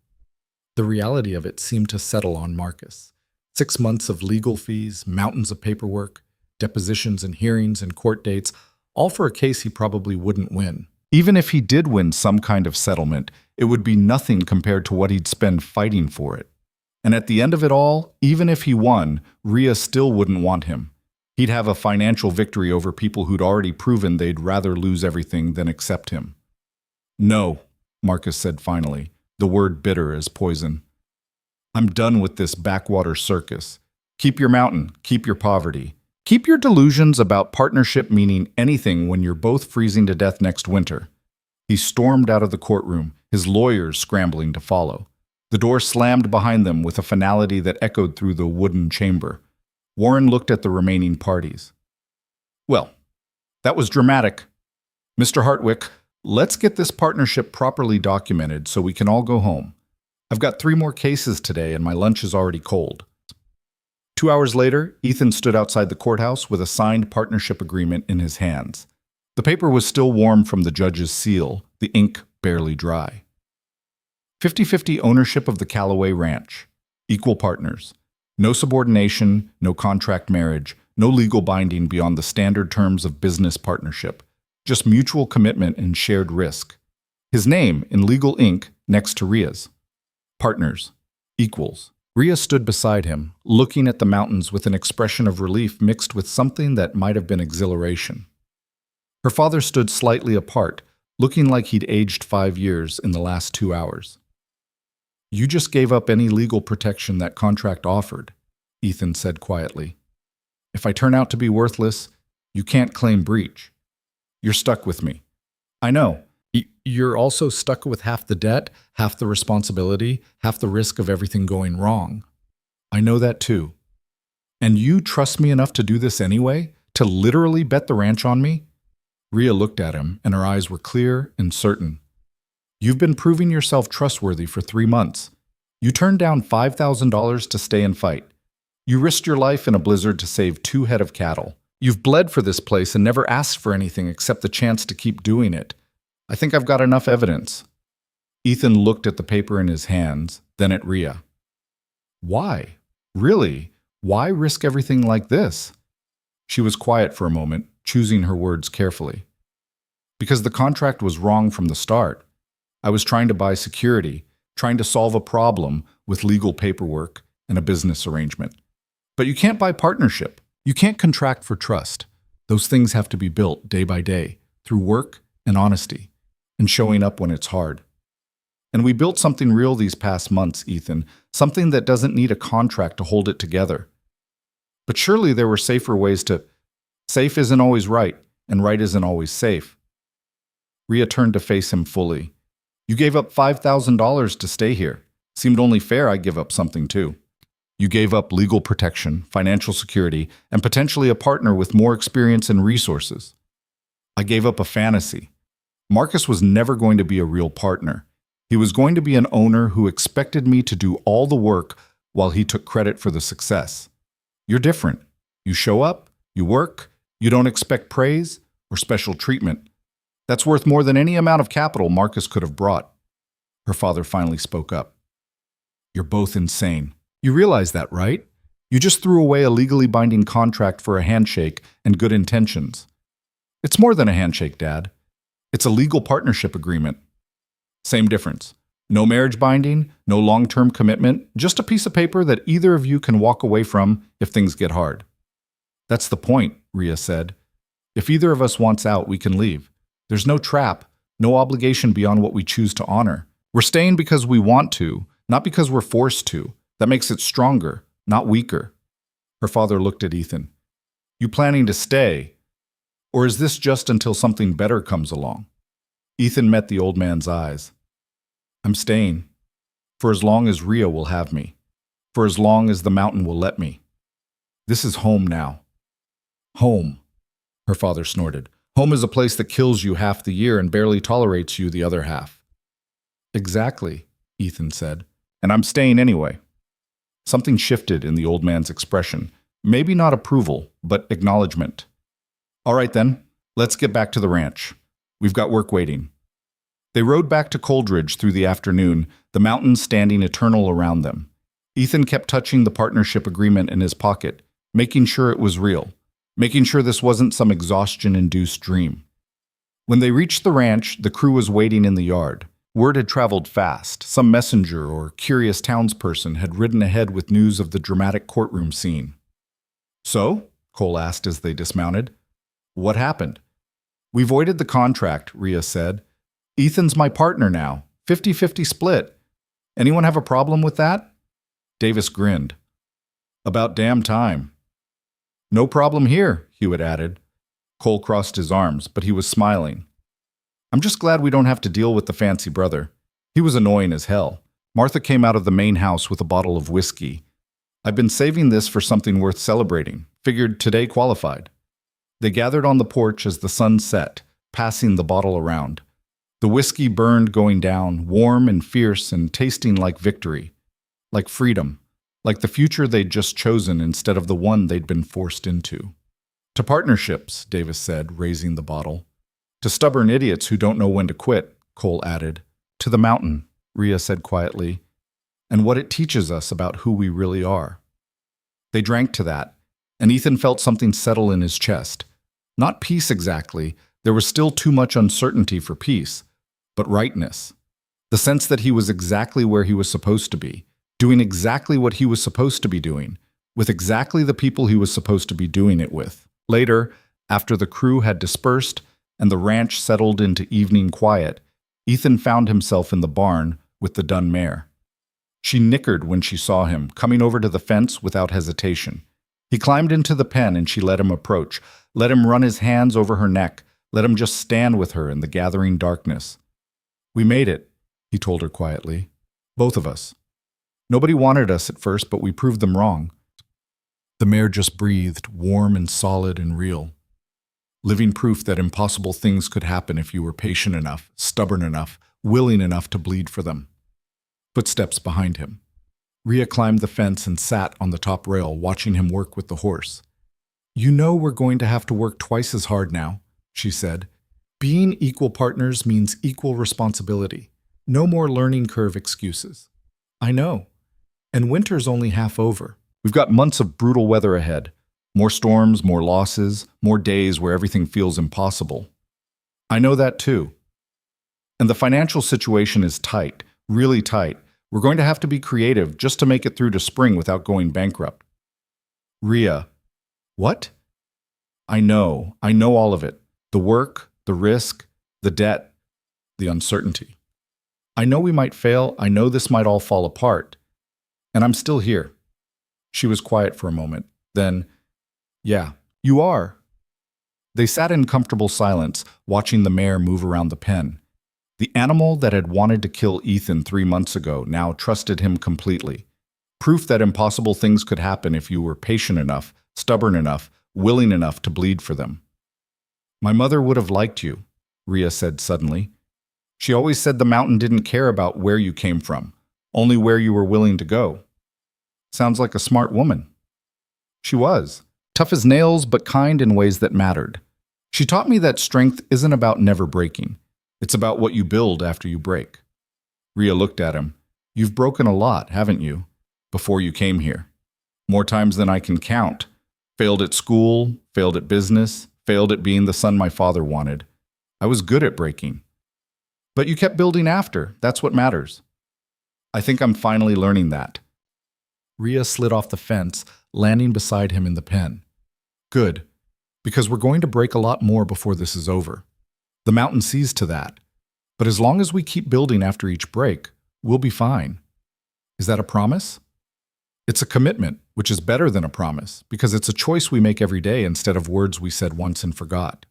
The reality of it seemed to settle on Marcus. 6 months of legal fees, mountains of paperwork, depositions and hearings and court dates, all for a case he probably wouldn't win. Even if he did win some kind of settlement, it would be nothing compared to what he'd spend fighting for it. And at the end of it all, even if he won, Rhea still wouldn't want him. He'd have a financial victory over people who'd already proven they'd rather lose everything than accept him. No, Marcus said finally, the word bitter as poison. I'm done with this backwater circus. Keep your mountain, keep your poverty. Keep your delusions about partnership meaning anything when you're both freezing to death next winter. He stormed out of the courtroom, his lawyers scrambling to follow. The door slammed behind them with a finality that echoed through the wooden chamber. Warren looked at the remaining parties. Well, that was dramatic. Mr. Hartwick, let's get this partnership properly documented so we can all go home. I've got 3 more cases today and my lunch is already cold. 2 hours later, Ethan stood outside the courthouse with a signed partnership agreement in his hands. The paper was still warm from the judge's seal, the ink barely dry. 50-50 ownership of the Callaway Ranch. Equal partners. No subordination, no contract marriage, no legal binding beyond the standard terms of business partnership. Just mutual commitment and shared risk. His name in legal ink next to Rhea's. Partners. Equals. Rhea stood beside him, looking at the mountains with an expression of relief mixed with something that might have been exhilaration. Her father stood slightly apart, looking like he'd aged 5 years in the last 2 hours. You just gave up any legal protection that contract offered, Ethan said quietly. If I turn out to be worthless, you can't claim breach. You're stuck with me. I know. You're also stuck with half the debt, half the responsibility, half the risk of everything going wrong. I know that too. And you trust me enough to do this anyway? To literally bet the ranch on me? Rhea looked at him, and her eyes were clear and certain. You've been proving yourself trustworthy for 3 months. You turned down $5,000 to stay and fight. You risked your life in a blizzard to save 2 head of cattle. You've bled for this place and never asked for anything except the chance to keep doing it. I think I've got enough evidence. Ethan looked at the paper in his hands, then at Rhea. Why? Really? Why risk everything like this? She was quiet for a moment, choosing her words carefully. Because the contract was wrong from the start. I was trying to buy security, trying to solve a problem with legal paperwork and a business arrangement. But you can't buy partnership. You can't contract for trust. Those things have to be built day by day, through work and honesty, and showing up when it's hard. And we built something real these past months, Ethan, something that doesn't need a contract to hold it together. But surely there were safer ways to... Safe isn't always right, and right isn't always safe. Rhea turned to face him fully. You gave up $5,000 to stay here. Seemed only fair I give up something too. You gave up legal protection, financial security, and potentially a partner with more experience and resources. I gave up a fantasy. Marcus was never going to be a real partner. He was going to be an owner who expected me to do all the work while he took credit for the success. You're different. You show up, you work, you don't expect praise or special treatment. That's worth more than any amount of capital Marcus could have brought. Her father finally spoke up. You're both insane. You realize that, right? You just threw away a legally binding contract for a handshake and good intentions. It's more than a handshake, Dad. It's a legal partnership agreement. Same difference. No marriage binding, no long-term commitment, just a piece of paper that either of you can walk away from if things get hard. That's the point, Rhea said. If either of us wants out, we can leave. There's no trap, no obligation beyond what we choose to honor. We're staying because we want to, not because we're forced to. That makes it stronger, not weaker. Her father looked at Ethan. You planning to stay? Or is this just until something better comes along? Ethan met the old man's eyes. I'm staying. For as long as Rhea will have me. For as long as the mountain will let me. This is home now. Home, her father snorted. Home is a place that kills you half the year and barely tolerates you the other half. Exactly, Ethan said. And I'm staying anyway. Something shifted in the old man's expression. Maybe not approval, but acknowledgement. All right then, let's get back to the ranch. We've got work waiting. They rode back to Coldridge through the afternoon, the mountains standing eternal around them. Ethan kept touching the partnership agreement in his pocket, making sure it was real, making sure this wasn't some exhaustion-induced dream. When they reached the ranch, the crew was waiting in the yard. Word had traveled fast. Some messenger or curious townsperson had ridden ahead with news of the dramatic courtroom scene. So, Cole asked as they dismounted, what happened? We voided the contract, Rhea said. Ethan's my partner now. 50-50 split. Anyone have a problem with that? Davis grinned. About damn time. No problem here, Hewitt added. Cole crossed his arms, but he was smiling. I'm just glad we don't have to deal with the fancy brother. He was annoying as hell. Martha came out of the main house with a bottle of whiskey. I've been saving this for something worth celebrating. Figured today qualified. They gathered on the porch as the sun set, passing the bottle around. The whiskey burned going down, warm and fierce and tasting like victory, like freedom, like the future they'd just chosen instead of the one they'd been forced into. To partnerships, Davis said, raising the bottle. To stubborn idiots who don't know when to quit, Cole added. To the mountain, Rhea said quietly, and what it teaches us about who we really are. They drank to that, and Ethan felt something settle in his chest. Not peace exactly, there was still too much uncertainty for peace, but rightness. The sense that he was exactly where he was supposed to be, doing exactly what he was supposed to be doing, with exactly the people he was supposed to be doing it with. Later, after the crew had dispersed and the ranch settled into evening quiet, Ethan found himself in the barn with the dun mare. She nickered when she saw him, coming over to the fence without hesitation. He climbed into the pen and she let him approach, let him run his hands over her neck, let him just stand with her in the gathering darkness. We made it, he told her quietly. Both of us. Nobody wanted us at first, but we proved them wrong. The mare just breathed, warm and solid and real. Living proof that impossible things could happen if you were patient enough, stubborn enough, willing enough to bleed for them. Footsteps behind him. Rhea climbed the fence and sat on the top rail, watching him work with the horse. You know we're going to have to work twice as hard now, she said. Being equal partners means equal responsibility. No more learning curve excuses. I know. And winter's only half over. We've got months of brutal weather ahead. More storms, more losses, more days where everything feels impossible. I know that too. And the financial situation is tight, really tight. We're going to have to be creative just to make it through to spring without going bankrupt. Rhea. What? I know all of it. The work, the risk, the debt, the uncertainty. I know we might fail. I know this might all fall apart. And I'm still here. She was quiet for a moment. Then, yeah, you are. They sat in comfortable silence, watching the mare move around the pen. The animal that had wanted to kill Ethan 3 months ago now trusted him completely. Proof that impossible things could happen if you were patient enough, stubborn enough, willing enough to bleed for them. My mother would have liked you, Rhea said suddenly. She always said the mountain didn't care about where you came from, only where you were willing to go. Sounds like a smart woman. She was. Tough as nails, but kind in ways that mattered. She taught me that strength isn't about never breaking. It's about what you build after you break. Rhea looked at him. You've broken a lot, haven't you, before you came here? More times than I can count. Failed at school, failed at business, failed at being the son my father wanted. I was good at breaking. But you kept building after. That's what matters. I think I'm finally learning that. Rhea slid off the fence, landing beside him in the pen. Good, because we're going to break a lot more before this is over. The mountain sees to that. But as long as we keep building after each break, we'll be fine. Is that a promise? It's a commitment, which is better than a promise, because it's a choice we make every day instead of words we said once and forgot.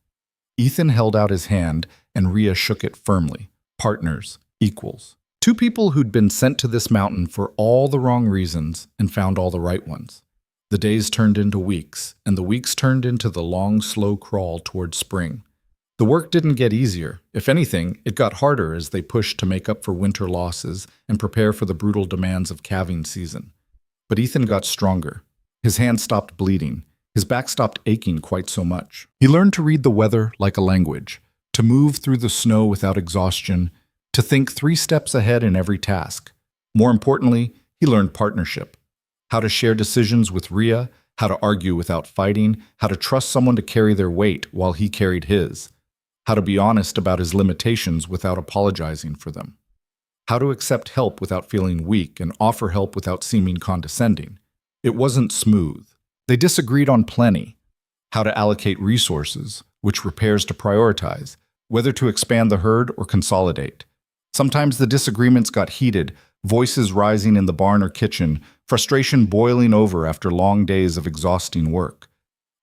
Ethan held out his hand, and Rhea shook it firmly. Partners, equals. Two people who'd been sent to this mountain for all the wrong reasons and found all the right ones. The days turned into weeks, and the weeks turned into the long, slow crawl towards spring. The work didn't get easier. If anything, it got harder as they pushed to make up for winter losses and prepare for the brutal demands of calving season. But Ethan got stronger. His hands stopped bleeding. His back stopped aching quite so much. He learned to read the weather like a language, to move through the snow without exhaustion, to think 3 steps ahead in every task. More importantly, he learned partnership. How to share decisions with Rhea, how to argue without fighting, how to trust someone to carry their weight while he carried his, how to be honest about his limitations without apologizing for them, how to accept help without feeling weak and offer help without seeming condescending. It wasn't smooth. They disagreed on plenty: how to allocate resources, which repairs to prioritize, whether to expand the herd or consolidate. Sometimes the disagreements got heated, voices rising in the barn or kitchen, frustration boiling over after long days of exhausting work.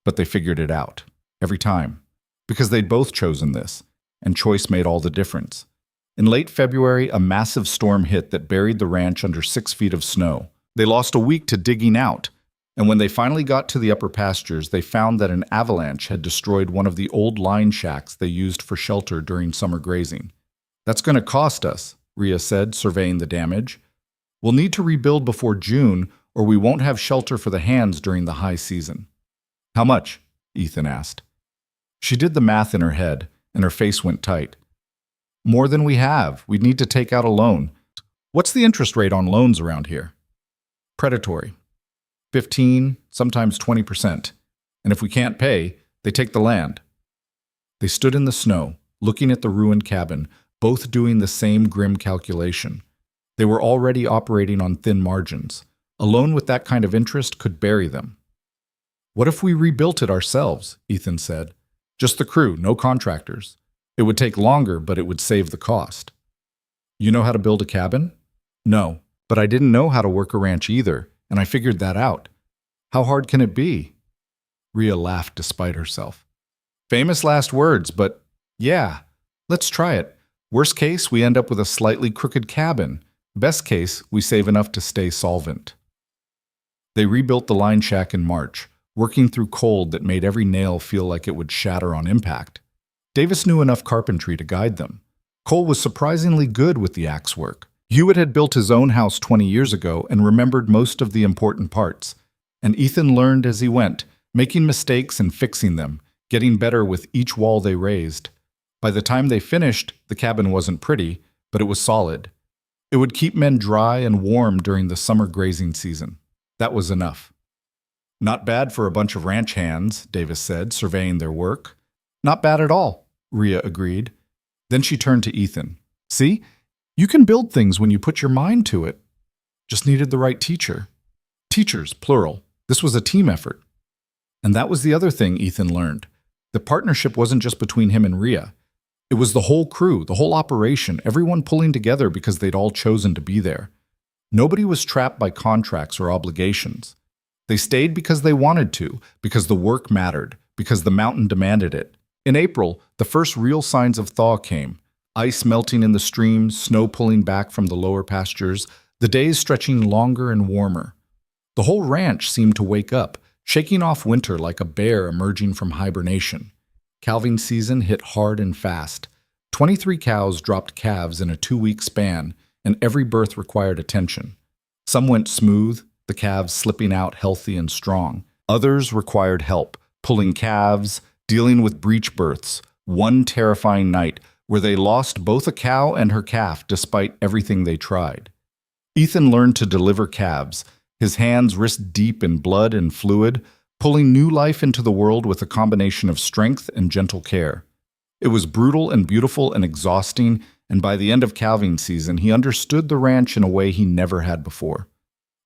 But they figured it out, every time, because they'd both chosen this, and choice made all the difference. In late February, a massive storm hit that buried the ranch under 6 feet of snow. They lost a week to digging out, and when they finally got to the upper pastures, they found that an avalanche had destroyed one of the old line shacks they used for shelter during summer grazing. "That's going to cost us," Rhea said, surveying the damage. "We'll need to rebuild before June, or we won't have shelter for the hands during the high season." "How much?" Ethan asked. She did the math in her head, and her face went tight. "More than we have. We'd need to take out a loan." "What's the interest rate on loans around here?" "Predatory. 15, sometimes 20%. And if we can't pay, they take the land." They stood in the snow, looking at the ruined cabin, both doing the same grim calculation. They were already operating on thin margins. A loan with that kind of interest could bury them. "What if we rebuilt it ourselves?" Ethan said. "Just the crew, no contractors. It would take longer, but it would save the cost." "You know how to build a cabin?" "No, but I didn't know how to work a ranch either, and I figured that out." "How hard can it be?" Rhea laughed despite herself. "Famous last words, but yeah, let's try it. Worst case, we end up with a slightly crooked cabin. Best case, we save enough to stay solvent." They rebuilt the line shack in March, working through cold that made every nail feel like it would shatter on impact. Davis knew enough carpentry to guide them. Cole was surprisingly good with the axe work. Hewitt had built his own house 20 years ago and remembered most of the important parts. And Ethan learned as he went, making mistakes and fixing them, getting better with each wall they raised. By the time they finished, the cabin wasn't pretty, but it was solid. It would keep men dry and warm during the summer grazing season. That was enough. "Not bad for a bunch of ranch hands," Davis said, surveying their work. "Not bad at all," Rhea agreed. Then she turned to Ethan. "See? You can build things when you put your mind to it. Just needed the right teacher." Teachers, plural. This was a team effort. And that was the other thing Ethan learned. The partnership wasn't just between him and Rhea. It was the whole crew, the whole operation, everyone pulling together because they'd all chosen to be there. Nobody was trapped by contracts or obligations. They stayed because they wanted to, because the work mattered, because the mountain demanded it. In April, the first real signs of thaw came. Ice melting in the streams, snow pulling back from the lower pastures, the days stretching longer and warmer. The whole ranch seemed to wake up, shaking off winter like a bear emerging from hibernation. Calving season hit hard and fast. 23 cows dropped calves in a 2-week span, and every birth required attention. Some went smooth, the calves slipping out healthy and strong. Others required help, pulling calves, dealing with breech births. One terrifying night where they lost both a cow and her calf despite everything they tried. Ethan learned to deliver calves, his hands wrist deep in blood and fluid, pulling new life into the world with a combination of strength and gentle care. It was brutal and beautiful and exhausting, and by the end of calving season, he understood the ranch in a way he never had before.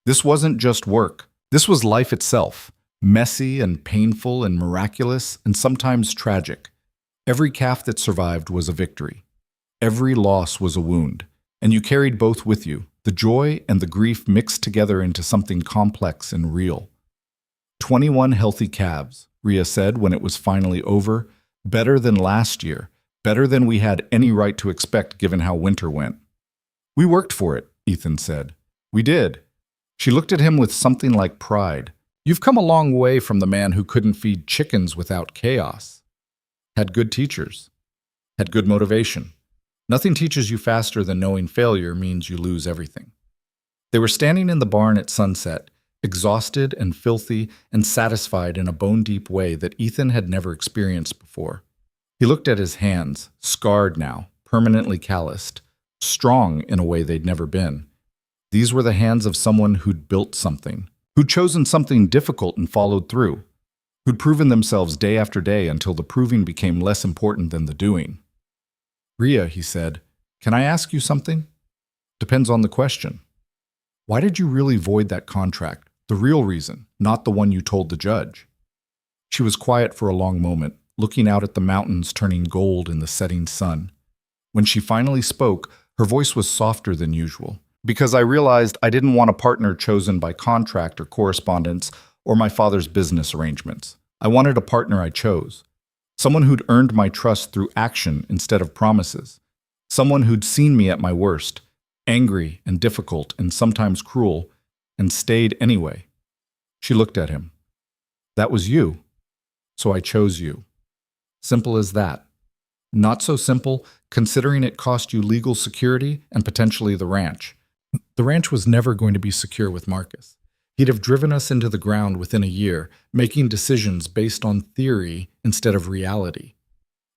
This wasn't just work. This was life itself, messy and painful and miraculous and sometimes tragic. Every calf that survived was a victory. Every loss was a wound, and you carried both with you, the joy and the grief mixed together into something complex and real. 21 healthy calves, Rhea said when it was finally over. Better than last year, better than we had any right to expect given how winter went. "We worked for it," Ethan said. "We did." She looked at him with something like pride. You've come a long way from the man who couldn't feed chickens without chaos. Had good teachers. Had good motivation. Nothing teaches you faster than knowing failure means you lose everything. They were standing in the barn at sunset, exhausted and filthy and satisfied in a bone-deep way that Ethan had never experienced before. He looked at his hands, scarred now, permanently calloused, strong in a way they'd never been. These were the hands of someone who'd built something, who'd chosen something difficult and followed through, who'd proven themselves day after day until the proving became less important than the doing. "Rhea," he said, "can I ask you something? Depends on the question. Why did you really void that contract? The real reason, not the one you told the judge." She was quiet for a long moment, looking out at the mountains turning gold in the setting sun. When she finally spoke, her voice was softer than usual. "Because I realized I didn't want a partner chosen by contract or correspondence or my father's business arrangements. I wanted a partner I chose. Someone who'd earned my trust through action instead of promises. Someone who'd seen me at my worst, angry and difficult and sometimes cruel, and stayed anyway." She looked at him. "That was you. So I chose you. Simple as that. Not so simple, considering it cost you legal security and potentially the ranch. The ranch was never going to be secure with Marcus. He'd have driven us into the ground within a year, making decisions based on theory instead of reality.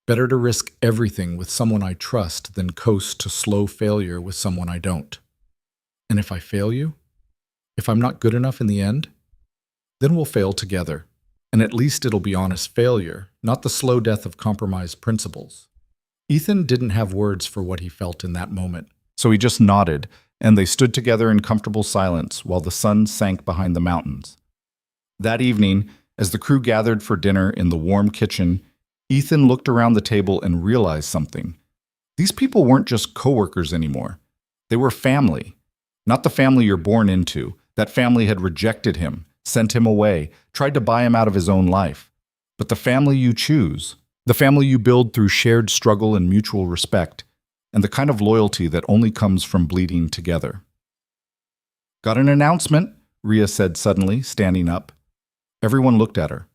Better to risk everything with someone I trust than coast to slow failure with someone I don't. And if I fail you, if I'm not good enough in the end, then we'll fail together. And at least it'll be honest failure, not the slow death of compromised principles." Ethan didn't have words for what he felt in that moment, so he just nodded, and they stood together in comfortable silence while the sun sank behind the mountains. That evening, as the crew gathered for dinner in the warm kitchen, Ethan looked around the table and realized something. These people weren't just coworkers anymore. They were family. Not the family you're born into. That family had rejected him, sent him away, tried to buy him out of his own life. But the family you choose, the family you build through shared struggle and mutual respect, and the kind of loyalty that only comes from bleeding together. "Got an announcement," Rhea said suddenly, standing up. Everyone looked at her.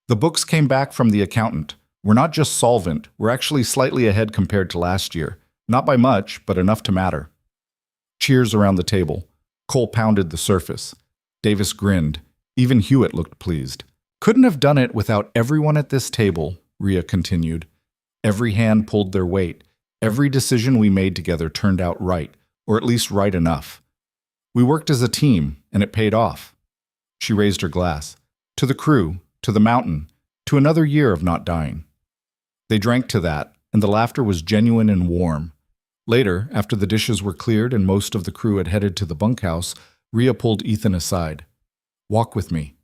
"The books came back from the accountant. We're not just solvent, we're actually slightly ahead compared to last year. Not by much, but enough to matter." Cheers around the table. Cole pounded the surface. Davis grinned. Even Hewitt looked pleased. "Couldn't have done it without everyone at this table," Rhea continued. "Every hand pulled their weight. Every decision we made together turned out right, or at least right enough. We worked as a team, and it paid off." She raised her glass. "To the crew, to the mountain, to another year of not dying." They drank to that, and the laughter was genuine and warm. Later, after the dishes were cleared and most of the crew had headed to the bunkhouse, Rhea pulled Ethan aside. "Walk with me."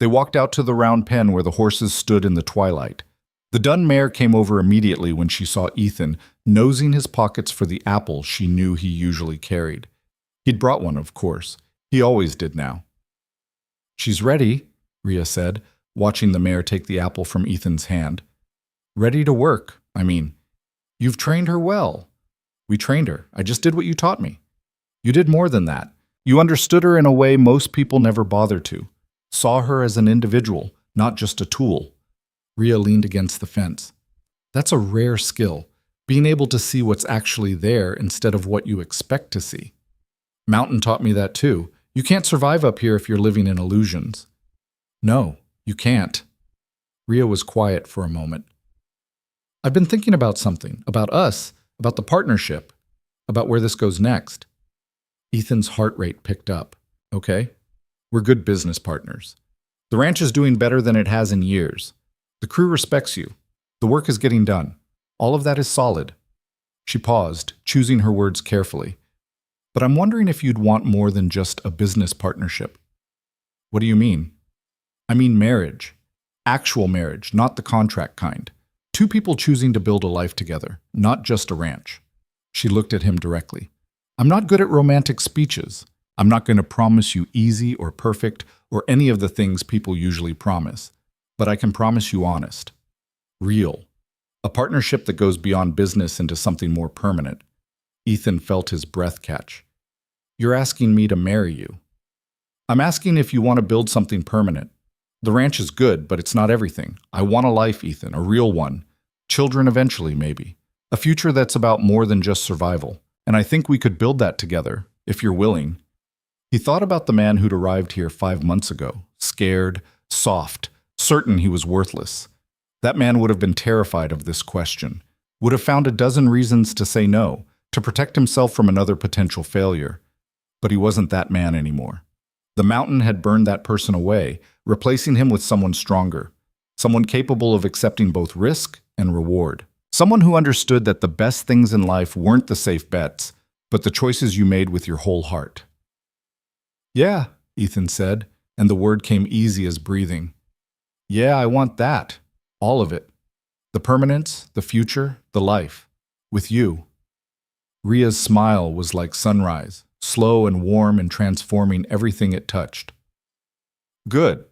They walked out to the round pen where the horses stood in the twilight. The dun mare came over immediately when she saw Ethan, nosing his pockets for the apple she knew he usually carried. He'd brought one, of course. He always did now. "She's ready," Rhea said, watching the mare take the apple from Ethan's hand. "Ready to work, I mean. You've trained her well." "We trained her. I just did what you taught me." "You did more than that. You understood her in a way most people never bother to. Saw her as an individual, not just a tool." Rhea leaned against the fence. "That's a rare skill, being able to see what's actually there instead of what you expect to see. Mountain taught me that too. You can't survive up here if you're living in illusions." "No, you can't." Rhea was quiet for a moment. "I've been thinking about something, about us, about the partnership, about where this goes next." Ethan's heart rate picked up. "Okay, we're good business partners. The ranch is doing better than it has in years. The crew respects you. The work is getting done. All of that is solid." She paused, choosing her words carefully. "But I'm wondering if you'd want more than just a business partnership." "What do you mean?" "I mean marriage. Actual marriage, not the contract kind. Two people choosing to build a life together, not just a ranch." She looked at him directly. "I'm not good at romantic speeches. I'm not going to promise you easy or perfect or any of the things people usually promise. But I can promise you honest. Real. A partnership that goes beyond business into something more permanent." Ethan felt his breath catch. "You're asking me to marry you." I'm asking if you want to build something permanent. The ranch is good, but it's not everything. I want a life, Ethan, a real one. Children eventually, maybe. A future that's about more than just survival. And I think we could build that together, if you're willing. He thought about the man who'd arrived here 5 months ago, scared, soft, certain he was worthless. That man would have been terrified of this question, would have found a dozen reasons to say no, to protect himself from another potential failure. But he wasn't that man anymore. The mountain had burned that person away, replacing him with someone stronger, someone capable of accepting both risk and reward. Someone who understood that the best things in life weren't the safe bets, but the choices you made with your whole heart. Yeah, Ethan said, and the word came easy as breathing. Yeah, I want that. All of it. The permanence, the future, the life. With you. Ria's smile was like sunrise, slow and warm and transforming everything it touched. Good,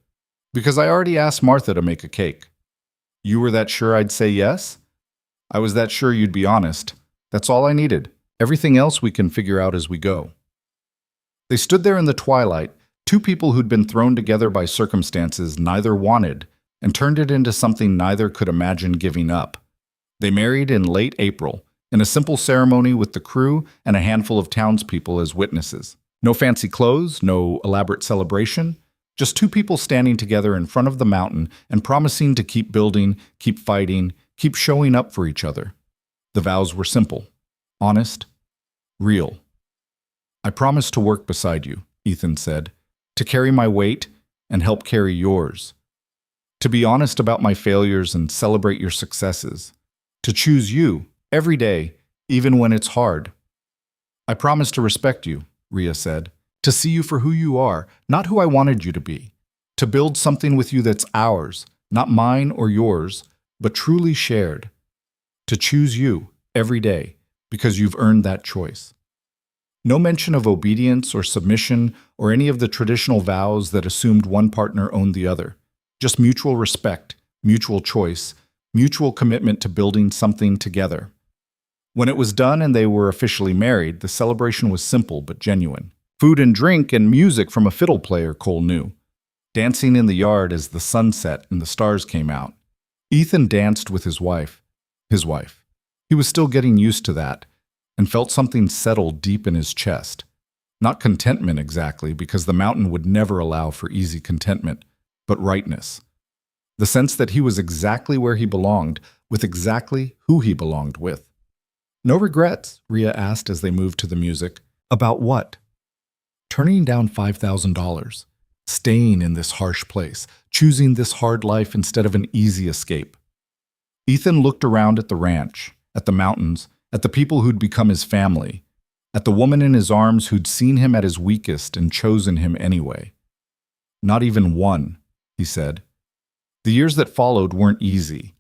because I already asked Martha to make a cake. You were that sure I'd say yes? I was that sure you'd be honest. That's all I needed. Everything else we can figure out as we go. They stood there in the twilight, two people who'd been thrown together by circumstances neither wanted, and turned it into something neither could imagine giving up. They married in late April, in a simple ceremony with the crew and a handful of townspeople as witnesses. No fancy clothes, no elaborate celebration, just two people standing together in front of the mountain and promising to keep building, keep fighting, keep showing up for each other. The vows were simple, honest, real. I promise to work beside you, Ethan said, to carry my weight and help carry yours. To be honest about my failures and celebrate your successes. To choose you every day, even when it's hard. I promise to respect you, Ria said, to see you for who you are, not who I wanted you to be. To build something with you that's ours, not mine or yours, but truly shared. To choose you every day, because you've earned that choice. No mention of obedience or submission or any of the traditional vows that assumed one partner owned the other. Just mutual respect, mutual choice, mutual commitment to building something together. When it was done and they were officially married, the celebration was simple but genuine. Food and drink and music from a fiddle player Cole knew. Dancing in the yard as the sun set and the stars came out. Ethan danced with his wife. He was still getting used to that, and felt something settle deep in his chest. Not contentment exactly, because the mountain would never allow for easy contentment, but rightness. The sense that he was exactly where he belonged, with exactly who he belonged with. No regrets, Ria asked as they moved to the music. About what? Turning down $5,000. Staying in this harsh place, choosing this hard life instead of an easy escape. Ethan looked around at the ranch, at the mountains, at the people who'd become his family, at the woman in his arms who'd seen him at his weakest and chosen him anyway. Not even one, he said. The years that followed weren't easy.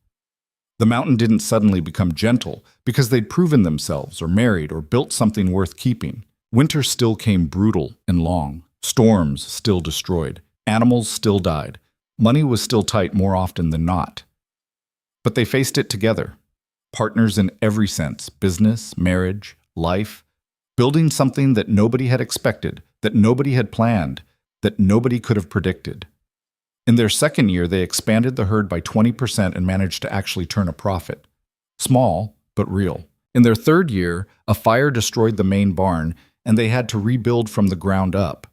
The mountain didn't suddenly become gentle because they'd proven themselves or married or built something worth keeping. Winter still came brutal and long. Storms still destroyed. Animals still died. Money was still tight more often than not. But they faced it together. Partners in every sense, business, marriage, life, building something that nobody had expected, that nobody had planned, that nobody could have predicted. In their second year, they expanded the herd by 20% and managed to actually turn a profit. Small, but real. In their third year, a fire destroyed the main barn, and they had to rebuild from the ground up.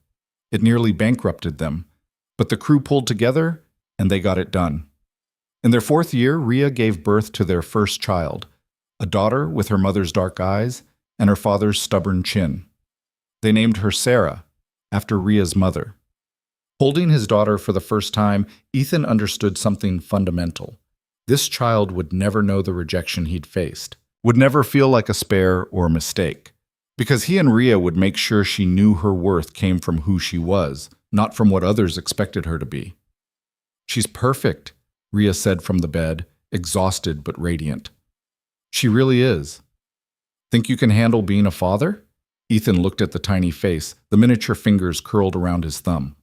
It nearly bankrupted them, but the crew pulled together, and they got it done. In their fourth year, Ria gave birth to their first child, a daughter with her mother's dark eyes and her father's stubborn chin. They named her Sarah, after Ria's mother. Holding his daughter for the first time, Ethan understood something fundamental. This child would never know the rejection he'd faced, would never feel like a spare or a mistake, because he and Ria would make sure she knew her worth came from who she was, not from what others expected her to be. She's perfect, Ria said from the bed, exhausted but radiant. She really is. Think you can handle being a father? Ethan looked at the tiny face, the miniature fingers curled around his thumb.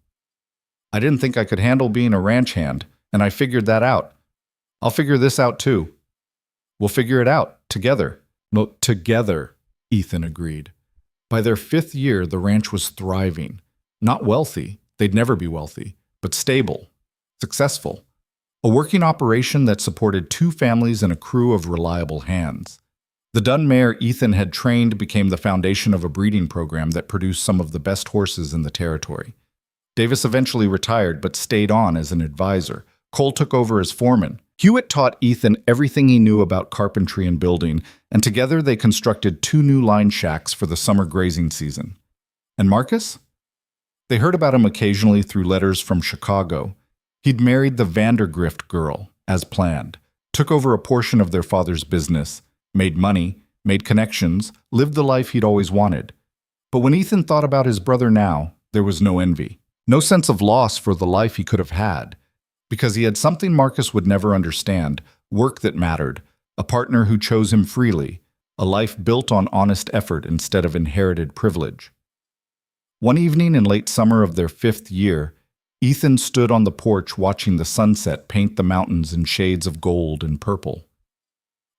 I didn't think I could handle being a ranch hand, and I figured that out. I'll figure this out too. We'll figure it out, together. No, together, Ethan agreed. By their fifth year, the ranch was thriving. Not wealthy, They'd never be wealthy, but stable, successful. A working operation that supported 2 families and a crew of reliable hands. The dun mare Ethan had trained became the foundation of a breeding program that produced some of the best horses in the territory. Davis eventually retired but stayed on as an advisor. Cole took over as foreman. Hewitt taught Ethan everything he knew about carpentry and building, and together they constructed 2 new line shacks for the summer grazing season. And Marcus? They heard about him occasionally through letters from Chicago. He'd married the Vandergrift girl, as planned, took over a portion of their father's business, made money, made connections, lived the life he'd always wanted. But when Ethan thought about his brother now, there was no envy, no sense of loss for the life he could have had, because he had something Marcus would never understand, work that mattered, a partner who chose him freely, a life built on honest effort instead of inherited privilege. One evening in late summer of their 5th year, Ethan stood on the porch watching the sunset paint the mountains in shades of gold and purple.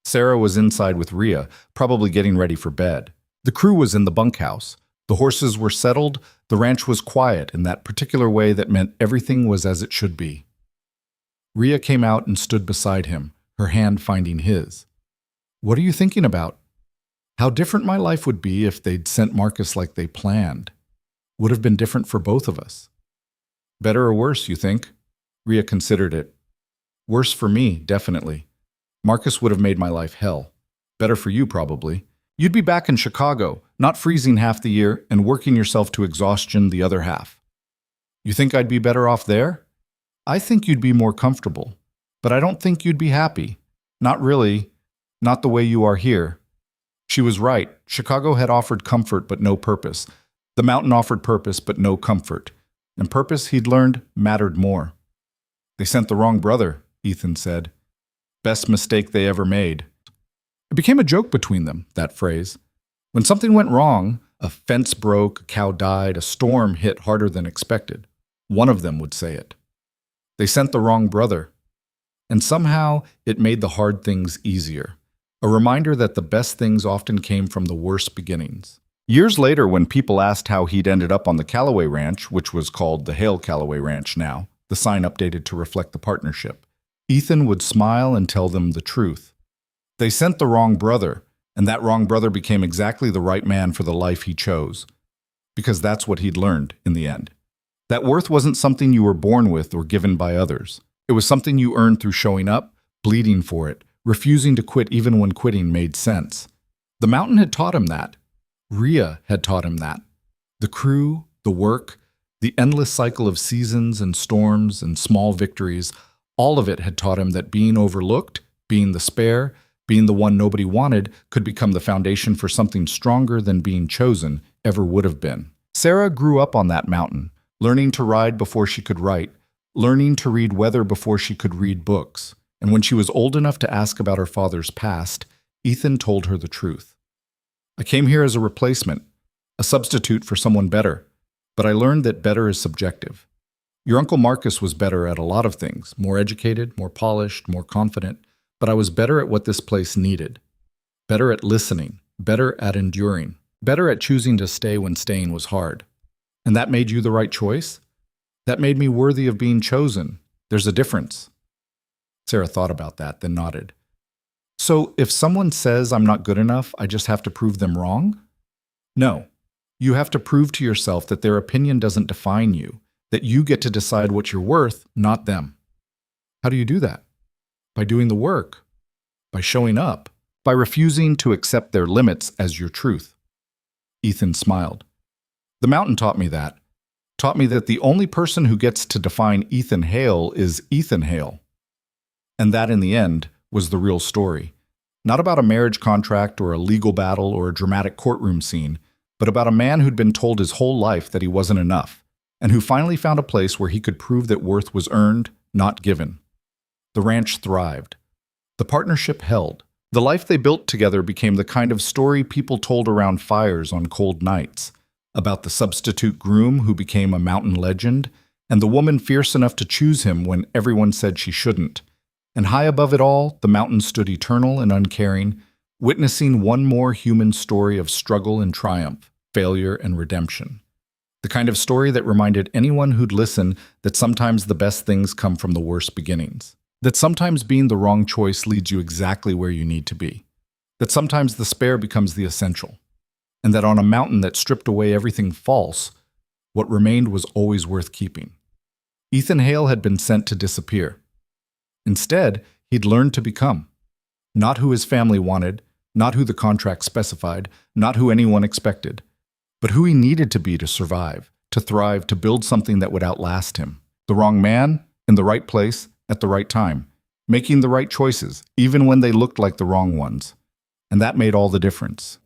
Sarah was inside with Rhea, probably getting ready for bed. The crew was in the bunkhouse. The horses were settled, the ranch was quiet in that particular way that meant everything was as it should be. Rhea came out and stood beside him, her hand finding his. "What are you thinking about?" "How different my life would be if they'd sent Marcus like they planned. Would have been different for both of us." "Better or worse, you think?" Rhea considered it. "Worse for me, definitely. Marcus would have made my life hell. Better for you, probably. You'd be back in Chicago, not freezing half the year and working yourself to exhaustion the other half." "You think I'd be better off there?" "I think you'd be more comfortable. But I don't think you'd be happy. Not really. Not the way you are here." She was right. Chicago had offered comfort but no purpose. The mountain offered purpose but no comfort. And purpose, he'd learned, mattered more. "They sent the wrong brother," Ethan said. "Best mistake they ever made." It became a joke between them, that phrase. When something went wrong, a fence broke, a cow died, a storm hit harder than expected, one of them would say it. They sent the wrong brother. And somehow it made the hard things easier. A reminder that the best things often came from the worst beginnings. Years later, when people asked how he'd ended up on the Callaway Ranch, which was called the Hale Callaway Ranch now, the sign updated to reflect the partnership, Ethan would smile and tell them the truth. They sent the wrong brother, and that wrong brother became exactly the right man for the life he chose. Because that's what he'd learned in the end. That worth wasn't something you were born with or given by others. It was something you earned through showing up, bleeding for it, refusing to quit even when quitting made sense. The mountain had taught him that. Rhea had taught him that. The crew, the work, the endless cycle of seasons and storms and small victories, all of it had taught him that being overlooked, being the spare, being the one nobody wanted, could become the foundation for something stronger than being chosen ever would have been. Sarah grew up on that mountain, learning to ride before she could write, learning to read weather before she could read books. And when she was old enough to ask about her father's past, Ethan told her the truth. "I came here as a replacement, a substitute for someone better, but I learned that better is subjective. Your Uncle Marcus was better at a lot of things, more educated, more polished, more confident, but I was better at what this place needed. Better at listening, better at enduring, better at choosing to stay when staying was hard. And that made you the right choice? That made me worthy of being chosen. There's a difference." Sarah thought about that, then nodded. "So if someone says I'm not good enough, I just have to prove them wrong?" "No. You have to prove to yourself that their opinion doesn't define you, that you get to decide what you're worth, not them." "How do you do that?" "By doing the work. By showing up. By refusing to accept their limits as your truth." Ethan smiled. "The mountain taught me that. Taught me that the only person who gets to define Ethan Hale is Ethan Hale. And that, in the end, was the real story. Not about a marriage contract or a legal battle or a dramatic courtroom scene, but about a man who'd been told his whole life that he wasn't enough, and who finally found a place where he could prove that worth was earned, not given. The ranch thrived. The partnership held. The life they built together became the kind of story people told around fires on cold nights, about the substitute groom who became a mountain legend, and the woman fierce enough to choose him when everyone said she shouldn't. And high above it all, the mountain stood eternal and uncaring, witnessing one more human story of struggle and triumph, failure and redemption. The kind of story that reminded anyone who'd listen that sometimes the best things come from the worst beginnings. That sometimes being the wrong choice leads you exactly where you need to be. That sometimes the spare becomes the essential. And that on a mountain that stripped away everything false, what remained was always worth keeping. Ethan Hale had been sent to disappear. Instead, he'd learned to become. Not who his family wanted, not who the contract specified, not who anyone expected, but who he needed to be to survive, to thrive, to build something that would outlast him. The wrong man, in the right place, at the right time, making the right choices, even when they looked like the wrong ones. And that made all the difference.